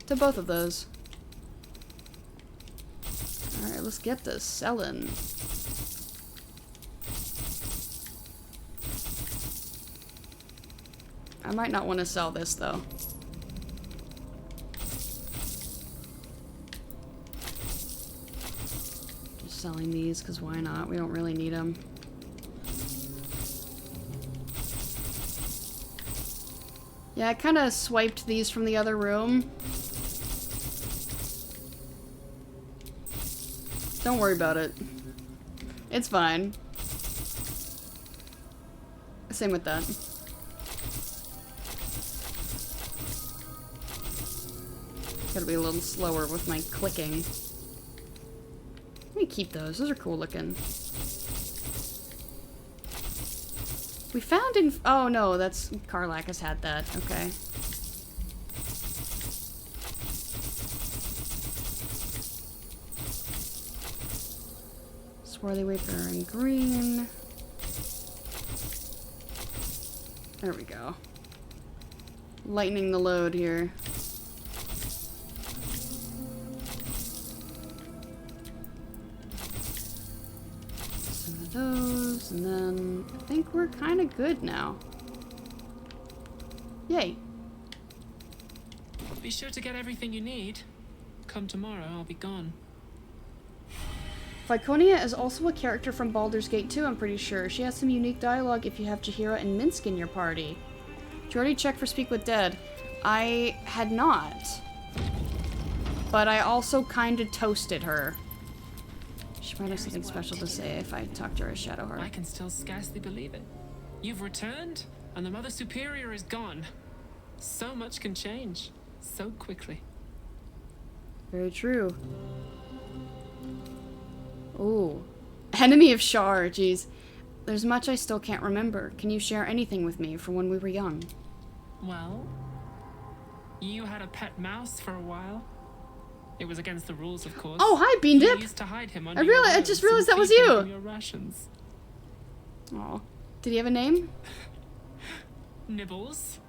To both of those. Alright, let's get this selling. I might not want to sell this though. Just selling these because why not? We don't really need them. Yeah, I kind of swiped these from the other room. Don't worry about it. It's fine. Same with that. Gotta be a little slower with my clicking. Let me keep those. Those are cool looking. We found in... Oh no, that's... Karlak has had that. Okay. Swarthy Wafer in green. There we go. Lightening the load here. Some of those, and then I think we're kind of good now. Yay. Be sure to get everything you need. Come tomorrow, I'll be gone. Viconia is also a character from Baldur's Gate 2, I'm pretty sure. She has some unique dialogue if you have Jaheira and Minsk in your party. Did you already check for Speak with Dead? I had not. But I also kind of toasted her. She might have something special to say if I talk to her as Shadowheart. I can still scarcely believe it. You've returned, and the Mother Superior is gone. So much can change, so quickly. Very true. Ooh. Enemy of Shar, jeez. There's much I still can't remember. Can you share anything with me from when we were young? Well, you had a pet mouse for a while. It was against the rules, of course. Oh, hi, Bean Dip! You used to hide him under I just realized that was you! Your rations. Oh. Did he have a name? Nibbles.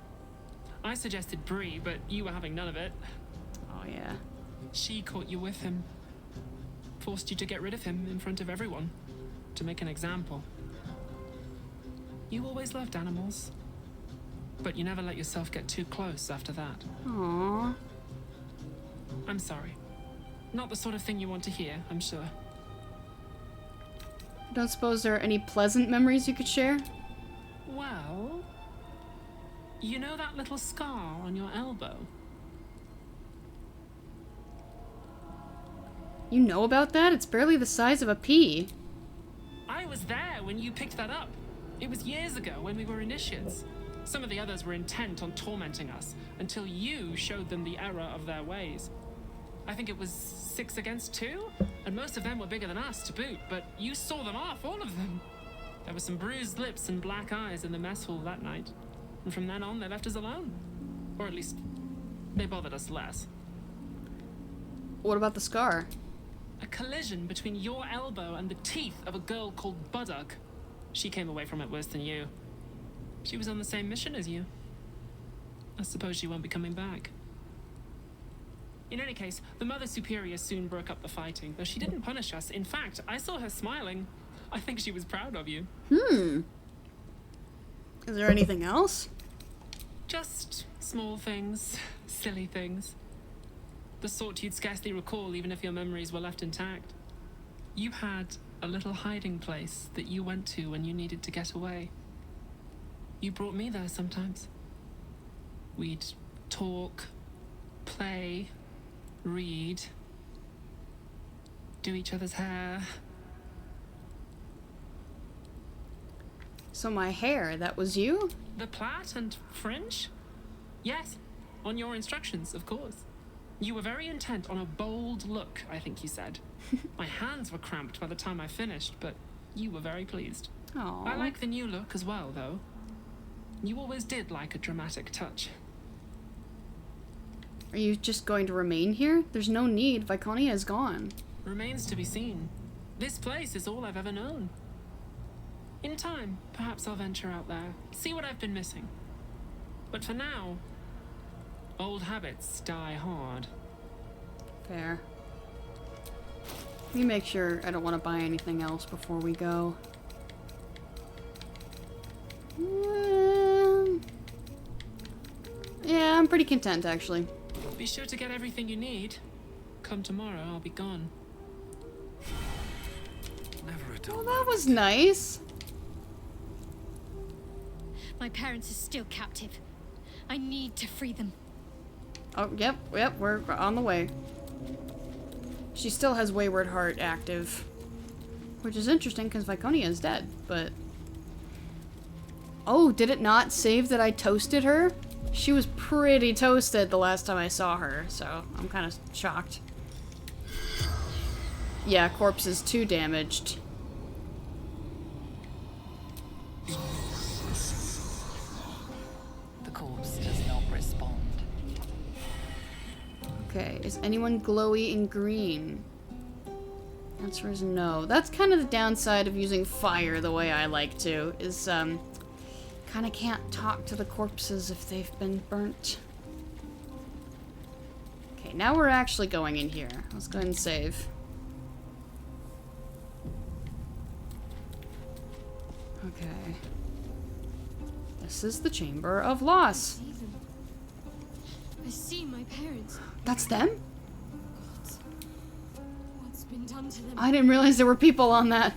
I suggested Bree, but you were having none of it. Oh, yeah. She caught you with him. Forced you to get rid of him in front of everyone. To make an example. You always loved animals. But you never let yourself get too close after that. Aww. I'm sorry. Not the sort of thing you want to hear, I'm sure. Don't suppose there are any pleasant memories you could share? Well... You know that little scar on your elbow? You know about that? It's barely the size of a pea. I was there when you picked that up. It was years ago when we were initiates. Some of the others were intent on tormenting us until you showed them the error of their ways. I think it was 6 against 2, and most of them were bigger than us to boot, but you saw them off, all of them. There were some bruised lips and black eyes in the mess hall that night, and from then on they left us alone. Or at least, they bothered us less. What about the scar? A collision between your elbow and the teeth of a girl called Baldur. She came away from it worse than you. She was on the same mission as you. I suppose she won't be coming back. In any case, the Mother Superior soon broke up the fighting, though she didn't punish us. In fact, I saw her smiling. I think she was proud of you. Is there anything else? Just small things, silly things. The sort you'd scarcely recall even if your memories were left intact. You had a little hiding place that you went to when you needed to get away. You brought me there sometimes. We'd talk, play, read, do each other's hair. So my hair, that was you? The plait and fringe? Yes, on your instructions, of course. You were very intent on a bold look, I think you said. My hands were cramped by the time I finished, but you were very pleased. Aww. I like the new look as well, though. You always did like a dramatic touch. Are you just going to remain here? There's no need. Viconia is gone. Remains to be seen. This place is all I've ever known. In time, perhaps I'll venture out there, see what I've been missing. But for now, old habits die hard. Fair. Let me make sure I don't want to buy anything else before we go. Yeah, I'm pretty content, actually. Be sure to get everything you need. Come tomorrow, I'll be gone. Never a dull Well, that was nice. My parents are still captive. I need to free them. Oh, yep, we're on the way. She still has Wayward Heart active. Which is interesting, because Viconia is dead, but... Oh, did it not save that I toasted her? She was pretty toasted the last time I saw her, so I'm kind of shocked. Yeah, corpse is too damaged. The corpse does not respond. Okay, is anyone glowy in green? Answer is no. That's kind of the downside of using fire the way I like to, is, kind of can't talk to the corpses if they've been burnt. Okay, now we're actually going in here. Let's go ahead and save. Okay. This is the Chamber of Loss. I see my parents. That's them? What's been done to them? I didn't realize there were people on that.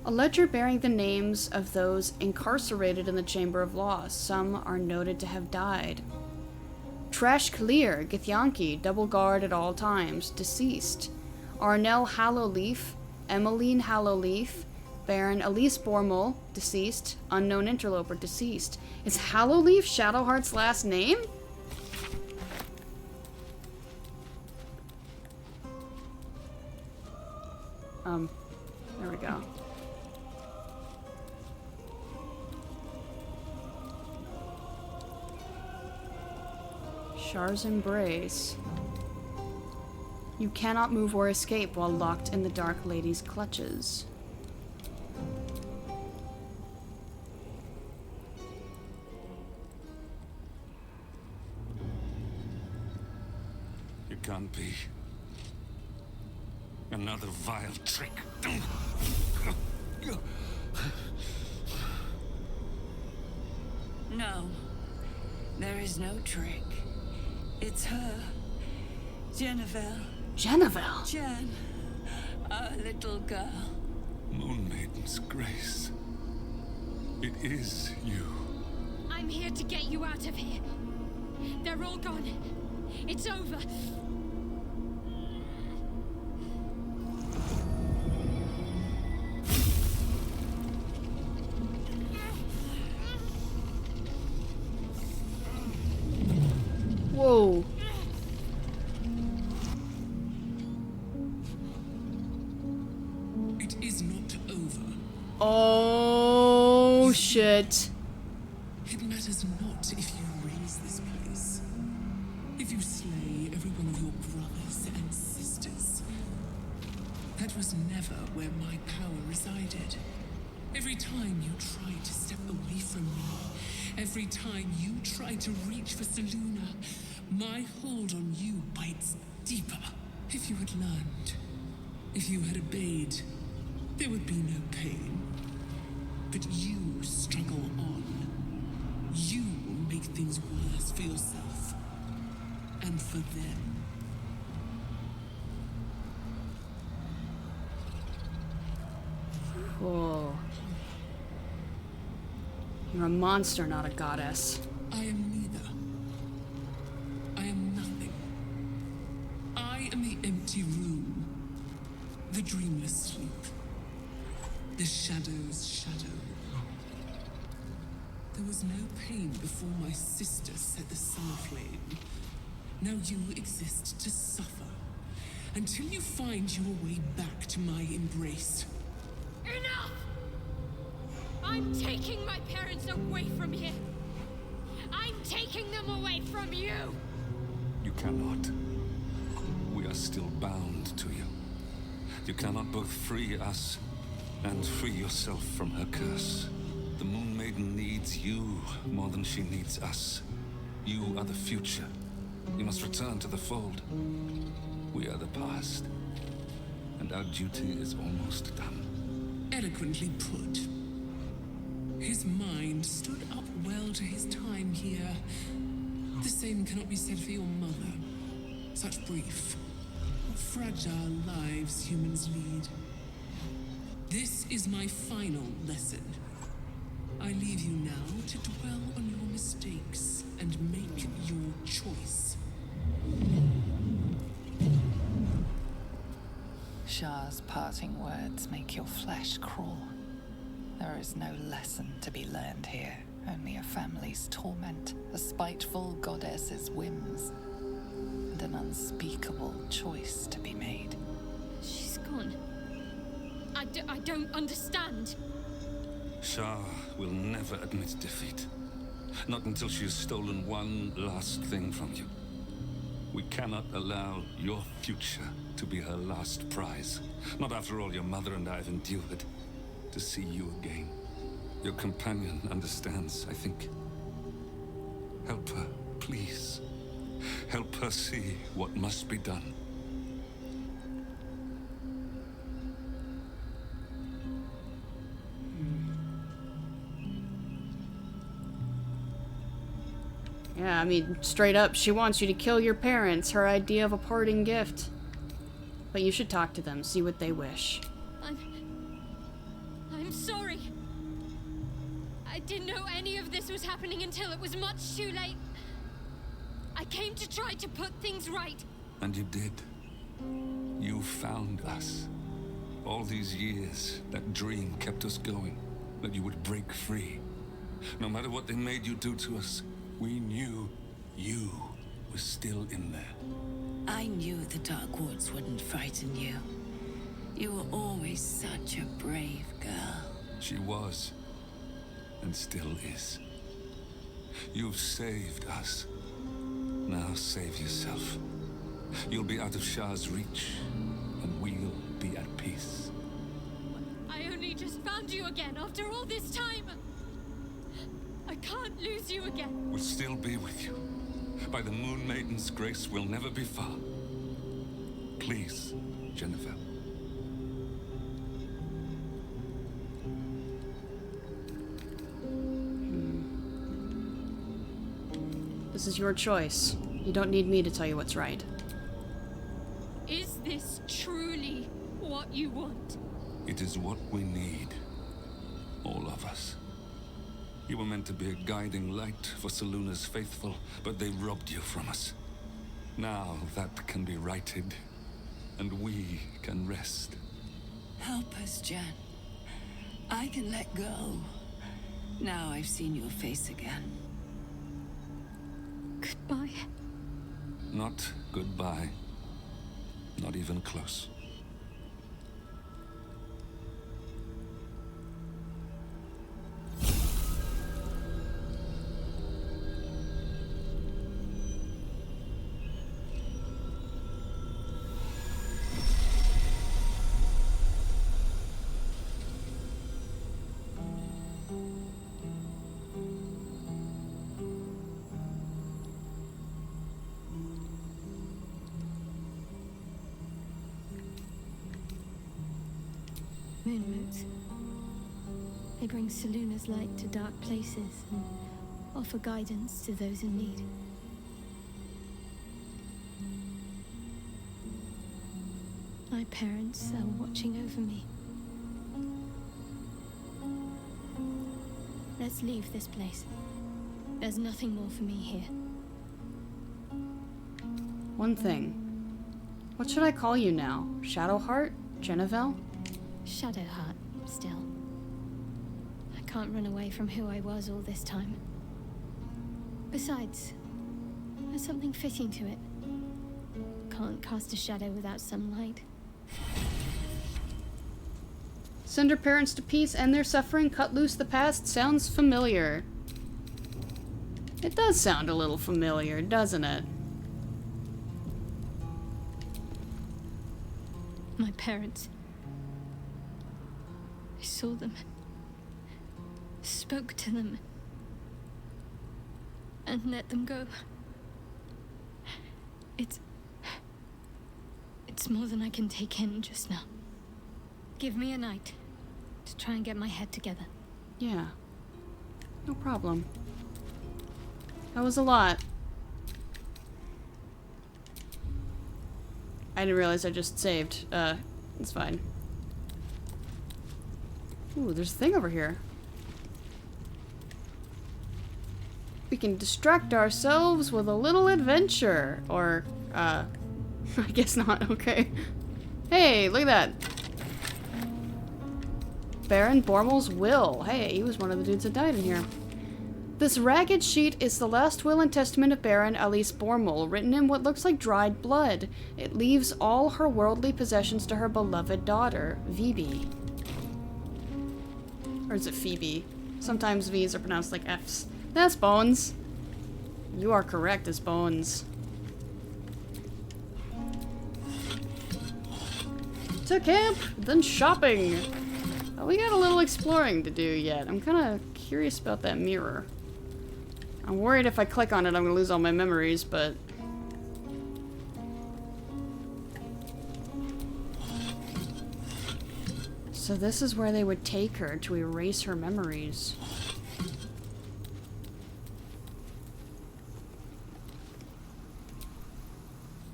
A ledger bearing the names of those incarcerated in the Chamber of Loss. Some are noted to have died. Trash Clear, Githyanki, double guard at all times, deceased. Arnell Hallowleaf, Emmeline Hallowleaf, Baron Elise Bormel, deceased. Unknown interloper, deceased. Is Hallowleaf Shadowheart's last name? There we go. Char's Embrace. You cannot move or escape while locked in the Dark Lady's clutches. It can't be. Another vile trick. No, there is no trick. It's her, Jennifer. Jennifer? Jen, our little girl. Moon Maiden's grace. It is you. I'm here to get you out of here. They're all gone. It's over. Whoa. It is not over. Oh, shit. It matters not if you raise this place. If you slay every one of your brothers and sisters. That was never where my power resided. Every time you try to step away from me, every time you try to reach for Seluna, my hold on you bites deeper. If you had learned, if you had obeyed, there would be no pain. But you struggle on. You make things worse for yourself and for them. Whoa. You're a monster, not a goddess. I am neither. I am nothing. I am the empty room, the dreamless sleep, the shadow's shadow. There was no pain before my sister set the sun aflame. Now you exist to suffer until you find your way back to my embrace. Enough! I'm taking my parents away from here. I'm taking them away from you. You cannot. We are still bound to you. You cannot both free us and free yourself from her curse. The Moon Maiden needs you more than she needs us. You are the future. You must return to the fold. We are the past. And our duty is almost done. Eloquently put. His mind stood up well to his time here. The same cannot be said for your mother. Such brief, fragile lives humans lead. This is my final lesson. I leave you now to dwell on your mistakes and make your choice. Shah's parting words make your flesh crawl. There is no lesson to be learned here, only a family's torment, a spiteful goddess's whims, and an unspeakable choice to be made. She's gone. I don't understand. Shah will never admit defeat. Not until she has stolen one last thing from you. We cannot allow your future to be her last prize. Not after all your mother and I have endured. To see you again. Your companion understands, I think. Help her, please. Help her see what must be done. Yeah, I mean, straight up, she wants you to kill your parents, her idea of a parting gift. But you should talk to them, see what they wish. I'm sorry. I didn't know any of this was happening until it was much too late. I came to try to put things right. And you did. You found us. All these years, that dream kept us going. That you would break free. No matter what they made you do to us, we knew you were still in there. I knew the Dark Woods wouldn't frighten you. You were always such a brave girl. She was, and still is. You've saved us. Now save yourself. You'll be out of Shah's reach, and we'll be at peace. I only just found you again after all this time. I can't lose you again. We'll still be with you. By the Moon Maiden's grace, we'll never be far. Please, Jennifer. This is your choice. You don't need me to tell you what's right. Is this truly what you want? It is what we need. All of us. You were meant to be a guiding light for Seluna's faithful, but they robbed you from us. Now that can be righted, and we can rest. Help us, Jen. I can let go. Now I've seen your face again. Goodbye. Not goodbye. Not even close. Moon motes. They bring Seluna's light to dark places and offer guidance to those in need. My parents are watching over me. Let's leave this place. There's nothing more for me here. One thing. What should I call you now? Shadowheart? Jennifer? Shadowheart, still. I can't run away from who I was all this time. Besides, there's something fitting to it. can't cast a shadow without sunlight. Send her parents to peace, end their suffering, cut loose the past. Sounds familiar. It does sound a little familiar, doesn't it? My parents. I saw them. Spoke to them. And let them go. It's more than I can take in just now. Give me a night to try and get my head together. Yeah. No problem. That was a lot. I didn't realize I just saved. It's fine. Ooh, there's a thing over here. We can distract ourselves with a little adventure. Or, I guess not. Okay. Hey, look at that. Baron Bormel's will. Hey, he was one of the dudes that died in here. This ragged sheet is the last will and testament of Baron Alice Bormel, written in what looks like dried blood. It leaves all her worldly possessions to her beloved daughter, Vibi. Or is it Phoebe? Sometimes V's are pronounced like F's. That's Bones. You are correct as Bones. To camp, then shopping. Oh, we got a little exploring to do yet. I'm kind of curious about that mirror. I'm worried if I click on it, I'm gonna lose all my memories, but... So this is where they would take her to erase her memories.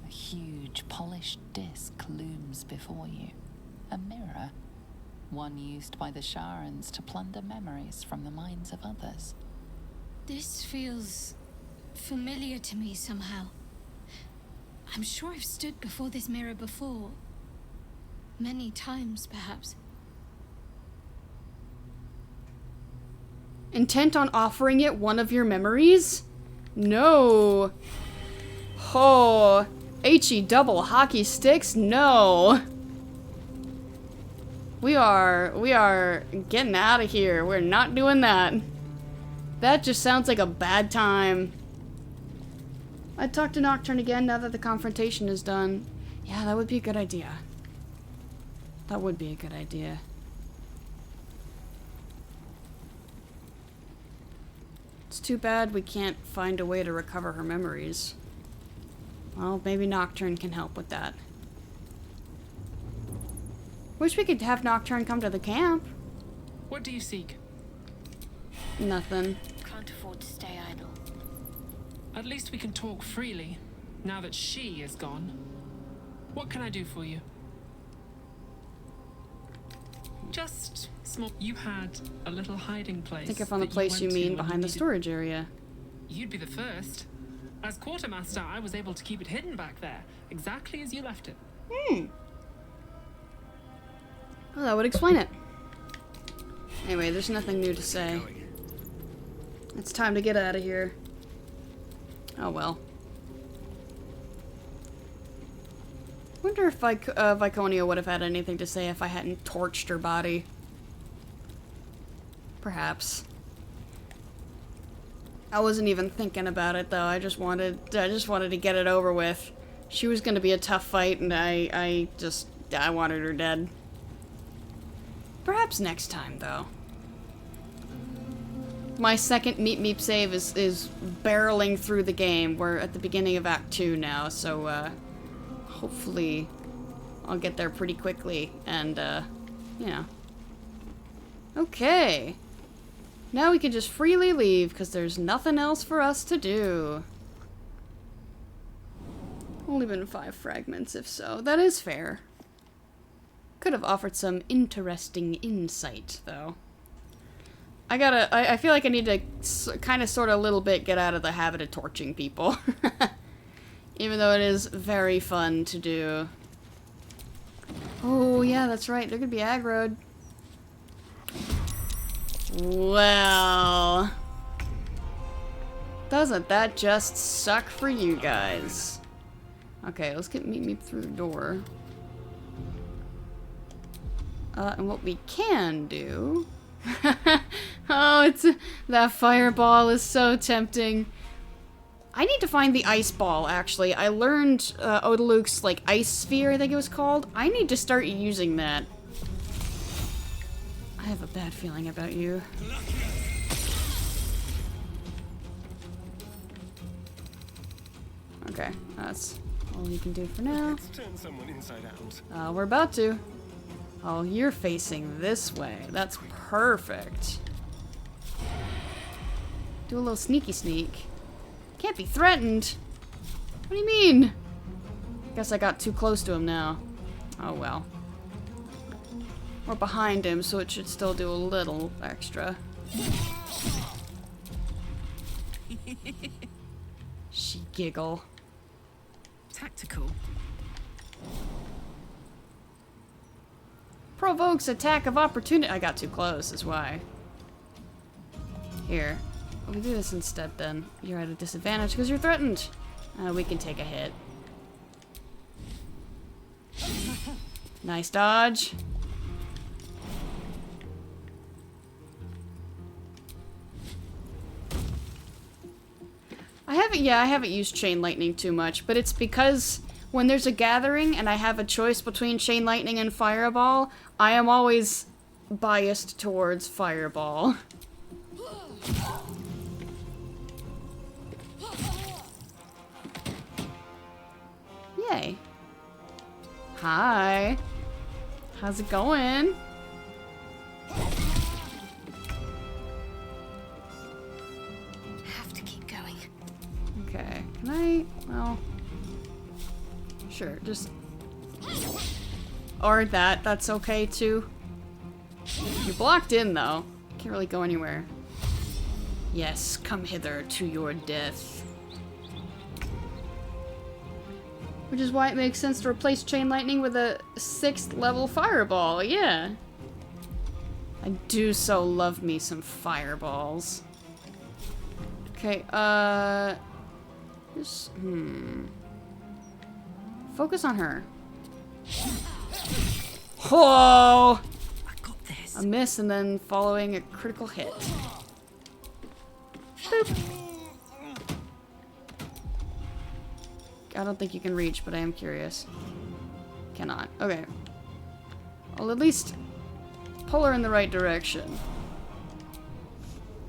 A huge polished disc looms before you. A mirror. One used by the Sharans to plunder memories from the minds of others. This feels familiar to me somehow. I'm sure I've stood before this mirror before. Many times, perhaps. Intent on offering it one of your memories? No. Oh. HE double hockey sticks? No. We are getting out of here. We're not doing that. That just sounds like a bad time. I'd talk to Nocturne again now that the confrontation is done. Yeah, that would be a good idea. That would be a good idea. It's too bad we can't find a way to recover her memories. Well, maybe Nocturne can help with that. Wish we could have Nocturne come to the camp. What do you seek? Nothing. Can't afford to stay idle. At least we can talk freely, now that she is gone. What can I do for you? Just small. You had a little hiding place. Think if on the place you mean behind the storage area. You'd be the first. As quartermaster, I was able to keep it hidden back there, exactly as you left it. Well, that would explain it. Anyway, there's nothing new to say. It's time to get out of here. Oh well. Wonder if Viconia would have had anything to say if I hadn't torched her body. Perhaps. I wasn't even thinking about it though. I just wanted to get it over with. She was gonna be a tough fight, and I wanted her dead. Perhaps next time though. My second Meep Meep save is barreling through the game. We're at the beginning of Act 2 now, so hopefully I'll get there pretty quickly, and you know. Okay. Now we can just freely leave, because there's nothing else for us to do. Only been 5 fragments, if so. That is fair. Could have offered some interesting insight, though. I feel like I need to kind of sort of a little bit get out of the habit of torching people. Even though it is very fun to do. Oh, yeah, that's right. They're gonna be aggroed. Well. Doesn't that just suck for you guys? Okay, let's get meet through the door. And what we can do... Oh, that fireball is so tempting. I need to find the ice ball, actually. I learned Odaluk's, like, ice sphere, I think it was called. I need to start using that. I have a bad feeling about you. Okay, that's all you can do for now. Let's turn someone inside out. We're about to. Oh, you're facing this way. That's perfect. Do a little sneaky sneak. Can't be threatened. What do you mean? Guess I got too close to him now. Oh well. We're behind him, so it should still do a little extra. She giggle. Tactical. Provokes attack of opportunity. I got too close, is why. Here. We do this instead then. You're at a disadvantage because you're threatened. We can take a hit. Nice dodge. I haven't used Chain Lightning too much, but it's because when there's a gathering and I have a choice between Chain Lightning and Fireball, I am always biased towards Fireball. Yay. Hi. How's it going? Have to keep going. Okay. Can I? Well. Sure, just. Or that. That's okay too. You're blocked in though. Can't really go anywhere. Yes, come hither to your death. Which is why it makes sense to replace Chain Lightning with a 6th level Fireball, yeah. I do so love me some Fireballs. Okay, just, focus on her. Whoa! I got this. A miss and then following a critical hit. Boop. I don't think you can reach, but I am curious. Cannot. Okay. I'll at least pull her in the right direction.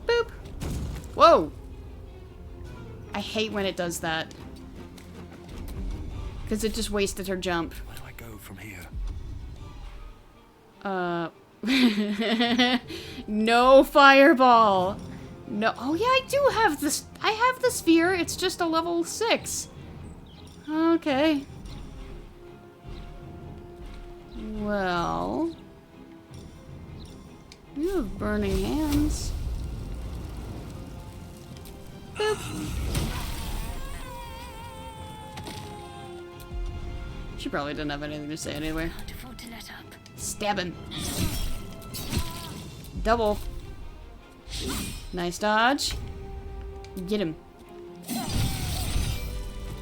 Boop! Whoa! I hate when it does that. Because it just wasted her jump. Where do I go from here? No fireball! No. Oh yeah, I do have this. I have the sphere. It's just a level 6. Okay. Well. You have burning hands. Boop. She probably didn't have anything to say anyway. Can't afford to let up. Stab him. Double. Nice dodge. Get him.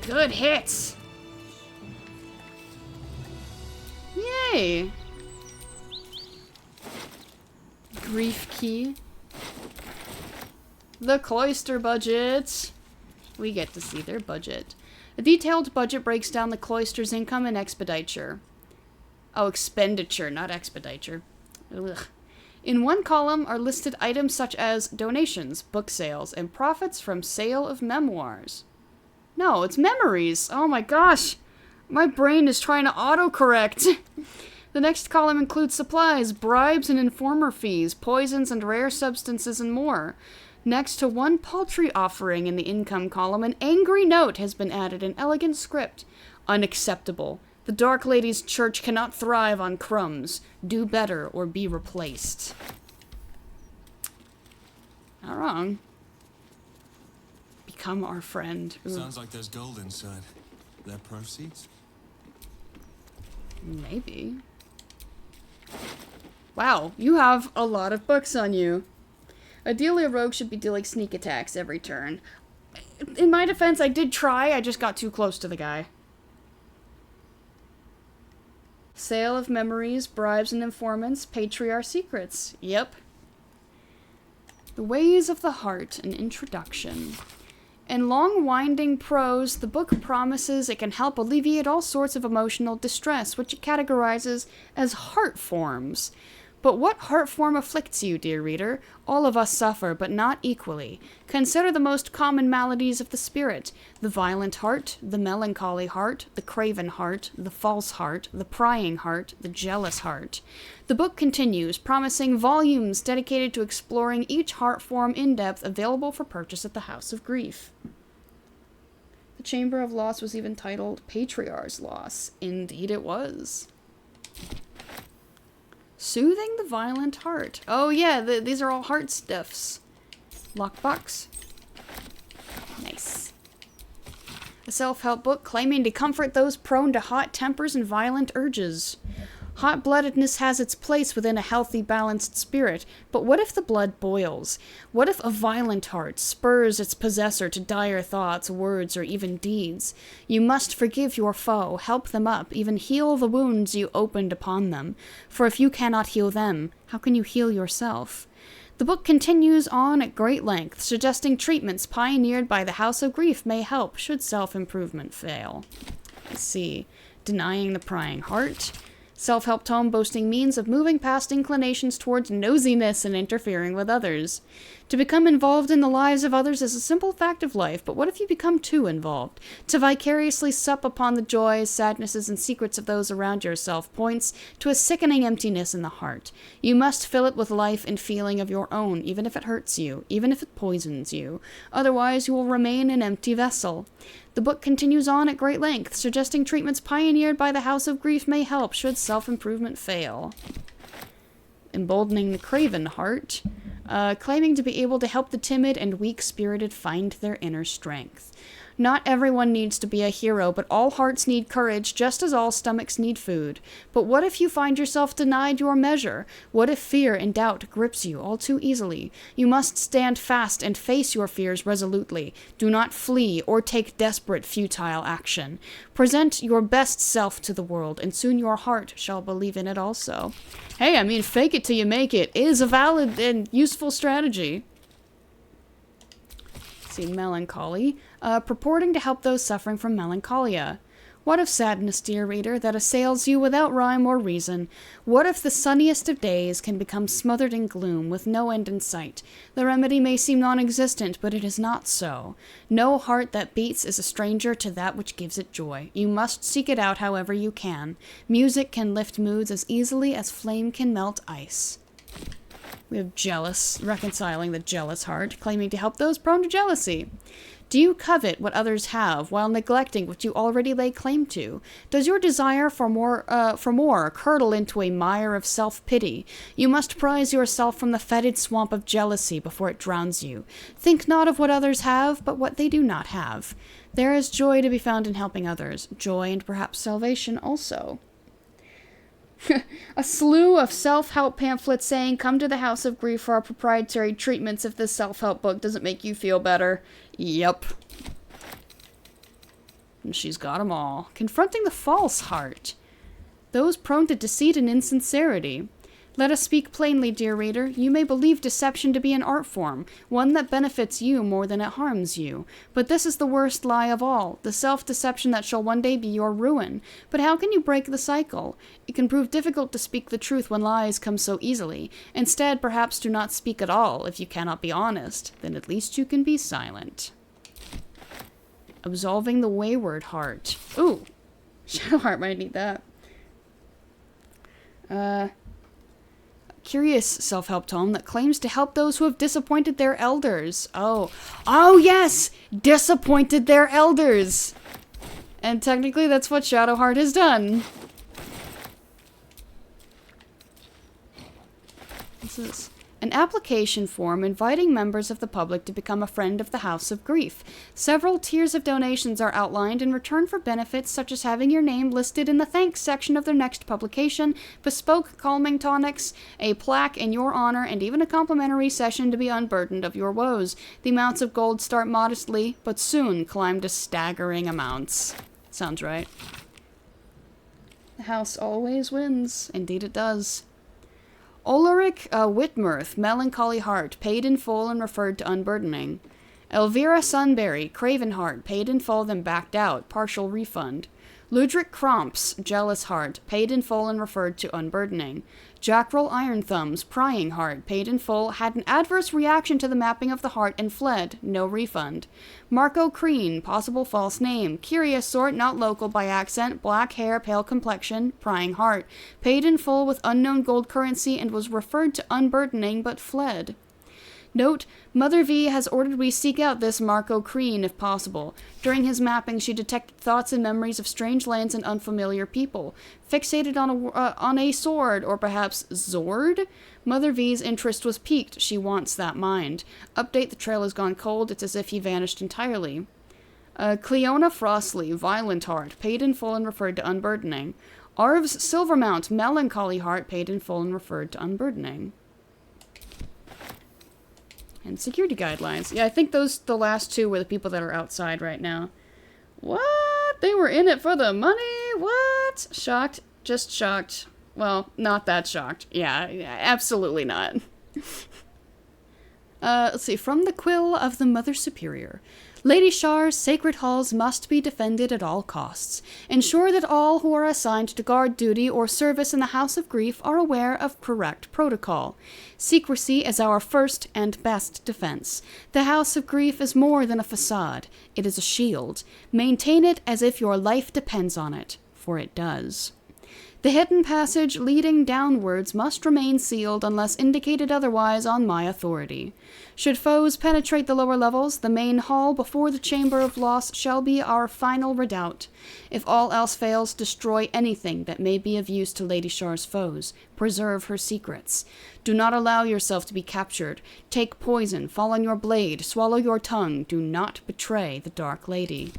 Good hits. Yay. Grief key. The cloister budget. We get to see their budget. A detailed budget breaks down the cloister's income and expenditure. Oh, expenditure, not expenditure. Ugh. In one column are listed items such as donations, book sales, and profits from sale of memoirs. No, it's memories. Oh my gosh. My brain is trying to autocorrect. The next column includes supplies, bribes and informer fees, poisons and rare substances, and more. Next to one paltry offering in the income column, an angry note has been added in elegant script. Unacceptable. The Dark Lady's church cannot thrive on crumbs. Do better or be replaced. Not wrong. Become our friend. Ooh. Sounds like there's gold inside. Their proceeds? Maybe. Wow, you have a lot of books on you. Ideally, a rogue should be dealing sneak attacks every turn. In my defense, I did try, I just got too close to the guy. Sale of memories, bribes and informants, patriarch secrets. Yep. The Ways of the Heart, an introduction. In long, winding prose, the book promises it can help alleviate all sorts of emotional distress, which it categorizes as heart forms. But what heart form afflicts you, dear reader? All of us suffer, but not equally. Consider the most common maladies of the spirit: the violent heart, the melancholy heart, the craven heart, the false heart, the prying heart, the jealous heart. The book continues, promising volumes dedicated to exploring each heart form in depth, available for purchase at the House of Grief. The Chamber of Loss was even titled Patriarch's Loss. Indeed it was. Soothing the Violent Heart. Oh yeah, these are all heart stuffs. Lockbox. Nice. A self-help book claiming to comfort those prone to hot tempers and violent urges. Hot-bloodedness has its place within a healthy, balanced spirit, but what if the blood boils? What if a violent heart spurs its possessor to dire thoughts, words, or even deeds? You must forgive your foe, help them up, even heal the wounds you opened upon them. For if you cannot heal them, how can you heal yourself? The book continues on at great length, suggesting treatments pioneered by the House of Grief may help should self-improvement fail. Let's see. Denying the Prying Heart. Self-help tome boasting means of moving past inclinations towards nosiness and interfering with others. To become involved in the lives of others is a simple fact of life, but what if you become too involved? To vicariously sup upon the joys, sadnesses, and secrets of those around yourself points to a sickening emptiness in the heart. You must fill it with life and feeling of your own, even if it hurts you, even if it poisons you. Otherwise, you will remain an empty vessel. The book continues on at great length, suggesting treatments pioneered by the House of Grief may help should self-improvement fail. Emboldening the Craven Heart, claiming to be able to help the timid and weak-spirited find their inner strength. Not everyone needs to be a hero, but all hearts need courage, just as all stomachs need food. But what if you find yourself denied your measure? What if fear and doubt grips you all too easily? You must stand fast and face your fears resolutely. Do not flee or take desperate, futile action. Present your best self to the world, and soon your heart shall believe in it also. Hey, I mean, fake it till you make it is a valid and useful strategy. See, melancholy, purporting to help those suffering from melancholia. What of sadness, dear reader, that assails you without rhyme or reason? What if the sunniest of days can become smothered in gloom, with no end in sight? The remedy may seem non-existent, but it is not so. No heart that beats is a stranger to that which gives it joy. You must seek it out however you can. Music can lift moods as easily as flame can melt ice. We have jealous, reconciling the jealous heart, claiming to help those prone to jealousy. Do you covet what others have while neglecting what you already lay claim to? Does your desire for more curdle into a mire of self-pity? You must prize yourself from the fetid swamp of jealousy before it drowns you. Think not of what others have, but what they do not have. There is joy to be found in helping others, joy and perhaps salvation also. A slew of self-help pamphlets saying, come to the House of Grief for our proprietary treatments if this self-help book doesn't make you feel better. Yep. And she's got 'em all. Confronting the false heart. Those prone to deceit and insincerity. Let us speak plainly, dear reader. You may believe deception to be an art form, one that benefits you more than it harms you. But this is the worst lie of all, the self-deception that shall one day be your ruin. But how can you break the cycle? It can prove difficult to speak the truth when lies come so easily. Instead, perhaps do not speak at all. If you cannot be honest, then at least you can be silent. Absolving the wayward heart. Ooh, Shadowheart might need that. Curious self-help tome that claims to help those who have disappointed their elders. Oh yes! Disappointed their elders! And technically that's what Shadowheart has done. What's this? An application form inviting members of the public to become a friend of the House of Grief. Several tiers of donations are outlined in return for benefits such as having your name listed in the thanks section of their next publication, bespoke calming tonics, a plaque in your honor, and even a complimentary session to be unburdened of your woes. The amounts of gold start modestly, but soon climb to staggering amounts. Sounds right. The house always wins. Indeed it does. Ulrich Whitmirth, Melancholy Heart, paid in full and referred to unburdening. Elvira Sunbury, Craven Heart, paid in full then backed out, partial refund. Ludwig Kromps, Jealous Heart, paid in full and referred to unburdening. Jackrel Iron Thumbs, Prying Heart, paid in full, had an adverse reaction to the mapping of the heart and fled, no refund. Marco Crean, Possible False Name, Curious Sort, not local by accent, black hair, pale complexion, Prying Heart, paid in full with unknown gold currency and was referred to unburdening but fled. Note, Mother V has ordered we seek out this Marco Crean if possible. During his mapping, she detected thoughts and memories of strange lands and unfamiliar people. Fixated on a sword, or perhaps Zord? Mother V's interest was piqued. She wants that mind. Update, the trail has gone cold. It's as if he vanished entirely. Cleona Frostley, Violent Heart, paid in full and referred to unburdening. Arv's Silvermount, Melancholy Heart, paid in full and referred to unburdening. And security guidelines. Yeah, I think the last two were the people that are outside right now. What? They were in it for the money? What? Shocked? Just shocked. Well, not that shocked. Yeah, absolutely not. Let's see. From the Quill of the Mother Superior. Lady Shar's sacred halls must be defended at all costs. Ensure that all who are assigned to guard duty or service in the House of Grief are aware of correct protocol. Secrecy is our first and best defense. The House of Grief is more than a facade. It is a shield. Maintain it as if your life depends on it, for it does. The hidden passage leading downwards must remain sealed unless indicated otherwise on my authority. Should foes penetrate the lower levels, the main hall before the Chamber of Loss shall be our final redoubt. If all else fails, destroy anything that may be of use to Lady Shar's foes. Preserve her secrets. Do not allow yourself to be captured. Take poison, fall on your blade, swallow your tongue. Do not betray the Dark Lady.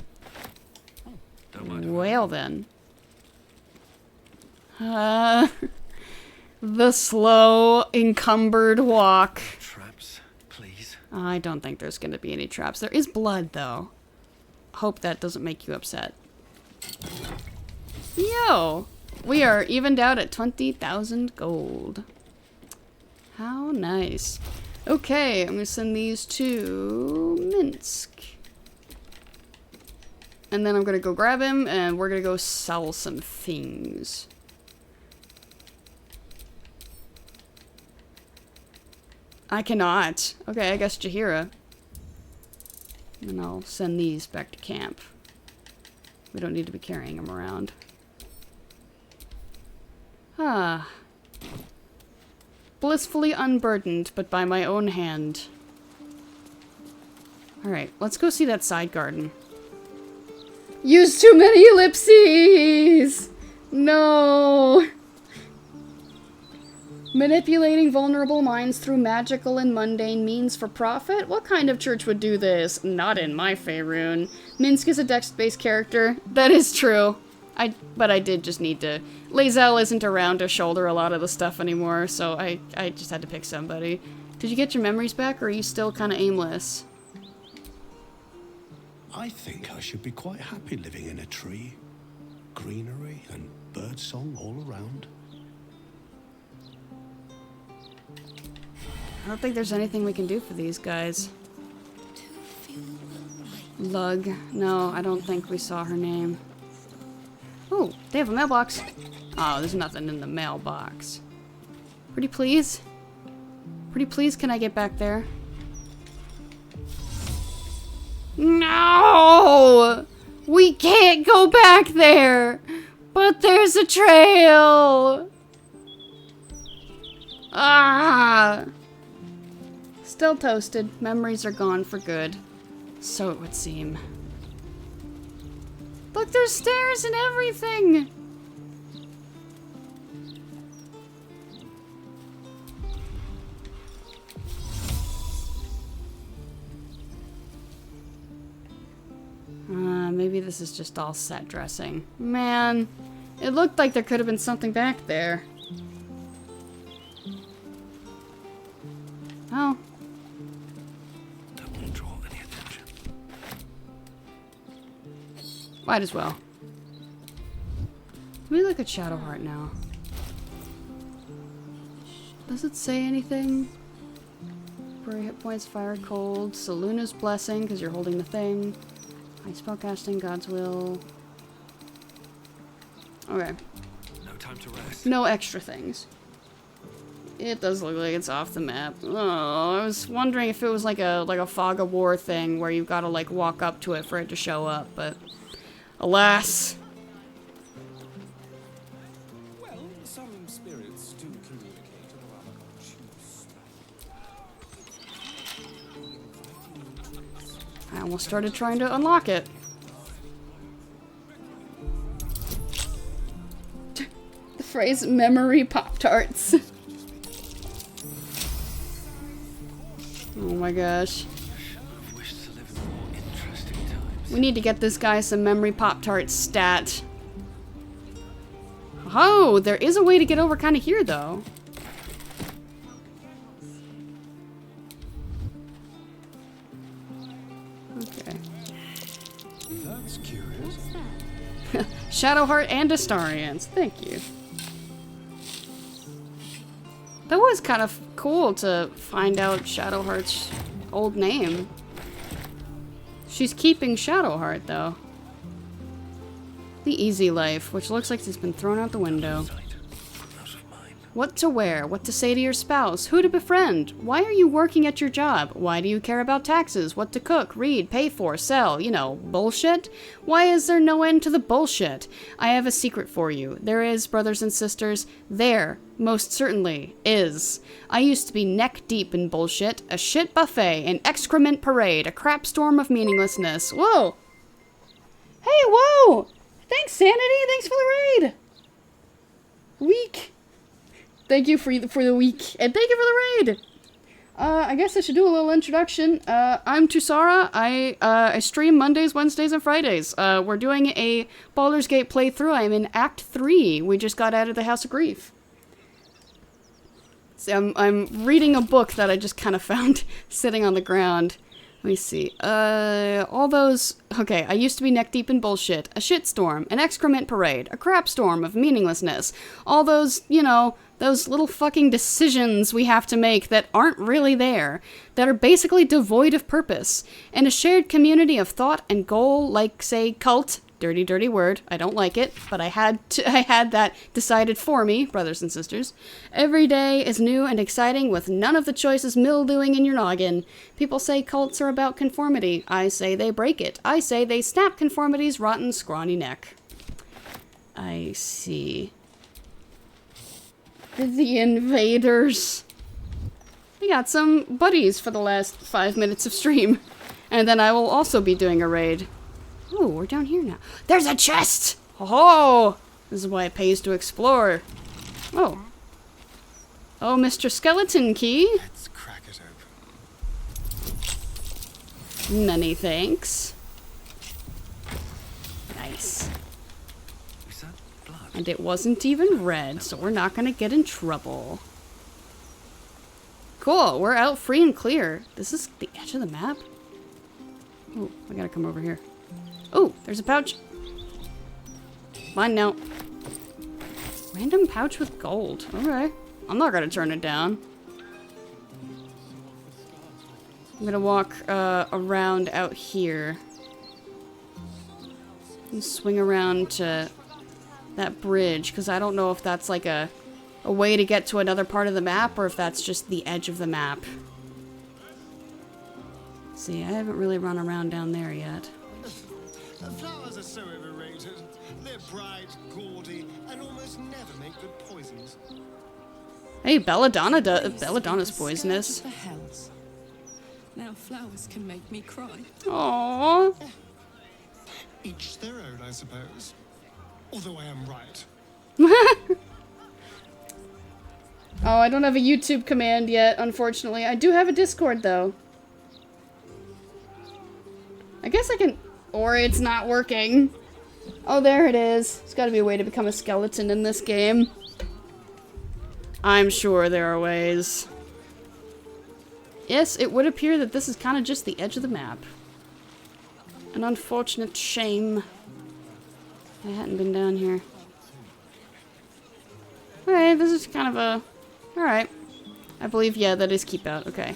Well then. The slow, encumbered walk. Traps, please. I don't think there's going to be any traps. There is blood, though. Hope that doesn't make you upset. Yo! We are evened out at 20,000 gold. How nice. Okay, I'm going to send these to Minsk. And then I'm going to go grab him, and we're going to go sell some things. I cannot. Okay, I guess Jahira. And I'll send these back to camp. We don't need to be carrying them around. Ah. Blissfully unburdened, but by my own hand. Alright, let's go see that side garden. Use too many ellipses! No! Manipulating vulnerable minds through magical and mundane means for profit? What kind of church would do this? Not in my Faerun. Minsk is a dex-based character. That is true. But I did just need to... Lae'zel isn't around to shoulder a lot of the stuff anymore, so I just had to pick somebody. Did you get your memories back, or are you still kind of aimless? I think I should be quite happy living in a tree. Greenery and birdsong all around. I don't think there's anything we can do for these guys. Lug. No, I don't think we saw her name. Oh, they have a mailbox. Oh, there's nothing in the mailbox. Pretty please? Pretty please, can I get back there? No! We can't go back there! But there's a trail! Ah! Still toasted. Memories are gone for good. So it would seem. Look, there's stairs and everything! Maybe this is just all set dressing. Man, it looked like there could have been something back there. Oh. That won't draw any attention. Might as well. Let me look at Shadowheart now. Does it say anything? For hit points, fire, cold, Seluna's blessing, because you're holding the thing. High spellcasting, God's will. Okay. No time to rest. No extra things. It does look like it's off the map. Oh, I was wondering if it was like a Fog of War thing where you've got to like walk up to it for it to show up, but alas. Well, some spirits do communicate in a rather conscious I almost started trying to unlock it. The phrase memory Pop-Tarts. Oh my gosh. We need to get this guy some memory Pop-Tart stat. Oh, there is a way to get over kind of here though. Okay. That's curious. Shadowheart and Astarians. Thank you. That was kind of cool to find out Shadowheart's old name. She's keeping Shadowheart, though. The easy life, which looks like it's been thrown out the window. What to wear, what to say to your spouse, who to befriend. Why are you working at your job? Why do you care about taxes, what to cook, read, pay for, sell, you know, bullshit? Why is there no end to the bullshit? I have a secret for you. There is, brothers and sisters, there, most certainly, is. I used to be neck deep in bullshit, a shit buffet, an excrement parade, a crap storm of meaninglessness. Whoa! Hey, whoa! Thanks, Sanity! Thanks for the raid! Weak. Thank you for the week, and thank you for the raid! I guess I should do a little introduction. I'm Tusara. I stream Mondays, Wednesdays, and Fridays. We're doing a Baldur's Gate playthrough. I'm in Act 3. We just got out of the House of Grief. So I'm reading a book that I just kind of found sitting on the ground. Let me see. All those... Okay, I used to be neck deep in bullshit. A shitstorm. An excrement parade. A crap storm of meaninglessness. All those, you know, those little fucking decisions we have to make that aren't really there. That are basically devoid of purpose. And a shared community of thought and goal, like, say, cult. Dirty, dirty word. I don't like it, but I had that decided for me, brothers and sisters. Every day is new and exciting with none of the choices mildewing in your noggin. People say cults are about conformity. I say they break it. I say they snap conformity's rotten, scrawny neck. I see. The invaders. We got some buddies for the last 5 minutes of stream. And then I will also be doing a raid. Oh, we're down here now. There's a chest! Oh! This is why it pays to explore. Oh. Oh, Mr. Skeleton Key. Let's crack it open. Many thanks. Nice. And it wasn't even red, so we're not gonna get in trouble. Cool, we're out free and clear. This is the edge of the map? Oh, I gotta come over here. Oh, there's a pouch. Mine now. Random pouch with gold. Okay. I'm not gonna turn it down. I'm gonna walk around out here. And swing around to that bridge, because I don't know if that's like a way to get to another part of the map, or if that's just the edge of the map. See, I haven't really run around down there yet. Flowers are so overrated. They're bright, gaudy, and almost never make good poisons. Hey, Belladonna's poisonous. Now flowers can make me cry. Aww. Each their own, I suppose. Although I am right. Oh, I don't have a YouTube command yet, unfortunately. I do have a Discord, though. I guess I can... Or it's not working. Oh, there it is. There's gotta be a way to become a skeleton in this game. I'm sure there are ways. Yes, it would appear that this is kind of just the edge of the map. An unfortunate shame. I hadn't been down here. Alright, this is kind of a... Alright. I believe, yeah, that is keep out. Okay.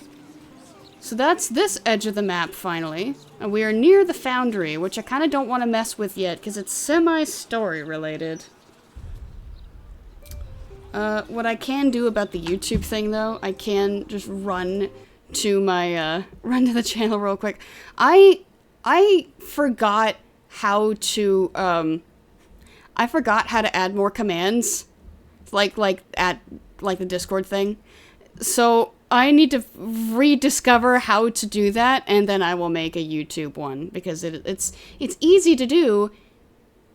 So that's this edge of the map, finally. And we are near the foundry, which I kind of don't want to mess with yet, because it's semi-story related. What I can do about the YouTube thing, though, I can just run to my, run to the channel real quick. I forgot how to, I forgot how to add more commands. Like the Discord thing. So I need to rediscover how to do that, and then I will make a YouTube one, because it's easy to do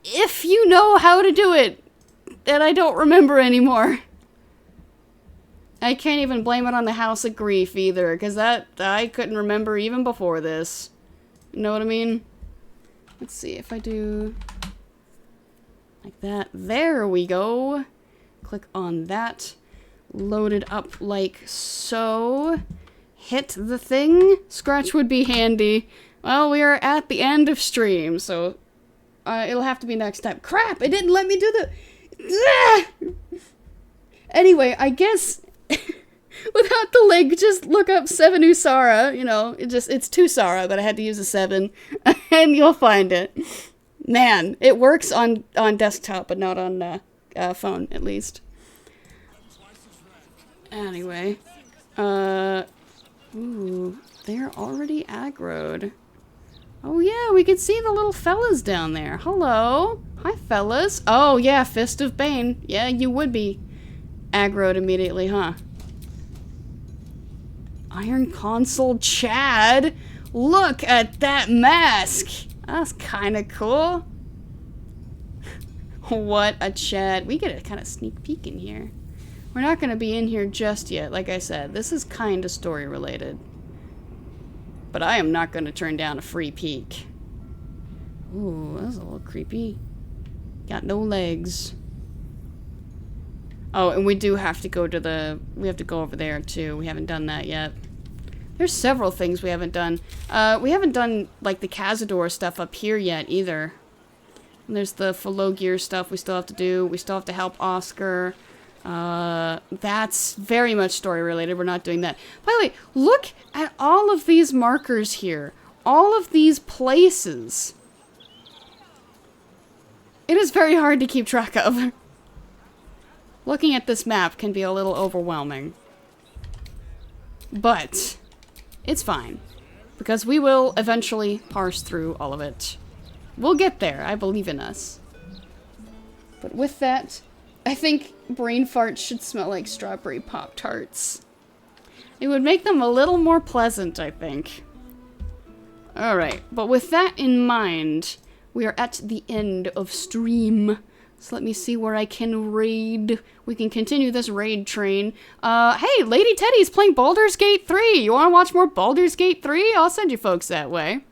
if you know how to do it, and I don't remember anymore. I can't even blame it on the House of Grief either, because that I couldn't remember even before this. You know what I mean? Let's see if I do like that. There we go. Click on that. Load it up like so. Hit the thing. Scratch would be handy. Well, we are at the end of stream, so it'll have to be next time. Crap! It didn't let me do the... Anyway, I guess without the link, just look up 7 Usara. You know, it's 2 Sara, but I had to use a 7, and you'll find it. Man, it works on desktop, but not on phone, at least. Anyway, ooh, they're already aggroed. Oh yeah, we can see the little fellas down there. Hello. Hi, fellas. Oh yeah, Fist of Bane. Yeah, you would be aggroed immediately, huh? Iron Console Chad. Look at that mask. That's kind of cool. What a Chad. We get a kind of sneak peek in here. We're not going to be in here just yet. Like I said, this is kind of story related. But I am not going to turn down a free peek. Ooh, that's a little creepy. Got no legs. Oh, and we do have to go to the... We have to go over there, too. We haven't done that yet. There's several things we haven't done. We haven't done, like, the Cazador stuff up here yet, either. And there's the Philogir stuff we still have to do. We still have to help Oscar. That's very much story related. We're not doing that. By the way, look at all of these markers here. All of these places. It is very hard to keep track of. Looking at this map can be a little overwhelming. But it's fine, because we will eventually parse through all of it. We'll get there. I believe in us. But with that, I think brain farts should smell like strawberry Pop-Tarts. It would make them a little more pleasant, I think. Alright, but with that in mind, we are at the end of stream. So let me see where I can raid. We can continue this raid train. Hey, Lady Teddy's playing Baldur's Gate 3. You want to watch more Baldur's Gate 3? I'll send you folks that way.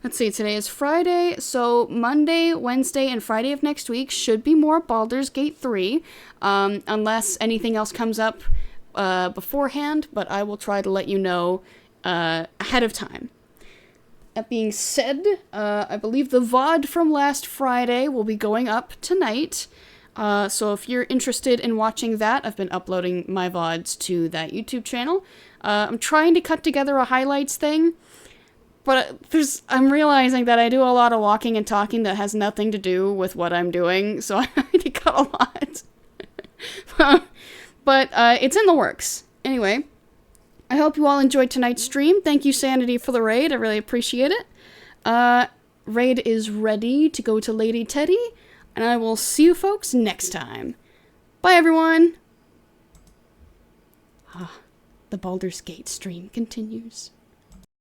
Let's see, today is Friday, so Monday, Wednesday, and Friday of next week should be more Baldur's Gate 3, unless anything else comes up beforehand, but I will try to let you know ahead of time. That being said, I believe the VOD from last Friday will be going up tonight, so if you're interested in watching that, I've been uploading my VODs to that YouTube channel. I'm trying to cut together a highlights thing. But I'm realizing that I do a lot of walking and talking that has nothing to do with what I'm doing, so I need to cut a lot. But it's in the works. Anyway, I hope you all enjoyed tonight's stream. Thank you, Sanity, for the raid. I really appreciate it. Raid is ready to go to Lady Teddy, and I will see you folks next time. Bye, everyone! The Baldur's Gate stream continues.